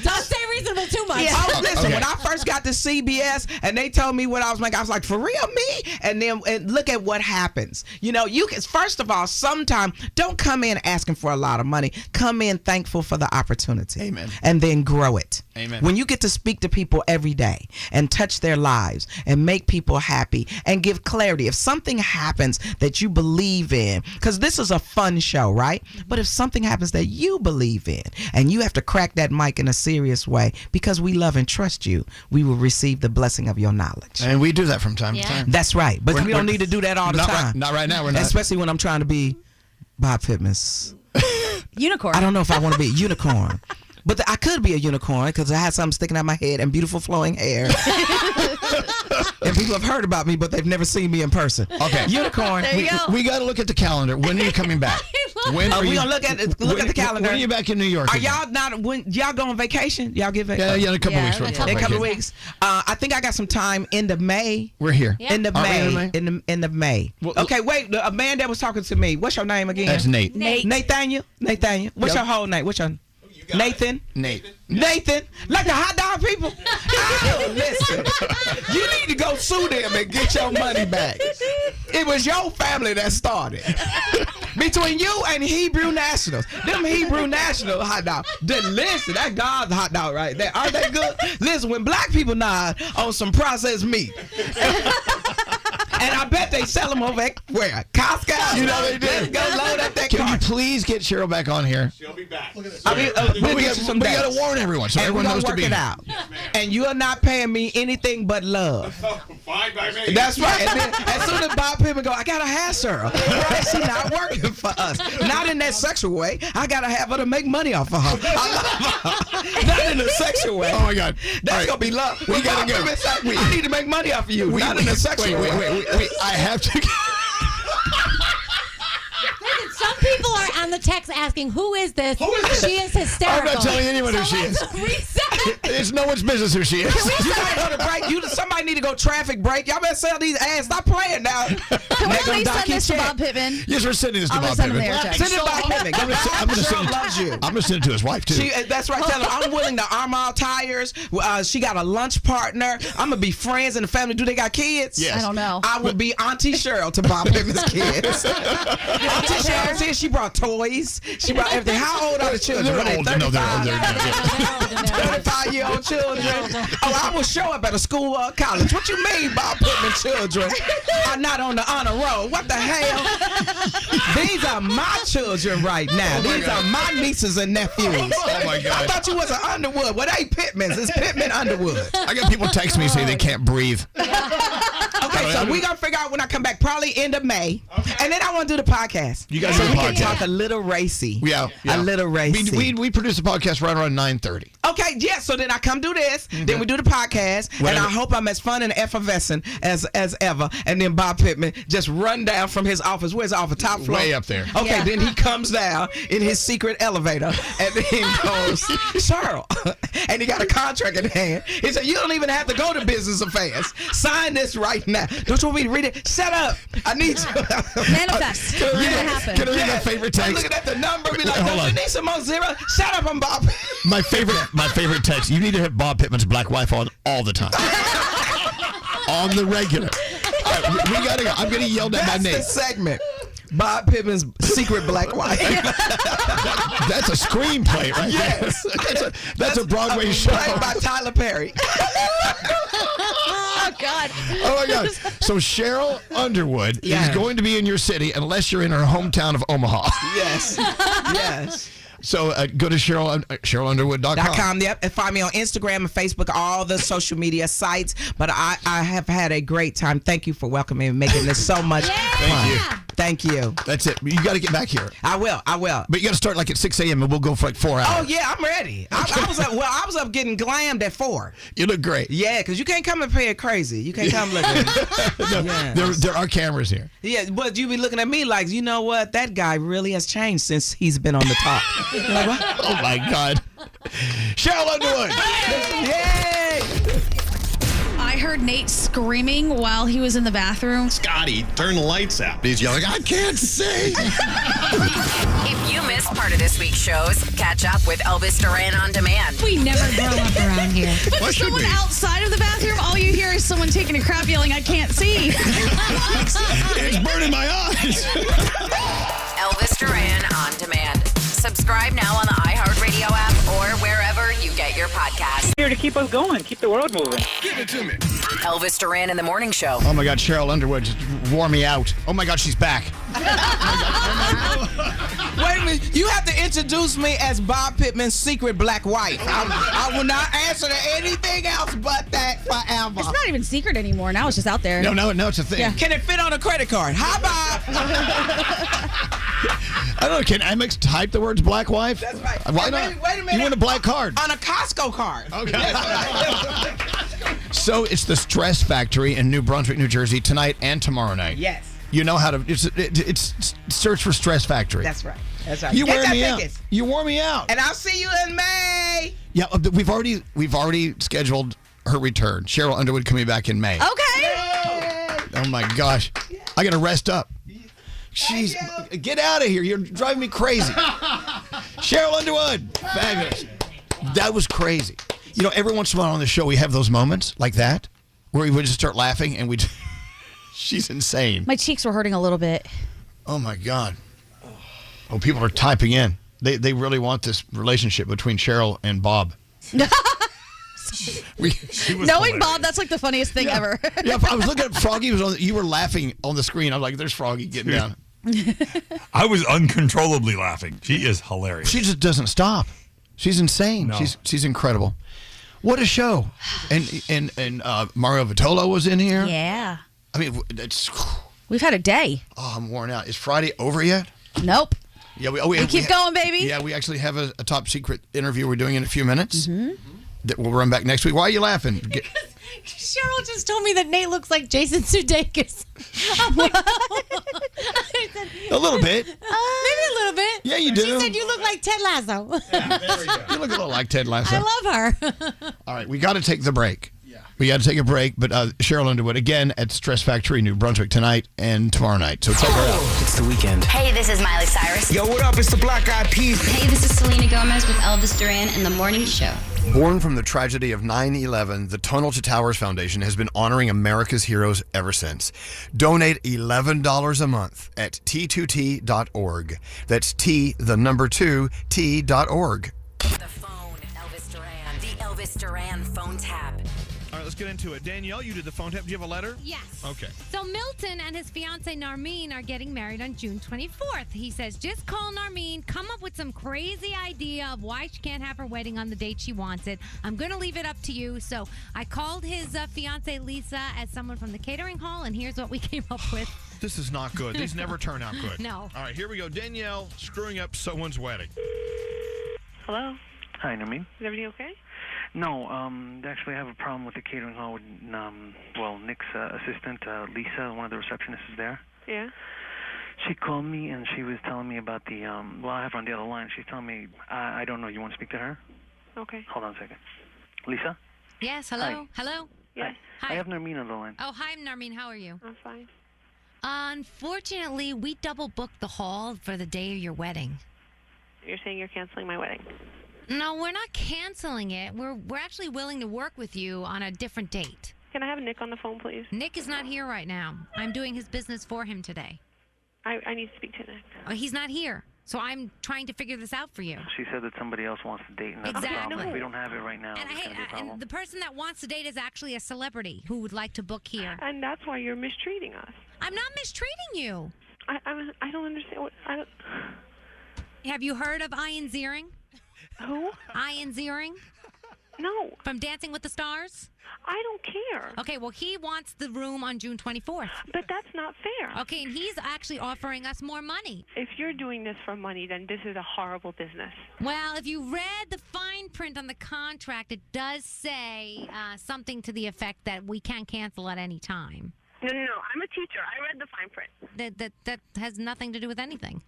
Don't say reasonable too much. Yeah. Oh, listen, when I first got to CBS and they told me what I was making, I was like, for real, me? And then look at what happens. You can, first of all, sometimes don't come in asking for a lot of money. Come in thankful for the opportunity. Amen. And then grow it. Amen. When you get to speak to people every day and touch their lives and make people happy and give clarity, if something happens that you believe in, because this is a fun show, right? But if something happens that you believe in and you have to crack that mic in a serious way because we love and trust you, we will receive the blessing of your knowledge. And we do that from time to time. That's right. But we don't need to do that all the time. Not right now. We're not. Especially when I'm trying to be Bob Pittman's unicorn. I don't know if I want to be a unicorn. But I could be a unicorn because I had something sticking out my head and beautiful flowing hair. And people have heard about me, but they've never seen me in person. Okay. Unicorn. There you go. We got to look at the calendar. When are you coming back? When are we you gonna look at the calendar? When are you back in New York? Are again? y'all not? When y'all go on vacation? Y'all get vacation? Yeah, in a couple weeks. In a couple of weeks. I think I got some time end of May. We're here. Yeah. End of May. End of May. Well, okay, wait. A man that was talking to me. What's your name again? That's Nate. Nathaniel. What's your whole name? What's your Nathan? Nathan, like the hot dog people. Oh, listen, you need to go sue them and get your money back. It was your family that started. Between you and Hebrew Nationals. Them Hebrew National hot dogs. Listen, that God's hot dog right there. Aren't they good? Listen, when black people nod on some processed meat. And I bet they sell them over at where? Costco. You know they do. Let's go load up that Can car. you please get Cheryl back on here? She'll be back. I mean, we got to warn everyone so and everyone we're knows to gonna be work it here. out. And you are not paying me anything but love. Fine by me. That's right. And then as soon as Bob Pittman go, I gotta have Cheryl. Right? She's not working for us. Not in that sexual way. I gotta have her to make money off of her. I love her. Not in a sexual way. Oh my God. That's gonna be love. We gotta go. I need to make money off of you. Not in a sexual way. Wait. I have to. Listen, some people are on the text asking, who is this? Who is this? She is hysterical. I'm not telling anyone who she is. It's no one's business who she is. You gotta go to break. Somebody need to go traffic break. Y'all better sell these ads. Stop playing now. Can we at least send this to Bob Pittman? Yes, we're sending this to I'm gonna Bob send him Pittman. there, Jack. Send it to Bob Pittman. I'm gonna send Cheryl loves you. I'm gonna send it to his wife too. That's right. Tell him I'm willing to arm all tires. She got a lunch partner. I'm gonna be friends in the family. Do they got kids? Yes. I don't know. I will be Auntie Sheryl to Bob Pittman's kids. Auntie Cheryl said she brought toys. She brought everything. How old are the children? They're older. No, they're older. 35-year-old children. Oh, I will show up at a school or college. What you mean, Bob Pittman children are not on the honor roll? What the hell? These are my children right now. These are my nieces and nephews. Oh my God. I thought you was an Underwood. Well, they Pittmans. It's Pittman Underwood. I got people text me saying they can't breathe. Okay, so we're going to figure out when I come back, probably end of May. Okay. And then I want to do the podcast. You guys so do we the can podcast. talk a little racy. Yeah. A little racy. We produce a podcast right around 9:30. Okay, yeah, so then I come do this, then we do the podcast, and I hope I'm as fun and effervescent as ever. And then Bob Pittman just run down from his office. Where's the office? Top floor? Way up there. Okay, then he comes down in his secret elevator, and then he goes, Cheryl. And he got a contract in hand. He said, you don't even have to go to business affairs. Sign this right now. Don't you want me to read it? Shut up. I need you. Manifest. Can I read my favorite text? I'm looking at the number, be like, Hold don't on. you need some more zero? Shut up, I'm Bob. My favorite text. You need to have Bob Pittman's black wife on all the time. On the regular. We gotta go. I'm getting yelled at my name. That's the segment. Bob Pittman's secret black wife. That's a screenplay right there. That's a Broadway show. Played by Tyler Perry. Oh, God. Oh, my God. So Cheryl Underwood is going to be in your city unless you're in her hometown of Omaha. Yes. Yes. So go to CherylUnderwood.com. Yep. And find me on Instagram and Facebook, all the social media sites. But I have had a great time. Thank you for welcoming me and making this so much fun. Thank you. That's it. You got to get back here. I will. But you got to start like at 6 a.m. and we'll go for like 4 hours. Oh, yeah, I'm ready. I was up getting glammed at 4. You look great. Yeah, because you can't come and play it crazy. You can't come looking. There are cameras here. Yeah, but you be looking at me like, you know what? That guy really has changed since he's been on the top. Like, what? Oh, my God. Cheryl Underwood. Yay! I heard Nate screaming while he was in the bathroom. Scotty, turn the lights out. He's yelling, I can't see. If you missed part of this week's shows, catch up with Elvis Duran on demand. We never grow up around here. But for someone outside of the bathroom, all you hear is someone taking a crap yelling, I can't see. It's burning my eyes. Elvis Duran on demand. Subscribe now on the iHeartRadio app or wherever you get your podcasts. Here to keep us going, keep the world moving. Give it to me. Elvis Duran in the Morning Show. Oh, my God, Cheryl Underwood just wore me out. Oh, my God, she's back. Wait a minute. You have to introduce me as Bob Pittman's secret black wife. I will not answer to anything else but that forever. It's not even secret anymore. Now it's just out there. No, it's a thing. Yeah. Can it fit on a credit card? Hi, Bob. I don't know. Can Amex type the words black wife? That's right. Why not? Wait a minute. You want a black card. On a Costco card. Okay. So it's the Stress Factory in New Brunswick, New Jersey, tonight and tomorrow night. Yes. You know how to. It's search for Stress Factory. That's right. That's right. You Get wear that me tickets. out. You wore me out. And I'll see you in May. Yeah, we've already scheduled her return. Cheryl Underwood coming back in May. Okay. Oh my gosh, I gotta rest up. Jeez, get out of here! You're driving me crazy. Cheryl Underwood, fabulous. That was crazy. You know, every once in a while on the show we have those moments like that where we would just start laughing and we. She's insane. My cheeks were hurting a little bit. Oh my God. Oh, people are typing in. They really want this relationship between Cheryl and Bob. hilarious. Knowing Bob, that's like the funniest thing ever. Yeah, I was looking at Froggy. You were laughing on the screen. I was like, "There's Froggy getting down." I was uncontrollably laughing. She is hilarious. She just doesn't stop. She's insane. No. She's incredible. What a show! And Mario Votolo was in here. Yeah. I mean, it's. We've had a day. Oh, I'm worn out. Is Friday over yet? Nope. Yeah, We keep going, baby. Yeah, we actually have a top secret interview we're doing in a few minutes. Mm-hmm. That we'll run back next week. Why are you laughing? Cheryl just told me that Nate looks like Jason Sudeikis. I'm like, A little bit. Maybe a little bit. Yeah, you do. She said you look like Ted Lasso. You look a little like Ted Lasso. I love her. All right, we got to take the break. Yeah. We got to take a break, but Cheryl Underwood again at Stress Factory, New Brunswick tonight and tomorrow night. So check her out. It's the weekend. Hey, this is Miley Cyrus. Yo, what up? It's the Black Eyed Peas. Hey, this is Selena Gomez with Elvis Duran and The Morning Show. Born from the tragedy of 9/11, the Tunnel to Towers Foundation has been honoring America's heroes ever since. Donate $11 a month at t2t.org. That's T2T.org. The phone, Elvis Duran. The Elvis Duran phone tap. All right, let's get into it. Danielle, you did the phone tap. Do you have a letter? Yes. Okay. So Milton and his fiancee Narmeen are getting married on June 24th. He says, just call Narmeen, come up with some crazy idea of why she can't have her wedding on the date she wants it. I'm going to leave it up to you. So I called his fiancee Lisa as someone from the catering hall, and here's what we came up with. This is not good. These never turn out good. No. All right, here we go. Danielle screwing up someone's wedding. Hello? Hi, Namin. Is everything okay? No, actually, I have a problem with the catering hall with, Nick's assistant, Lisa, one of the receptionists is there. Yeah? She called me and she was telling me about the, I have her on the other line. She's telling me, I don't know, you want to speak to her? Okay. Hold on a second. Lisa? Yes, hello? Hi. Hello? Yes. I have Narmeen on the line. Oh, hi, Narmeen. How are you? I'm fine. Unfortunately, we double booked the hall for the day of your wedding. You're saying you're canceling my wedding? No, we're not canceling it. We're actually willing to work with you on a different date. Can I have Nick on the phone, please? Nick is not here right now. I'm doing his business for him today. I need to speak to Nick. He's not here, so I'm trying to figure this out for you. She said that somebody else wants to date, and that's the Exactly. problem. If we don't have it right now, And, it's going to be a problem. and the person that wants to date is actually a celebrity who would like to book here. And that's why you're mistreating us. I'm not mistreating you. I don't understand what... Have you heard of Ian Ziering? Who? Ian Ziering? No. From Dancing with the Stars? I don't care. Okay, well, he wants the room on June 24th. But that's not fair. Okay, and he's actually offering us more money. If you're doing this for money, then this is a horrible business. Well, if you read the fine print on the contract, it does say something to the effect that we can't cancel at any time. No. I'm a teacher. I read the fine print. That has nothing to do with anything.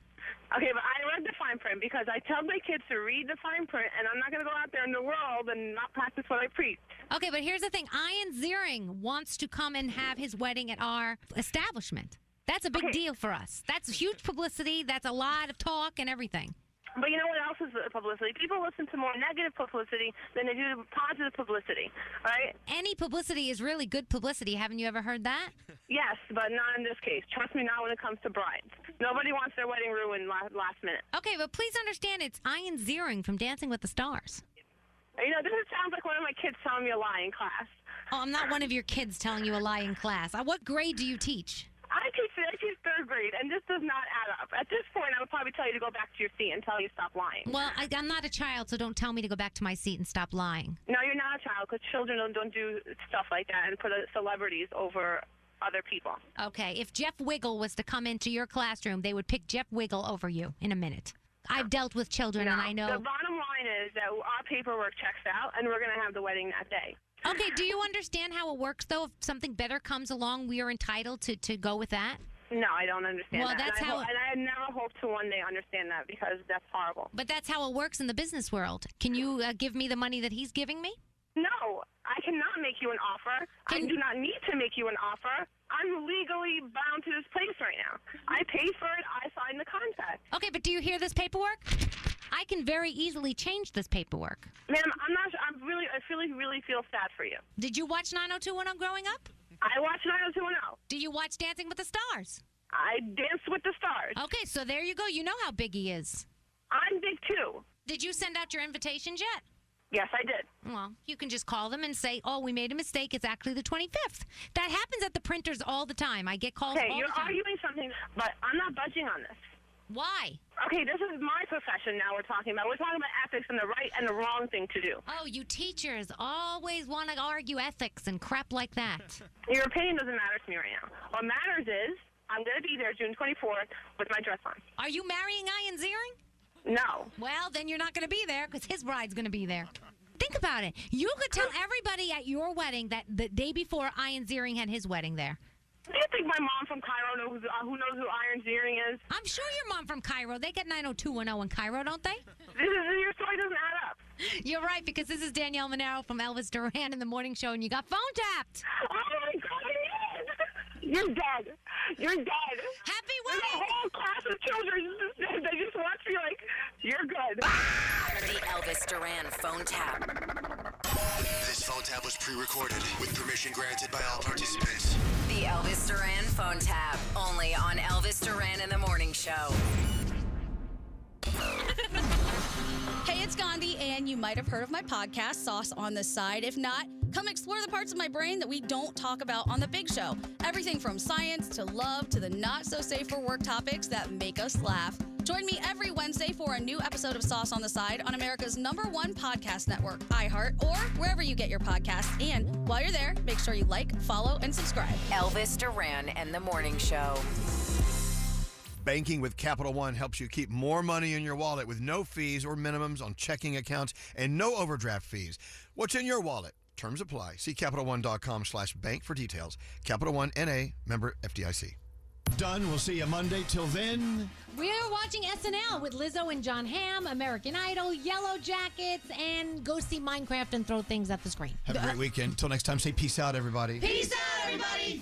Okay, but I read the fine print because I tell my kids to read the fine print, and I'm not going to go out there in the world and not practice what I preach. Okay, but here's the thing. Ian Ziering wants to come and have his wedding at our establishment. That's a big deal for us. That's huge publicity. That's a lot of talk and everything. But you know what else is publicity? People listen to more negative publicity than they do positive publicity, right? Any publicity is really good publicity. Haven't you ever heard that? Yes, but not in this case. Trust me, not when it comes to brides. Nobody wants their wedding ruined last minute. Okay, but please understand it's Ian Ziering from Dancing with the Stars. You know, this sounds like one of my kids telling me a lie in class. Oh, I'm not one of your kids telling you a lie in class. What grade do you teach? I teach third grade, and this does not add up. At this point, I would probably tell you to go back to your seat and tell you to stop lying. Well, I'm not a child, so don't tell me to go back to my seat and stop lying. No, you're not a child, because children don't do stuff like that and put celebrities over other people. Okay, if Jeff Wiggle was to come into your classroom, they would pick Jeff Wiggle over you in a minute. I've dealt with children, and I know. The bottom line is that our paperwork checks out, and we're going to have the wedding that day. Okay, do you understand how it works, though? If something better comes along, we are entitled to go with that? No, I don't understand well, that. That's and I never hope to one day understand that because that's horrible. But that's how it works in the business world. Can you give me the money that he's giving me? No, I cannot make you an offer. I do not need to make you an offer. I'm legally bound to this place right now. I paid for it. I signed the contract. Okay, but do you hear this paperwork? I can very easily change this paperwork. Ma'am, I really feel sad for you. Did you watch 90210 growing up? I watched 90210. Do you watch Dancing with the Stars? I danced with the stars. Okay, so there you go. You know how big he is. I'm big, too. Did you send out your invitations yet? Yes, I did. Well, you can just call them and say, oh, we made a mistake. It's actually the 25th. That happens at the printers all the time. I get calls Okay, all you're the time. arguing something, but I'm not budging on this. Why? Okay, this is my profession now we're talking about. We're talking about ethics and the right and the wrong thing to do. Oh, you teachers always want to argue ethics and crap like that. Your opinion doesn't matter to me right now. What matters is I'm going to be there June 24th with my dress on. Are you marrying Ian Ziering? No. Well, then you're not going to be there because his bride's going to be there. Think about it. You could tell everybody at your wedding that the day before Ian Ziering had his wedding there. Do you think my mom from Cairo knows who knows who Iron Ziering is? I'm sure your mom from Cairo. They get 90210 in Cairo, don't they? Your story doesn't add up. You're right, because this is Danielle Monaro from Elvis Duran in the Morning Show, and you got phone tapped. Oh, my God. You're dead. You're dead. Happy wedding. There's a whole class of children. They just watch me like, you're good. The Elvis Duran phone tap. This phone tap was pre-recorded with permission granted by all participants. The Elvis Duran phone tap. Only on Elvis Duran in the Morning Show. Hey, it's Gandhi, and you might have heard of my podcast, Sauce on the Side. If not, come explore the parts of my brain that we don't talk about on the big show. Everything from science to love to the not-so-safe-for-work topics that make us laugh. Join me every Wednesday for a new episode of Sauce on the Side on America's #1 podcast network, iHeart, or wherever you get your podcasts. And while you're there, make sure you like, follow, and subscribe. Elvis Duran and the Morning Show. Banking with Capital One helps you keep more money in your wallet with no fees or minimums on checking accounts and no overdraft fees. What's in your wallet? Terms apply. See CapitalOne.com/bank for details. Capital One N.A., member FDIC. Done. We'll see you Monday. Till then. We're watching SNL with Lizzo and John Hamm, American Idol, Yellow Jackets, and go see Minecraft and throw things at the screen. Have a great weekend. Till next time, say peace out, everybody. Peace out, everybody.